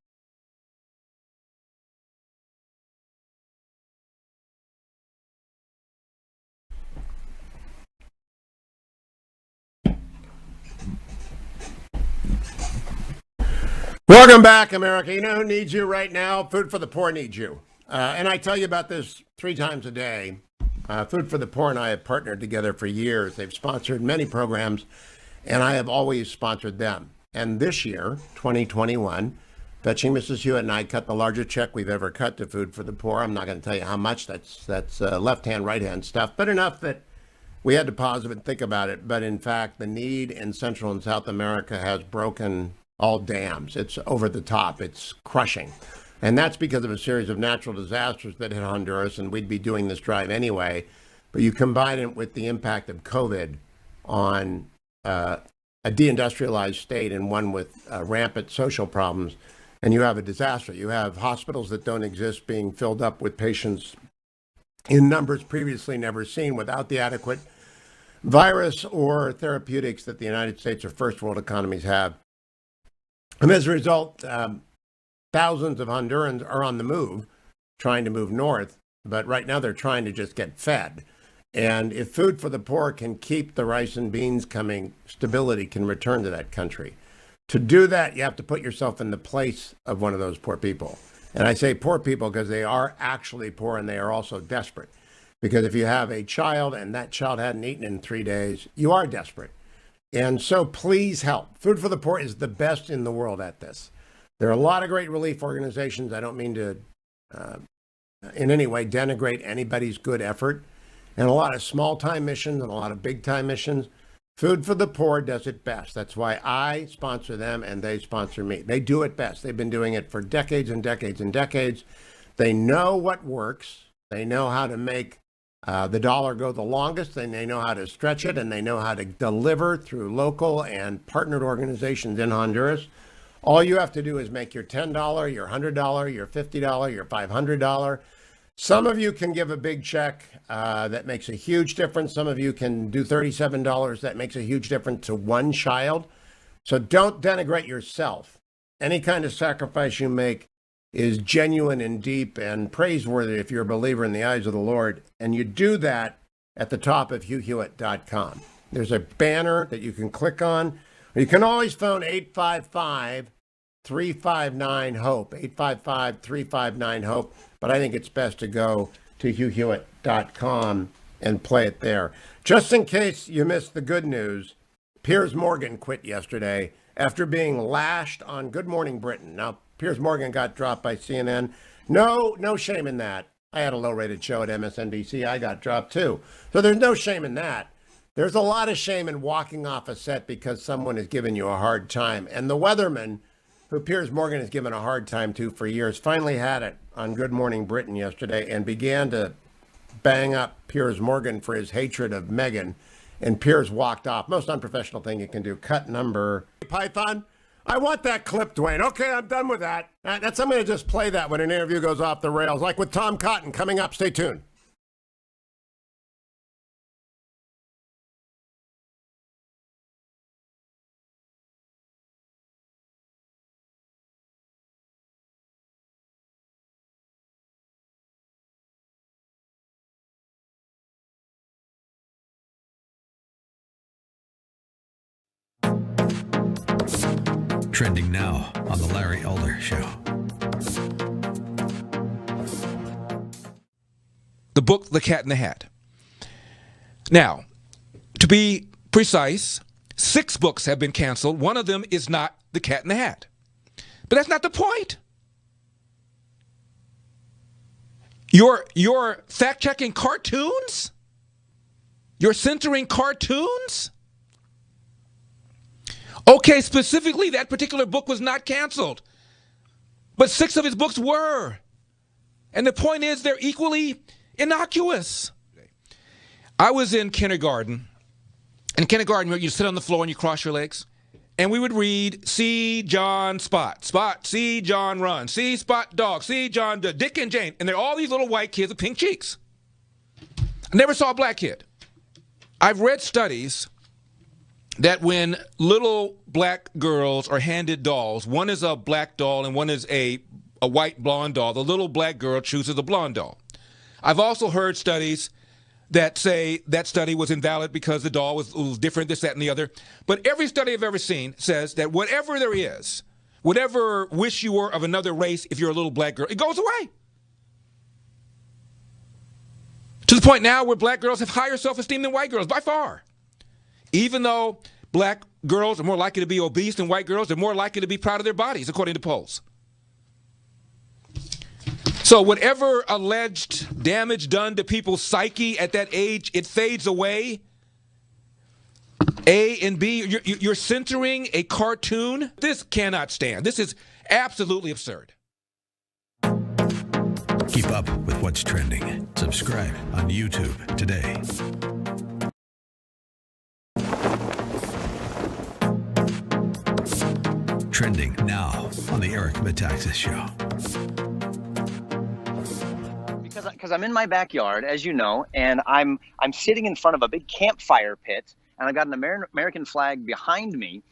A: Welcome back, America. You know who needs you right now? Food for the Poor needs you. And I tell you about this 3 times a day. Food for the Poor and I have partnered together for years. They've sponsored many programs, and I have always sponsored them. And this year, 2021, Fetching Mrs. Hewitt and I cut the largest check we've ever cut to Food for the Poor. I'm not going to tell you how much. That's left-hand, right-hand stuff, but enough that we had to pause and think about it. But in fact, the need in Central and South America has broken all dams. It's over the top. It's crushing. And that's because of a series of natural disasters that hit Honduras, and we'd be doing this drive anyway. But you combine it with the impact of COVID on a deindustrialized state and one with rampant social problems, and you have a disaster. You have hospitals that don't exist being filled up with patients in numbers previously never seen without the adequate virus or therapeutics that the United States or first world economies have. And as a result, thousands of Hondurans are on the move, trying to move north, but right now they're trying to just get fed. And if Food for the Poor can keep the rice and beans coming, stability can return to that country. To do that, you have to put yourself in the place of one of those poor people. And I say poor people because they are actually poor and they are also desperate. Because if you have a child and that child hadn't eaten in 3 days, you are desperate. And so please help. Food for the Poor is the best in the world at this. There are a lot of great relief organizations. I don't mean to in any way denigrate anybody's good effort. And a lot of small-time missions and a lot of big-time missions. Food for the Poor does it best. That's why I sponsor them and they sponsor me. They do it best. They've been doing it for decades and decades and decades. They know what works. They know how to make the dollar go the longest, and they know how to stretch it, and they know how to deliver through local and partnered organizations in Honduras. All you have to do is make your $10, your $100, your $50, your $500. Some of you can give a big check that makes a huge difference. Some of you can do $37 that makes a huge difference to one child. So don't denigrate yourself. Any kind of sacrifice you make is genuine and deep and praiseworthy if you're a believer in the eyes of the Lord. And you do that at the top of HughHewitt.com. There's a banner that you can click on. You can always phone 855-359-HOPE, 855-359-HOPE. But I think it's best to go to HughHewitt.com and play it there. Just in case you missed the good news, Piers Morgan quit yesterday after being lashed on Good Morning Britain. Now, Piers Morgan got dropped by CNN. No shame in that. I had a low-rated show at MSNBC. I got dropped too. So there's no shame in that. There's a lot of shame in walking off a set because someone is giving you a hard time. And the weatherman, who Piers Morgan has given a hard time to for years, finally had it on Good Morning Britain yesterday and began to bang up Piers Morgan for his hatred of Meghan. And Piers walked off. Most unprofessional thing you can do. Cut number. Python, I want that clip, Dwayne. Okay, I'm done with that. I'm going to just play that when an interview goes off the rails, like with Tom Cotton coming up. Stay tuned.
C: Trending now on The Larry Elder Show.
D: The book, The Cat in the Hat. Now, to be precise, 6 books have been canceled. One of them is not The Cat in the Hat. But that's not the point. You're fact-checking cartoons? You're censoring cartoons? Okay, specifically, that particular book was not canceled. But 6 of his books were. And the point is, they're equally innocuous. I was in kindergarten. In kindergarten, you sit on the floor and you cross your legs. And we would read, see John Spot. Spot, see John Run. See Spot Dog. See John Dick and Jane. And they're all these little white kids with pink cheeks. I never saw a black kid. I've read studies that when little black girls are handed dolls, one is a black doll and one is a white blonde doll, the little black girl chooses the blonde doll. I've also heard studies that say that study was invalid because the doll was different, this, that, and the other. But every study I've ever seen says that whatever there is, whatever wish you were of another race, if you're a little black girl, it goes away. To the point now where black girls have higher self-esteem than white girls, by far. Even though black girls are more likely to be obese than white girls, they're more likely to be proud of their bodies, according to polls. So whatever alleged damage done to people's psyche at that age, it fades away. A and B, you're censoring a cartoon? This cannot stand. This is absolutely absurd.
C: Keep up with what's trending. Subscribe on YouTube today. Trending now on the Eric Metaxas Show.
G: Because I'm in my backyard, as you know, and I'm sitting in front of a big campfire pit, and I've got an American flag behind me,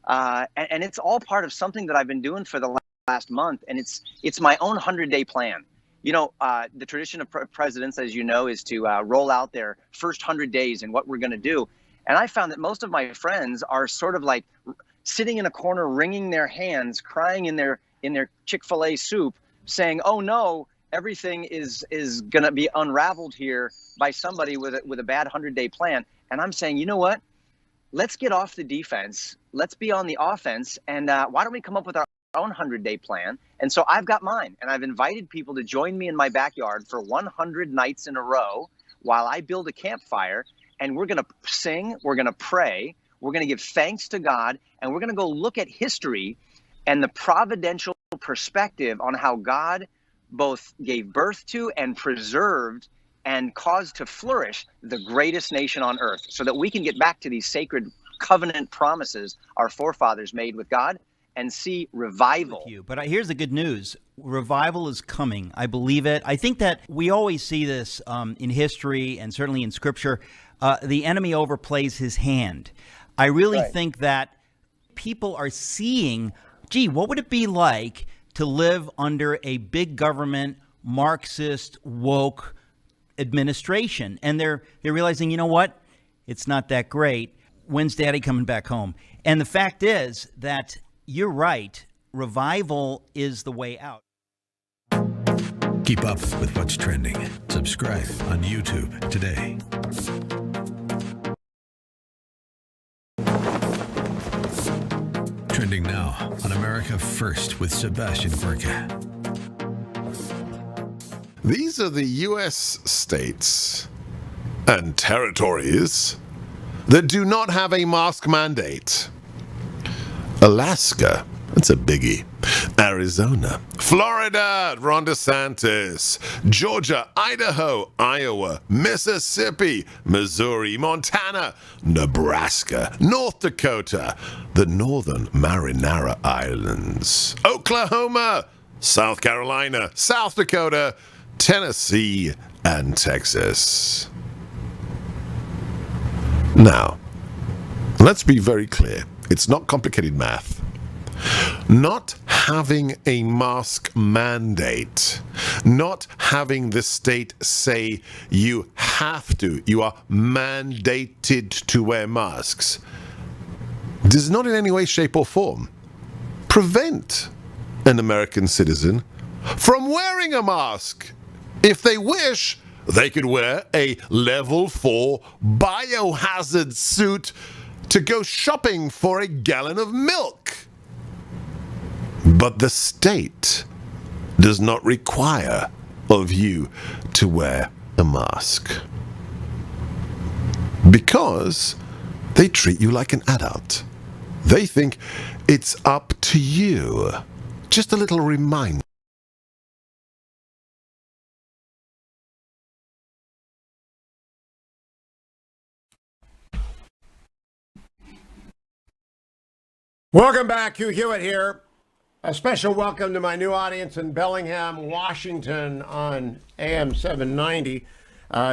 G: and it's all part of something that I've been doing for the last month, and it's my own 100-day plan. You know, the tradition of presidents, as you know, is to roll out their first 100 days and what we're going to do. And I found that most of my friends are sort of like sitting in a corner, wringing their hands, crying in their Chick-fil-A soup, saying, "Oh no, everything is going to be unraveled here by somebody with a bad 100-day plan." And I'm saying, you know what? Let's get off the defense. Let's be on the offense. And why don't we come up with our own 100-day plan? And so I've got mine, and I've invited people to join me in my backyard for 100 nights in a row while I build a campfire. and we're going to sing, we're going to pray, we're going to give thanks to God, and we're going to go look at history and the providential perspective on how God both gave birth to and preserved and caused to flourish the greatest nation on earth, so that we can get back to these sacred covenant promises our forefathers made with God and see revival.
F: But here's the good news. Revival is coming. I believe it. I think that we always see this in history and certainly in Scripture. The enemy overplays his hand. I really think that people are seeing, gee, what would it be like to live under a big government, Marxist, woke administration? And they're realizing, you know what? It's not that great. When's Daddy coming back home? And the fact is that you're right. Revival is the way out.
C: Keep up with what's trending. Subscribe on YouTube today. Trending now on America First with Sebastian Gorka.
M: These are the U.S. states and territories that do not have a mask mandate. Alaska, that's a biggie. Arizona, Florida, Ron DeSantis, Georgia, Idaho, Iowa, Mississippi, Missouri, Montana, Nebraska, North Dakota, the Northern Marinara Islands, Oklahoma, South Carolina, South Dakota, Tennessee, and Texas. Now, let's be very clear. It's not complicated math. Not having a mask mandate, not having the state say you have to, you are mandated to wear masks, does not in any way, shape, or form prevent an American citizen from wearing a mask. If they wish, they could wear a level 4 biohazard suit to go shopping for a gallon of milk. But the state does not require of you to wear a mask, because they treat you like an adult. They think it's up to you. Just a little reminder.
A: Welcome back. Hugh Hewitt here. A special welcome to my new audience in Bellingham, Washington on AM 790,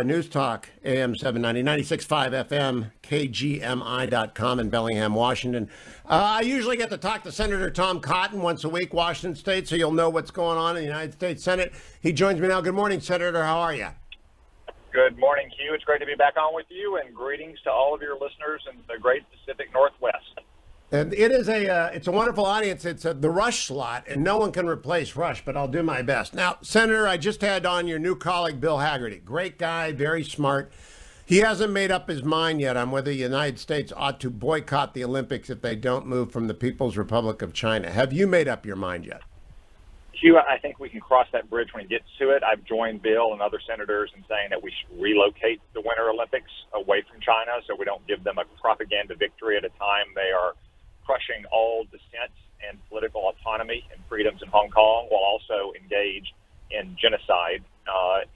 A: News Talk, AM 790, 96.5 FM, KGMI.com in Bellingham, Washington. I usually get to talk to Senator Tom Cotton once a week, Washington State, so you'll know what's going on in the United States Senate. He joins me now. Good morning, Senator. How are you?
I: Good morning, Hugh. It's great to be back on with you, and greetings to all of your listeners in the great Pacific Northwest.
A: And it's a wonderful audience. It's the Rush slot, and no one can replace Rush, but I'll do my best. Now, Senator, I just had on your new colleague, Bill Hagerty. Great guy, very smart. He hasn't made up his mind yet on whether the United States ought to boycott the Olympics if they don't move from the People's Republic of China. Have you made up your mind yet?
I: Hugh, I think we can cross that bridge when it gets to it. I've joined Bill and other senators in saying that we should relocate the Winter Olympics away from China so we don't give them a propaganda victory at a time they are crushing all dissent and political autonomy and freedoms in Hong Kong, while also engage in genocide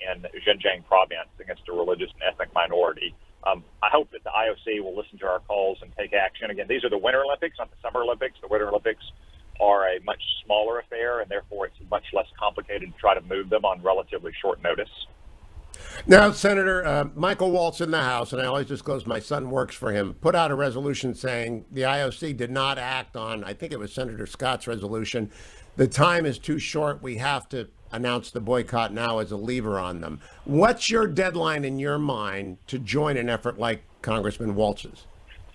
I: in Xinjiang province against a religious and ethnic minority. I hope that the IOC will listen to our calls and take action. Again, these are the Winter Olympics, not the Summer Olympics. The Winter Olympics are a much smaller affair, and therefore it's much less complicated to try to move them on relatively short notice.
A: Now, Senator, Michael Waltz in the House, and I always disclose my son works for him, put out a resolution saying the IOC did not act on, I think it was Senator Scott's resolution. The time is too short. We have to announce the boycott now as a lever on them. What's your deadline in your mind to join an effort like Congressman Waltz's?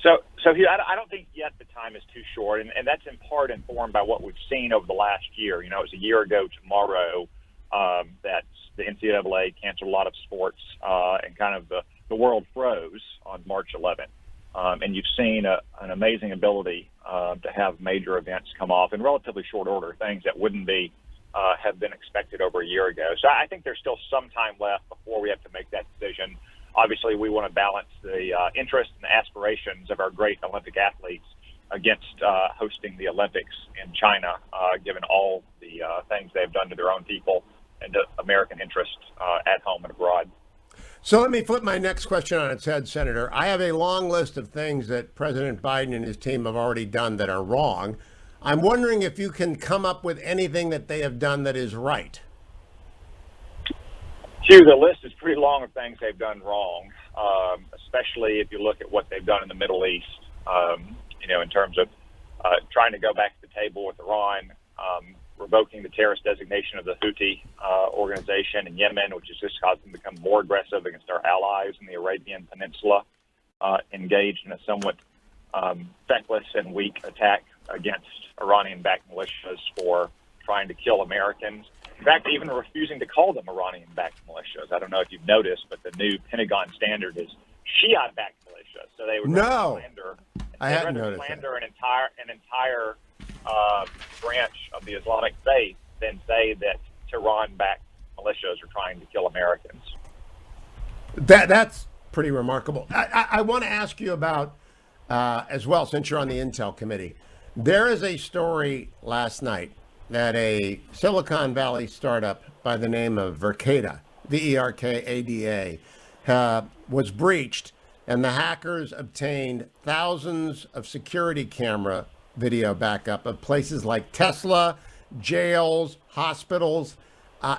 I: So here, I don't think yet the time is too short, and that's in part informed by what we've seen over the last year. You know, it was a year ago tomorrow that the NCAA canceled a lot of sports and kind of the world froze on March 11th. And you've seen an amazing ability to have major events come off in relatively short order, things that wouldn't be have been expected over a year ago. So I think there's still some time left before we have to make that decision. obviously we want to balance the interests and aspirations of our great Olympic athletes against hosting the Olympics in China, given all the things they've done to their own people and to American interests at home and abroad.
A: So let me flip my next question on its head, Senator. I have a long list of things that President Biden and his team have already done that are wrong. I'm wondering if you can come up with anything that they have done that is right.
I: Hugh, the list is pretty long of things they've done wrong, especially if you look at what they've done in the Middle East, in terms of trying to go back to the table with Iran, revoking the terrorist designation of the Houthi organization in Yemen, which has just caused them to become more aggressive against our allies in the Arabian Peninsula, engaged in a somewhat feckless and weak attack against Iranian-backed militias for trying to kill Americans. In fact, even refusing to call them Iranian-backed militias. I don't know if you've noticed, but the new Pentagon standard is Shia-backed militias. So they would slander an entire branch of the Islamic faith than say that Tehran-backed militias are trying to kill Americans.
A: That's pretty remarkable. I want to ask you about, as well, since you're on the Intel Committee, there is a story last night that a Silicon Valley startup by the name of Verkada, Verkada, was breached, and the hackers obtained thousands of security camera video backup of places like Tesla, jails, hospitals,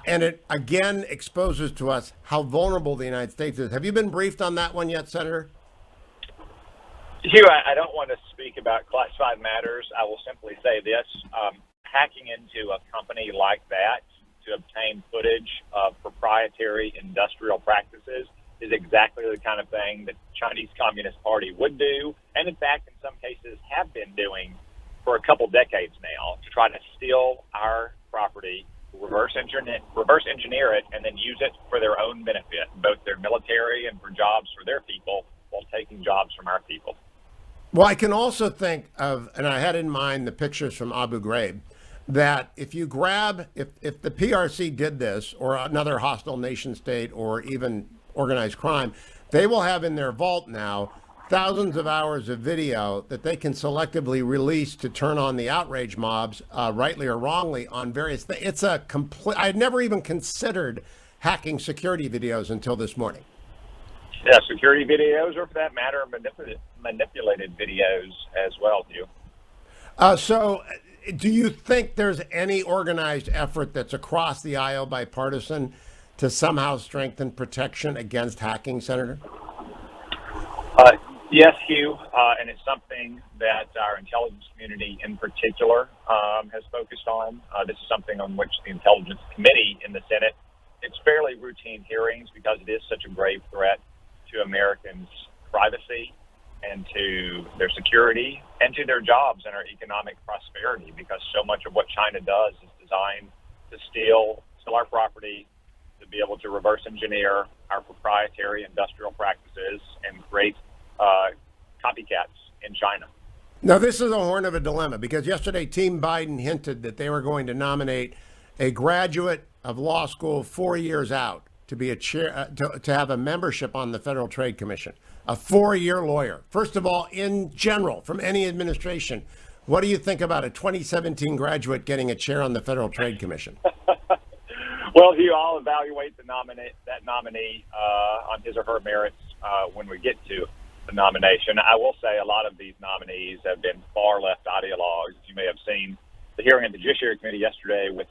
A: and it again exposes to us how vulnerable the United States is. Have you been briefed on that one yet, Senator?
I: Hugh, I don't want to speak about classified matters. I will simply say this. Hacking into a company like that to obtain footage of proprietary industrial practices is exactly the kind of thing that the Chinese Communist Party would do, and in fact, in some cases, have been doing for a couple decades now, to try to steal our property, reverse engineer it, and then use it for their own benefit, both their military and for jobs for their people, while taking jobs from our people.
A: Well, I can also think of, and I had in mind the pictures from Abu Ghraib, that if you grab, if the PRC did this, or another hostile nation state, or even organized crime, they will have in their vault now thousands of hours of video that they can selectively release to turn on the outrage mobs, rightly or wrongly, on various things. It's a complete, I'd never even considered hacking security videos until this morning.
I: Yeah, security videos, or for that matter, manipulated videos as well, too.
A: So do you think there's any organized effort that's across the aisle bipartisan to somehow strengthen protection against hacking, Senator?
I: Yes, Hugh, and it's something that our intelligence community in particular has focused on. This is something on which the Intelligence Committee in the Senate, it's fairly routine hearings because it is such a grave threat to Americans' privacy and to their security and to their jobs and our economic prosperity, because so much of what China does is designed to steal our property, to be able to reverse engineer our proprietary industrial practices and create copycats in China.
A: Now, this is a horn of a dilemma, because yesterday Team Biden hinted that they were going to nominate a graduate of law school 4 years out to be a chair, to have a membership on the Federal Trade Commission, a 4-year lawyer. First of all, in general, from any administration, what do you think about a 2017 graduate getting a chair on the Federal Trade Commission?
I: Well, Hugh, I'll evaluate that nominee on his or her merits when we get to the nomination. I will say a lot of these nominees have been far left ideologues. You may have seen the hearing at the Judiciary Committee yesterday with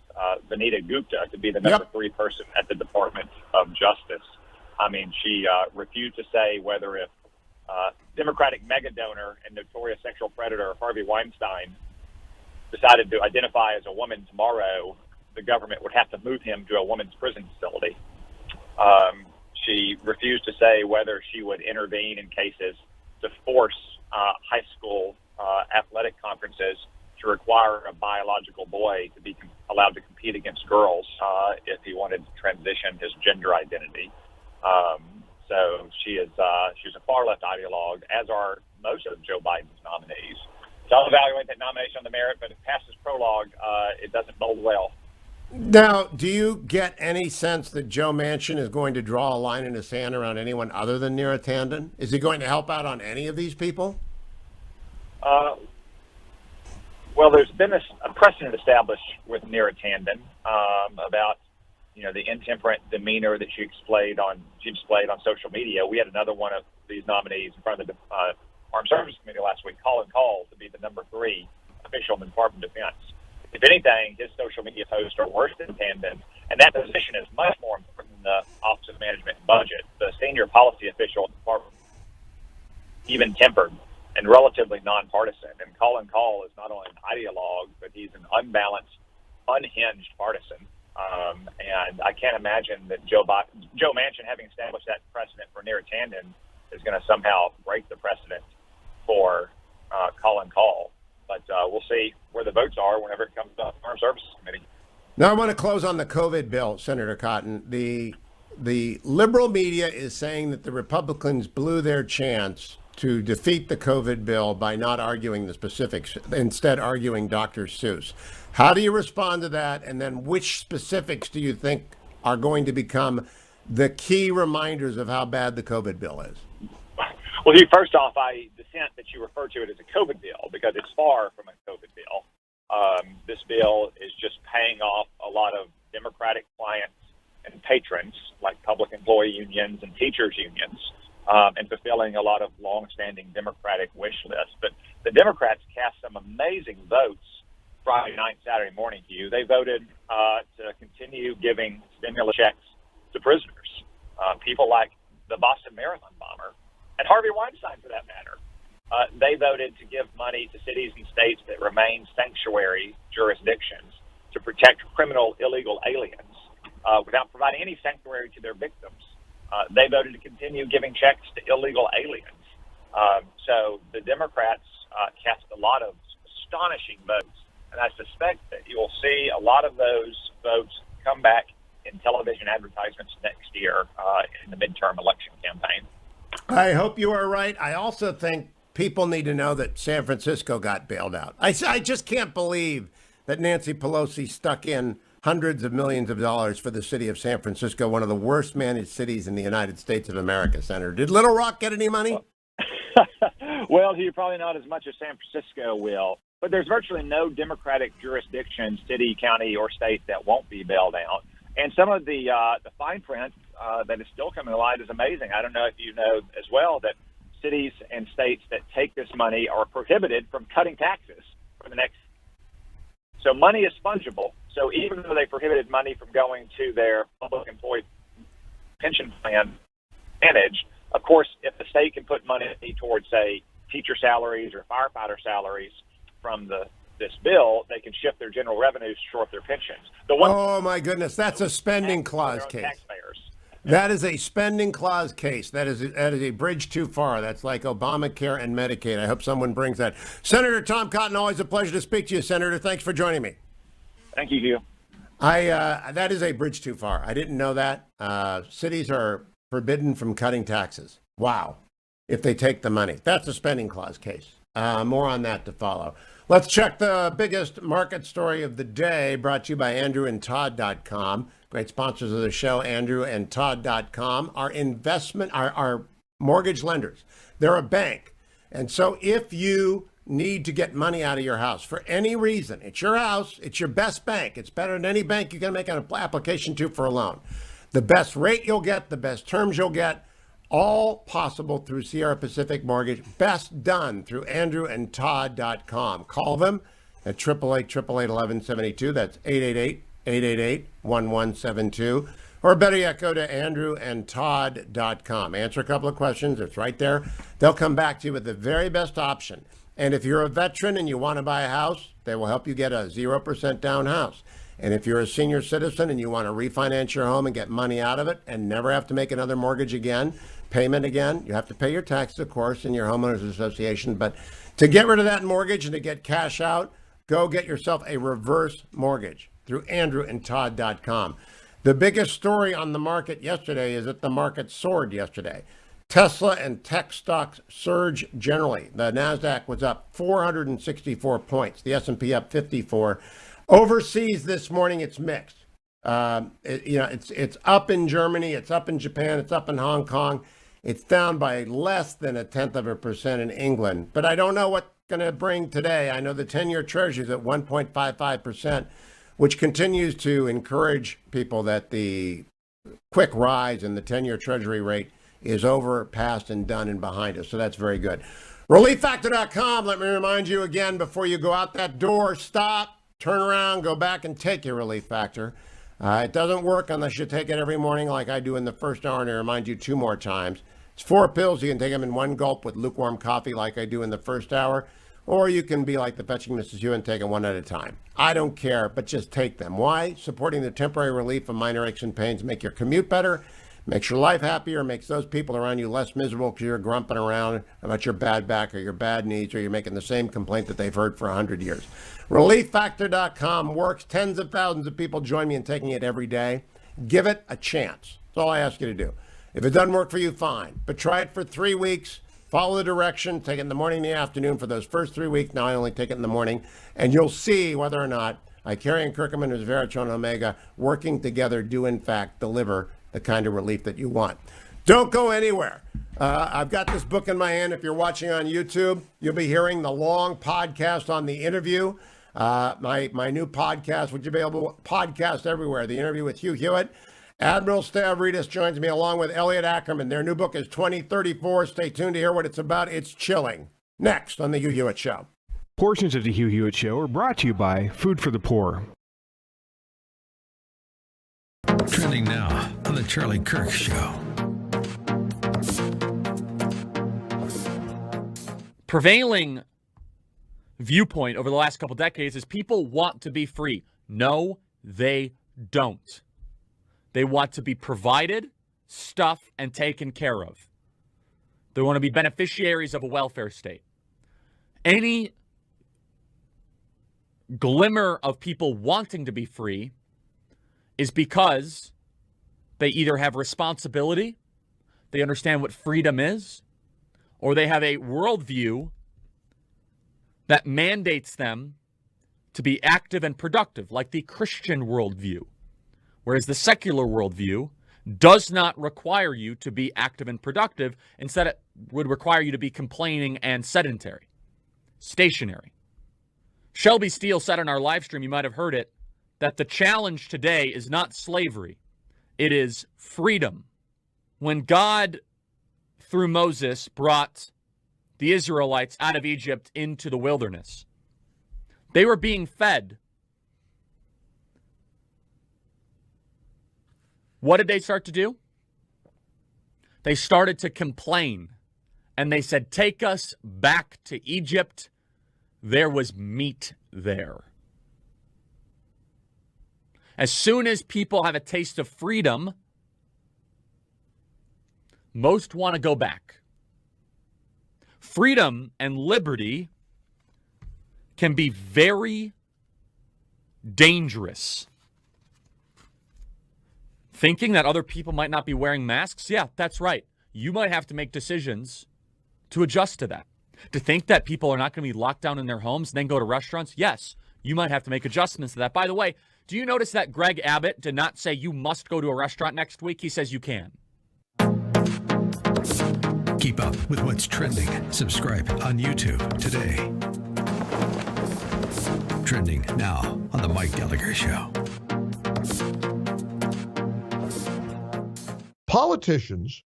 I: Vanita Gupta to be the number 3 person at the Department of Justice. I mean, she refused to say whether if Democratic mega donor and notorious sexual predator Harvey Weinstein decided to identify as a woman tomorrow, the government would have to move him to a women's prison facility. She refused to say whether she would intervene in cases to force high school athletic conferences to require a biological boy to be allowed to compete against girls if he wanted to transition his gender identity. So she's a far left ideologue, as are most of Joe Biden's nominees. So I'll evaluate that nomination on the merit, but if past his prologue, it doesn't bode well
A: Now, do you get any sense that Joe Manchin is going to draw a line in the sand around anyone other than Neera Tanden? Is he going to help out on any of these people?
I: Well, there's been a precedent established with Neera Tanden about the intemperate demeanor that she displayed on social media. We had another one of these nominees in front of the Armed Services Committee last week, Colin Call, to be the number 3 official in the Department of Defense. If anything, his social media posts are worse than Tanden, and that position is much more important than the Office of Management and Budget. The senior policy official at the department, even tempered and relatively nonpartisan. And Colin Call is not only an ideologue, but he's an unbalanced, unhinged partisan. And I can't imagine that Joe Manchin, having established that precedent for Neera Tanden, is going to somehow break the precedent for Colin Call. But we'll see where the votes are whenever it comes to the Armed Services Committee.
A: Now, I want to close on the COVID bill, Senator Cotton. The liberal media is saying that the Republicans blew their chance to defeat the COVID bill by not arguing the specifics, instead arguing Dr. Seuss. How do you respond to that? And then which specifics do you think are going to become the key reminders of how bad the COVID bill is?
I: Well, first off, I dissent that you refer to it as a COVID bill because it's far from a COVID bill. This bill is just paying off a lot of Democratic clients and patrons, like public employee unions and teachers unions, and fulfilling a lot of longstanding Democratic wish lists. But the Democrats cast some amazing votes Friday night, Saturday morning, Hugh. They voted to continue giving stimulus checks to prisoners, people like the Boston Marathon bomber, and Harvey Weinstein, for that matter. They voted to give money to cities and states that remain sanctuary jurisdictions to protect criminal illegal aliens without providing any sanctuary to their victims. They voted to continue giving checks to illegal aliens. So the Democrats cast a lot of astonishing votes, and I suspect that you will see a lot of those votes come back in television advertisements next year in the midterm election campaign.
A: I hope you are right. I also think people need to know that San Francisco got bailed out. I just can't believe that Nancy Pelosi stuck in hundreds of millions of dollars for the city of San Francisco, one of the worst managed cities in the United States of America, Senator. Did Little Rock get any money?
I: Well, you're probably not as much as San Francisco will, but there's virtually no Democratic jurisdiction, city, county, or state that won't be bailed out. And some of the fine print that is still coming to light is amazing. I don't know if you know as well that cities and states that take this money are prohibited from cutting taxes for the next. So money is fungible. So even though they prohibited money from going to their public employee pension plan managed, of course, if the state can put money towards, say, teacher salaries or firefighter salaries from this bill, they can shift their general revenues to shore up their pensions.
A: Oh, my goodness. That's a spending clause case. That is a spending clause case. That is a bridge too far. That's like Obamacare and Medicaid. I hope someone brings that. Senator Tom Cotton, always a pleasure to speak to you, Senator. Thanks for joining me.
I: Thank you, Hugh.
A: That is a bridge too far. I didn't know that. Cities are forbidden from cutting taxes. Wow. If they take the money. That's a spending clause case. More on that to follow. Let's check the biggest market story of the day, brought to you by AndrewandTodd.com. Great sponsors of the show, AndrewandTodd.com. Our mortgage lenders. They're a bank. And so if you need to get money out of your house for any reason, it's your house, it's your best bank. It's better than any bank you can make an application to for a loan. The best rate you'll get, the best terms you'll get, all possible through Sierra Pacific Mortgage. Best done through AndrewandTodd.com. Call them at 888-888-1172. That's 888-888-1172. Or better yet, go to AndrewandTodd.com. Answer a couple of questions. It's right there. They'll come back to you with the very best option. And if you're a veteran and you want to buy a house, they will help you get a 0% down house. And if you're a senior citizen and you want to refinance your home and get money out of it and never have to make another mortgage again, payment again, you have to pay your taxes, of course, in your homeowners association. But to get rid of that mortgage and to get cash out, go get yourself a reverse mortgage through AndrewandTodd.com. The biggest story on the market yesterday is that the market soared yesterday. Tesla and tech stocks surged generally. The NASDAQ was up 464 points. The S&P up 54. Overseas this morning, it's mixed. It's up in Germany, it's up in Japan, it's up in Hong Kong. It's down by less than 0.1% in England. But I don't know what's going to bring today. I know the 10-year Treasury is at 1.55%, which continues to encourage people that the quick rise in the 10-year Treasury rate is over, past, and done and behind us. So that's very good. ReliefFactor.com. Let me remind you again before you go out that door, stop, turn around, go back and take your Relief Factor. It doesn't work unless you take it every morning like I do in the first hour, and I remind you 2 more times. It's 4 pills. You can take them in 1 gulp with lukewarm coffee like I do in the first hour, or you can be like the fetching Mrs. Hewitt and take them 1 at a time. I don't care, but just take them. Why? Supporting the temporary relief of minor aches and pains make your commute better, makes your life happier, makes those people around you less miserable because you're grumping around about your bad back or your bad knees, or you're making the same complaint that they've heard for 100 years. ReliefFactor.com works. Tens of thousands of people join me in taking it every day. Give it a chance. That's all I ask you to do. If it doesn't work for you, fine. But try it for 3 weeks. Follow the direction. Take it in the morning and the afternoon for those first 3 weeks. Now I only take it in the morning. And you'll see whether or not Icarian and Curcumin and Resveratrol and Omega working together do, in fact, deliver the kind of relief that you want. Don't go anywhere. I've got this book in my hand. If you're watching on YouTube, you'll be hearing the long podcast on the interview. My new podcast, which is available podcast everywhere. The interview with Hugh Hewitt. Admiral Stavridis joins me along with Elliot Ackerman. Their new book is 2034. Stay tuned to hear what it's about. It's chilling. Next on the Hugh Hewitt Show.
J: Portions of the Hugh Hewitt Show are brought to you by Food for the Poor.
C: Trending now on the Charlie Kirk Show.
K: Prevailing viewpoint over the last couple decades is people want to be free. No, they don't. They want to be provided, stuffed, and taken care of. They want to be beneficiaries of a welfare state. Any glimmer of people wanting to be free is because they either have responsibility, they understand what freedom is, or they have a worldview that mandates them to be active and productive, like the Christian worldview. Whereas the secular worldview does not require you to be active and productive. Instead, it would require you to be complaining and sedentary, stationary. Shelby Steele said on our live stream, you might have heard it, that the challenge today is not slavery. It is freedom. When God, through Moses, brought the Israelites out of Egypt into the wilderness, they were being fed. What did they start to do? They started to complain. And they said, take us back to Egypt. There was meat there. As soon as people have a taste of freedom, most want to go back. Freedom and liberty can be very dangerous. Thinking that other people might not be wearing masks? Yeah, that's right. You might have to make decisions to adjust to that. To think that people are not going to be locked down in their homes and then go to restaurants? Yes, you might have to make adjustments to that. By the way, do you notice that Greg Abbott did not say you must go to a restaurant next week? He says you can.
C: Keep up with what's trending. Subscribe on YouTube today. Trending now on The Mike Gallagher Show.
L: Politicians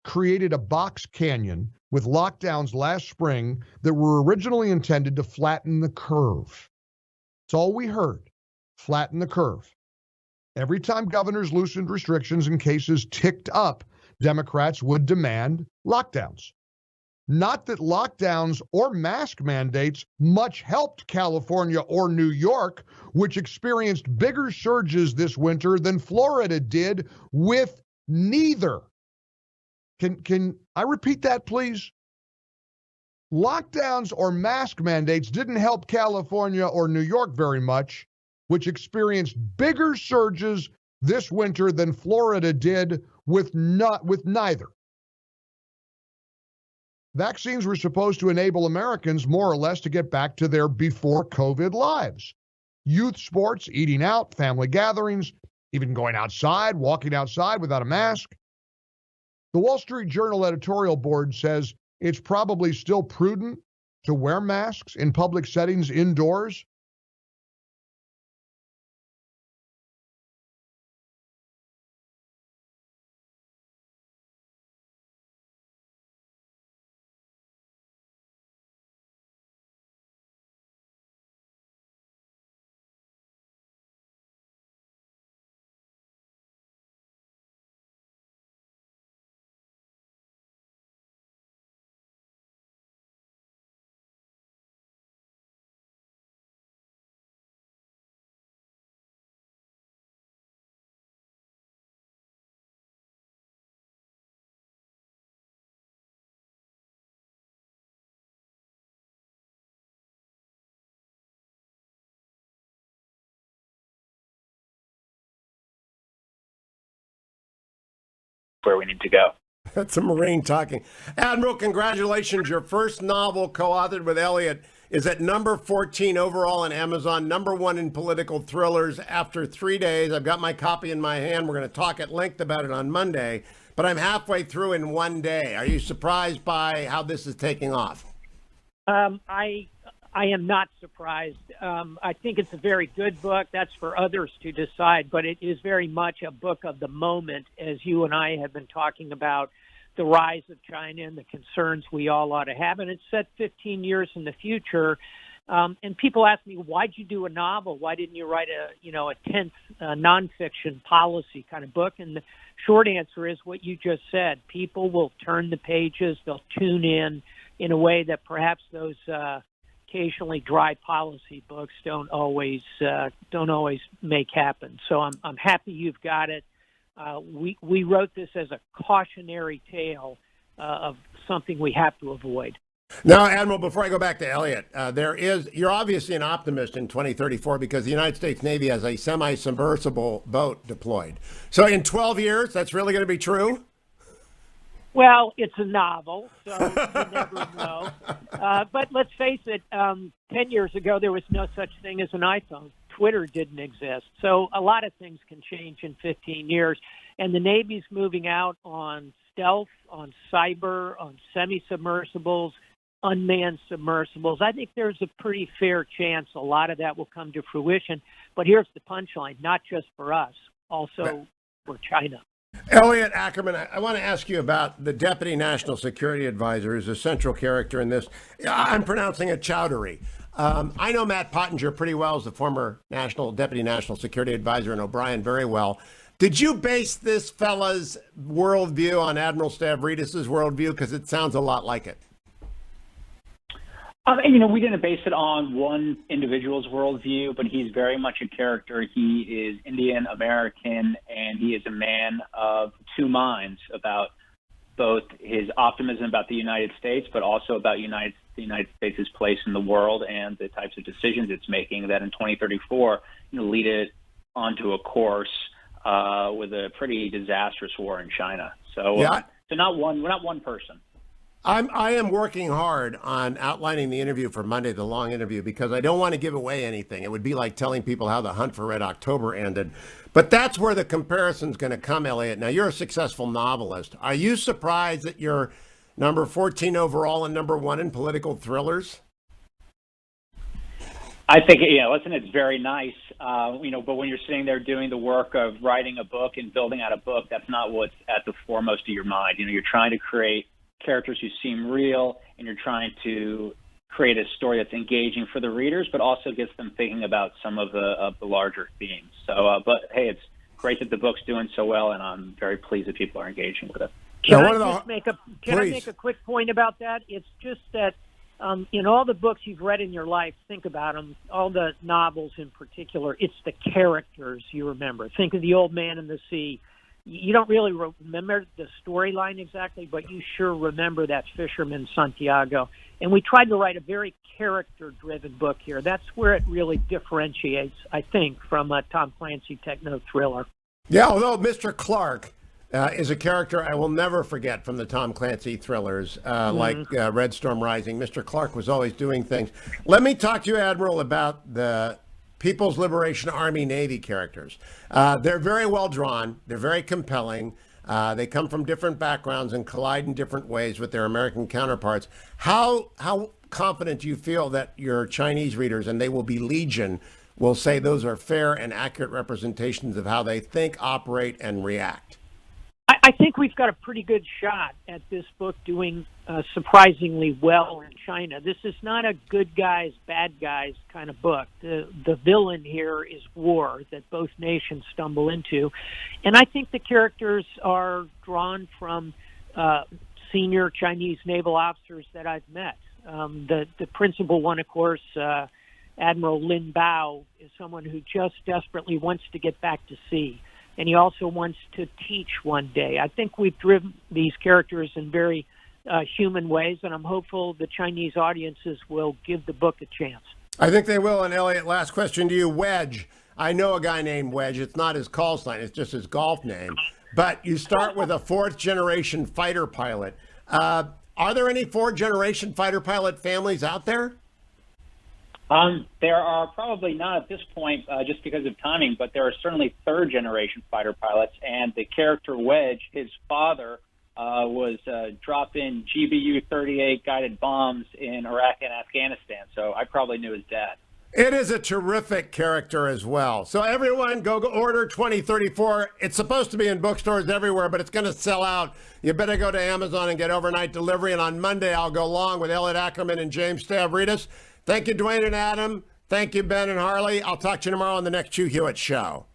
L: created a box canyon with lockdowns last spring that were originally intended to flatten the curve. That's all we heard. Flatten the curve. Every time governors loosened restrictions and cases ticked up, Democrats would demand lockdowns. Not that lockdowns or mask mandates much helped California or New York, which experienced bigger surges this winter than Florida did with neither. Can I repeat that, please? Lockdowns or mask mandates didn't help California or New York very much, which experienced bigger surges this winter than Florida did with neither. Vaccines were supposed to enable Americans more or less to get back to their before COVID lives. Youth sports, eating out, family gatherings, even going outside, walking outside without a mask. The Wall Street Journal editorial board says it's probably still prudent to wear masks in public settings indoors.
N: Where we need to go.
A: That's a Marine talking. Admiral, congratulations. Your first novel, co-authored with Elliot, is at number 14 overall on Amazon, number 1 in political thrillers after 3 days. I've got my copy in my hand. We're going to talk at length about it on Monday, but I'm halfway through in 1 day. Are you surprised by how this is taking off?
O: I am not surprised. I think it's a very good book. That's for others to decide, but it is very much a book of the moment, as you and I have been talking about the rise of China and the concerns we all ought to have. And it's set 15 years in the future. And people ask me, why'd you do a novel? Why didn't you write a 10th nonfiction policy kind of book? And the short answer is what you just said. People will turn the pages. They'll tune in a way that perhaps those occasionally dry policy books don't always make happen. So I'm happy you've got it. We wrote this as a cautionary tale of something we have to avoid.
A: Now, Admiral, before I go back to Elliot, you're obviously an optimist in 2034 because the United States Navy has a semi-submersible boat deployed. So in 12 years, that's really going to be true?
O: Well, it's a novel, so you never know. But let's face it, 10 years ago, there was no such thing as an iPhone. Twitter didn't exist. So a lot of things can change in 15 years. And the Navy's moving out on stealth, on cyber, on semi-submersibles, unmanned submersibles. I think there's a pretty fair chance a lot of that will come to fruition. But here's the punchline, not just for us, also for China.
A: Elliot Ackerman, I want to ask you about the Deputy National Security Advisor, who's a central character in this. I'm pronouncing it Chowdhury. I know Matt Pottinger pretty well as the former Deputy National Security Advisor, and O'Brien very well. Did you base this fella's worldview on Admiral Stavridis' worldview? Because it sounds a lot like it.
N: We didn't base it on one individual's worldview, but he's very much a character. He is Indian American, and he is a man of two minds about both his optimism about the United States, but also about the United States' place in the world and the types of decisions it's making that in 2034, lead it onto a course with a pretty disastrous war in China. So, so we're not one person.
A: I am working hard on outlining the interview for Monday, the long interview, because I don't want to give away anything. It would be like telling people how the hunt for Red October ended. But that's where the comparison's going to come, Elliot. Now, you're a successful novelist. Are you surprised that you're number 14 overall and number 1 in political thrillers?
N: I think, listen, it's very nice, but when you're sitting there doing the work of writing a book and building out a book, that's not what's at the foremost of your mind. You're trying to create characters who seem real, and you're trying to create a story that's engaging for the readers, but also gets them thinking about some of the larger themes. So, but hey, it's great that the book's doing so well, and I'm very pleased that people are engaging with it.
O: Can I make a quick point about that? It's just that in all the books you've read in your life, think about them, all the novels in particular, it's the characters you remember. Think of The Old Man and the Sea. You don't really remember the storyline exactly, but you sure remember that fisherman, Santiago. And we tried to write a very character-driven book here. That's where it really differentiates, I think, from a Tom Clancy techno-thriller.
A: Yeah, although Mr. Clark is a character I will never forget from the Tom Clancy thrillers, like Red Storm Rising. Mr. Clark was always doing things. Let me talk to you, Admiral, about the People's Liberation Army Navy characters. They're very well drawn. They're very compelling. They come from different backgrounds and collide in different ways with their American counterparts. How confident do you feel that your Chinese readers, and they will be legion, will say those are fair and accurate representations of how they think, operate, and react?
O: I think we've got a pretty good shot at this book doing surprisingly well in China. This is not a good guys, bad guys kind of book. The villain here is war that both nations stumble into. And I think the characters are drawn from senior Chinese naval officers that I've met. The principal one, of course, Admiral Lin Bao, is someone who just desperately wants to get back to sea. And he also wants to teach one day. I think we've driven these characters in very human ways, and I'm hopeful the Chinese audiences will give the book a chance.
A: I think they will. And Elliot, last question to you. Wedge. I know a guy named Wedge. It's not his call sign. It's just his golf name. But you start with a fourth-generation fighter pilot. Are there any fourth-generation fighter pilot families out there?
N: There are probably not at this point, just because of timing, but there are certainly third-generation fighter pilots, and the character Wedge, his father, was dropping GBU-38 guided bombs in Iraq and Afghanistan, so I probably knew his dad.
A: It is a terrific character as well. So everyone, go order 2034. It's supposed to be in bookstores everywhere, but it's going to sell out. You better go to Amazon and get overnight delivery, and on Monday I'll go along with Elliot Ackerman and James Stavridis. Thank you, Dwayne and Adam. Thank you, Ben and Harley. I'll talk to you tomorrow on the next Hugh Hewitt Show.